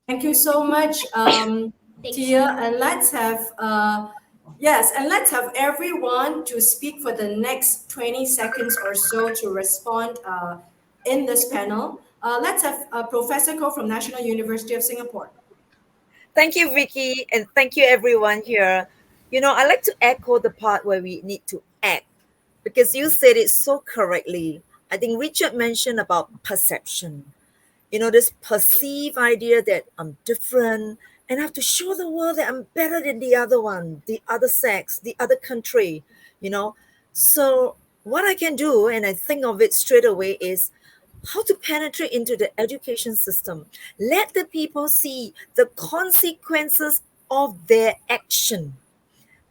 Thank you so much, Tia. And let's have let's have everyone to speak for the next 20 seconds or so to respond in this panel. Let's have Professor Ko from National University of Singapore. Thank you, Vicky, and thank you, everyone here. I like to echo the part where we need to act, because you said it so correctly. I think Richard mentioned about perception. This perceived idea that I'm different and I have to show the world that I'm better than the other one, the other sex, the other country, So what I can do, and I think of it straight away, is how to penetrate into the education system. Let the people see the consequences of their action.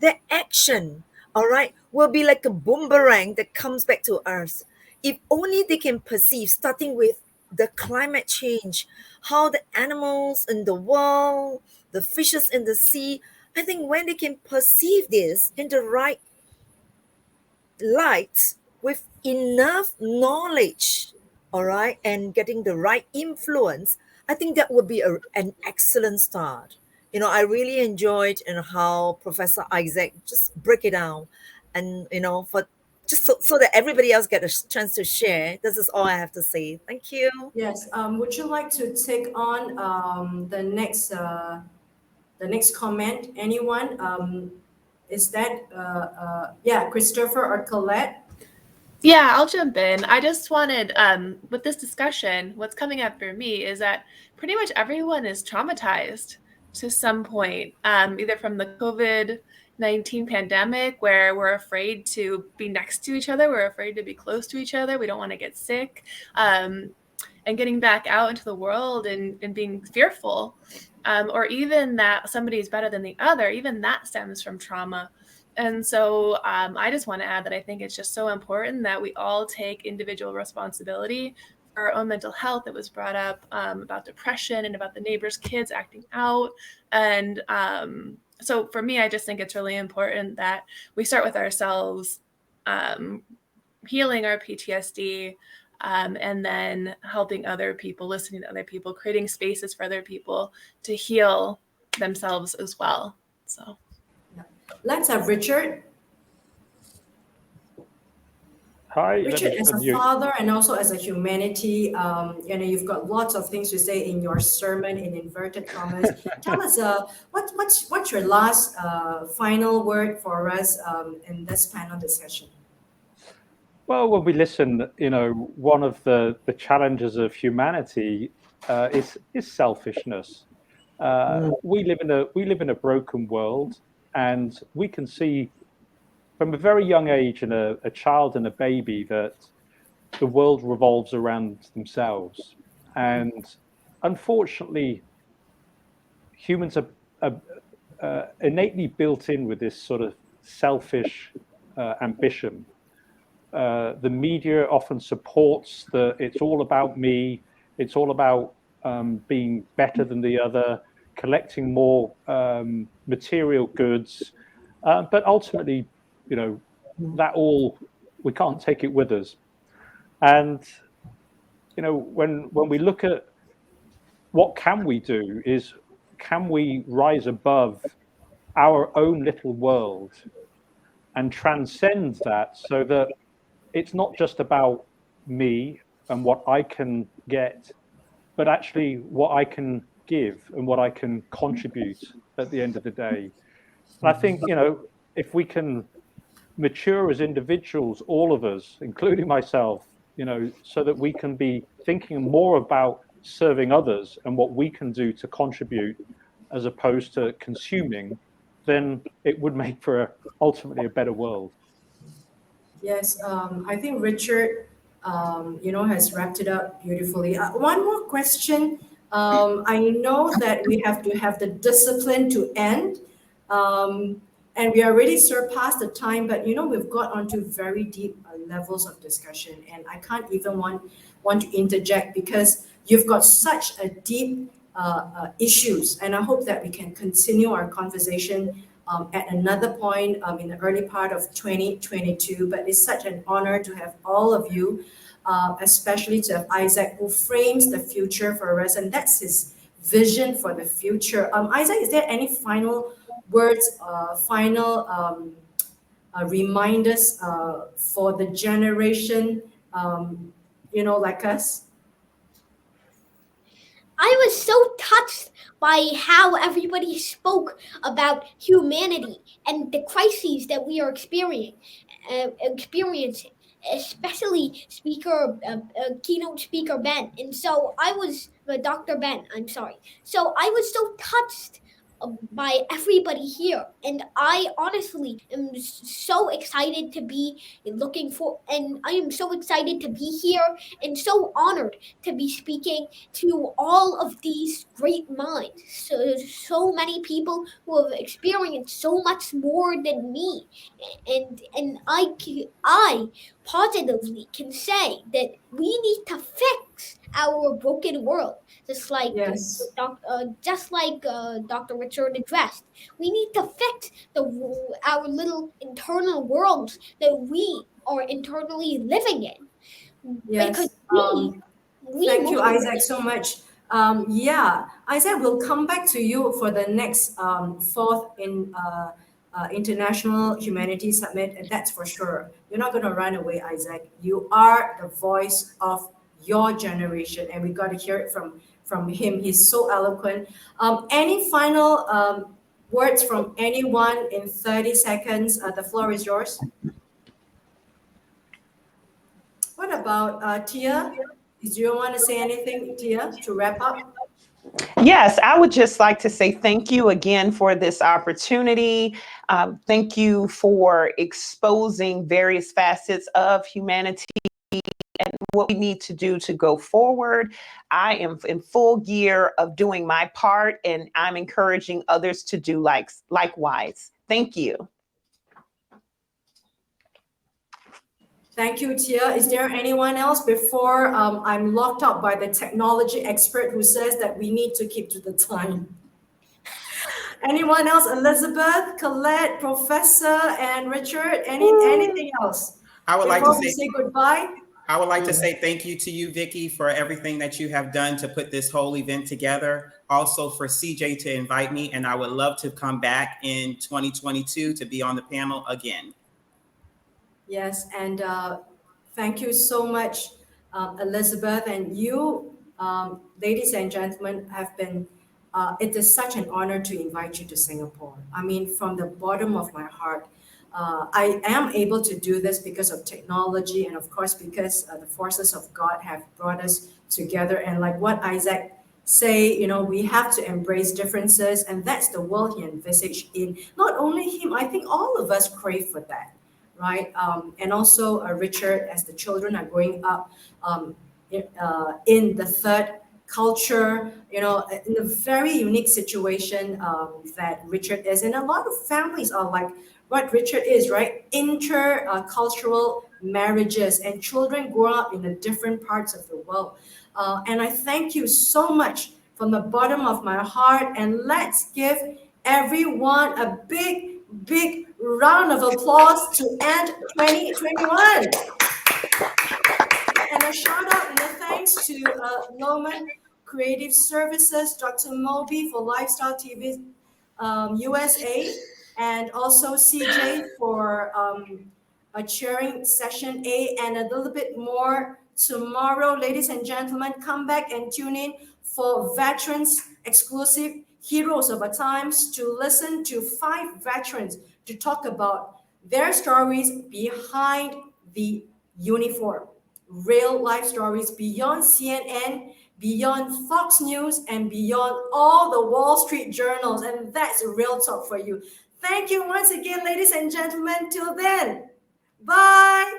Their action, all right, will be like a boomerang that comes back to us. If only they can perceive, starting with the climate change, how the animals in the world, the fishes in the sea, I think when they can perceive this in the right light with enough knowledge, all right, and getting the right influence, I think that would be an excellent start. I really enjoyed how Professor Isaac just break it down, and for just so that everybody else get a chance to share. This is all I have to say. Thank you. Yes. Would you like to take on the next comment? Anyone? Is that yeah, Christopher or Colette? Yeah, I'll jump in. I just wanted, with this discussion, what's coming up for me is that pretty much everyone is traumatized to some point, either from the COVID-19 pandemic, where we're afraid to be next to each other, we're afraid to be close to each other, we don't want to get sick, and getting back out into the world and being fearful, or even that somebody is better than the other, even that stems from trauma. And so I just want to add that I think it's just so important that we all take individual responsibility for our own mental health. It was brought up about depression and about the neighbors' kids acting out. And so for me, I just think it's really important that we start with ourselves, healing our PTSD, and then helping other people, listening to other people, creating spaces for other people to heal themselves as well. So. Let's have Richard. Hi, Richard, as a father and also as a humanity, you've got lots of things to say in your sermon in inverted commas. Tell us, what's your last final word for us in this panel discussion? Well, when we listen, one of the challenges of humanity is selfishness. We live in a broken world, and we can see from a very young age in a child and a baby that the world revolves around themselves. And unfortunately, humans are innately built in with this sort of selfish ambition. The media often supports it's all about me, it's all about being better than the other, collecting more material goods. But ultimately, that all, we can't take it with us. And, when we look at what can we do is, can we rise above our own little world and transcend that so that it's not just about me and what I can get, but actually what I can give and what I can contribute at the end of the day. And I think, if we can mature as individuals, all of us, including myself, so that we can be thinking more about serving others and what we can do to contribute as opposed to consuming, then it would make for ultimately a better world. Yes, I think Richard, has wrapped it up beautifully. One more question. I know that we have to have the discipline to end, and we already surpassed the time. But we've got onto very deep levels of discussion, and I can't even want to interject because you've got such a deep issues, and I hope that we can continue our conversation at another point in the early part of 2022. But it's such an honor to have all of you, especially to have Isaac, who frames the future for us, and that's his vision for the future. Isaac, is there any final words, reminders for the generation, like us? I was so touched by how everybody spoke about humanity and the crises that we are experiencing, especially keynote speaker Ben. And so I was Dr. Ben. I'm sorry. So I was so touched by everybody here, and I honestly am so excited to be and I am so excited to be here and so honored to be speaking to all of these great minds, so many people who have experienced so much more than me, and I positively can say that we need to fix our broken world, just like Yes. Dr. Richard addressed. We need to fix our little internal worlds that we are internally living in, because Yes. we Thank you, mostly Isaac, so much. Yeah, Isaac, we'll come back to you for the next fourth International Humanities Summit, and that's for sure. You're not going to run away, Isaac. You are the voice of your generation, and we got to hear it from him. He's so eloquent. Any final words from anyone in 30 seconds? The floor is yours. What about Tia? Do you want to say anything, Tia, to wrap up? Yes, I would just like to say thank you again for this opportunity. Thank you for exposing various facets of humanity and what we need to do to go forward. I am in full gear of doing my part, and I'm encouraging others to do likewise. Thank you. Thank you, Tia. Is there anyone else before I'm locked up by the technology expert who says that we need to keep to the time? Anyone else? Elizabeth, Colette, Professor, and Richard? Anything else? I would like Before to we say say goodbye. I would like to say thank you to you, Vicky, for everything that you have done to put this whole event together. Also for CJ to invite me, and I would love to come back in 2022 to be on the panel again. Yes, and thank you so much, Elizabeth. And you, ladies and gentlemen, have been, it is such an honor to invite you to Singapore. I mean, from the bottom of my heart, I am able to do this because of technology and, of course, because the forces of God have brought us together. And like what Isaac say, you know, we have to embrace differences, and that's the world he envisaged in. Not only him, I think all of us crave for that. Right, and also Richard, as the children are growing up in the third culture, you know, in a very unique situation that Richard is, and a lot of families are like what Richard is, right? Intercultural marriages, and children grow up in the different parts of the world. And I thank you so much from the bottom of my heart, and let's give everyone a big round of applause to end 2021. And a shout out and a thanks to Loman Creative Services, Dr. Moby for Lifestyle TV USA, and also CJ for a cheering session A, and a little bit more tomorrow. Ladies and gentlemen, come back and tune in for veterans exclusive Heroes of Our Times, to listen to 5 veterans to talk about their stories behind the uniform. Real life stories beyond CNN, beyond Fox News, and beyond all the Wall Street journals. And that's real talk for you. Thank you once again, ladies and gentlemen. Till then, bye.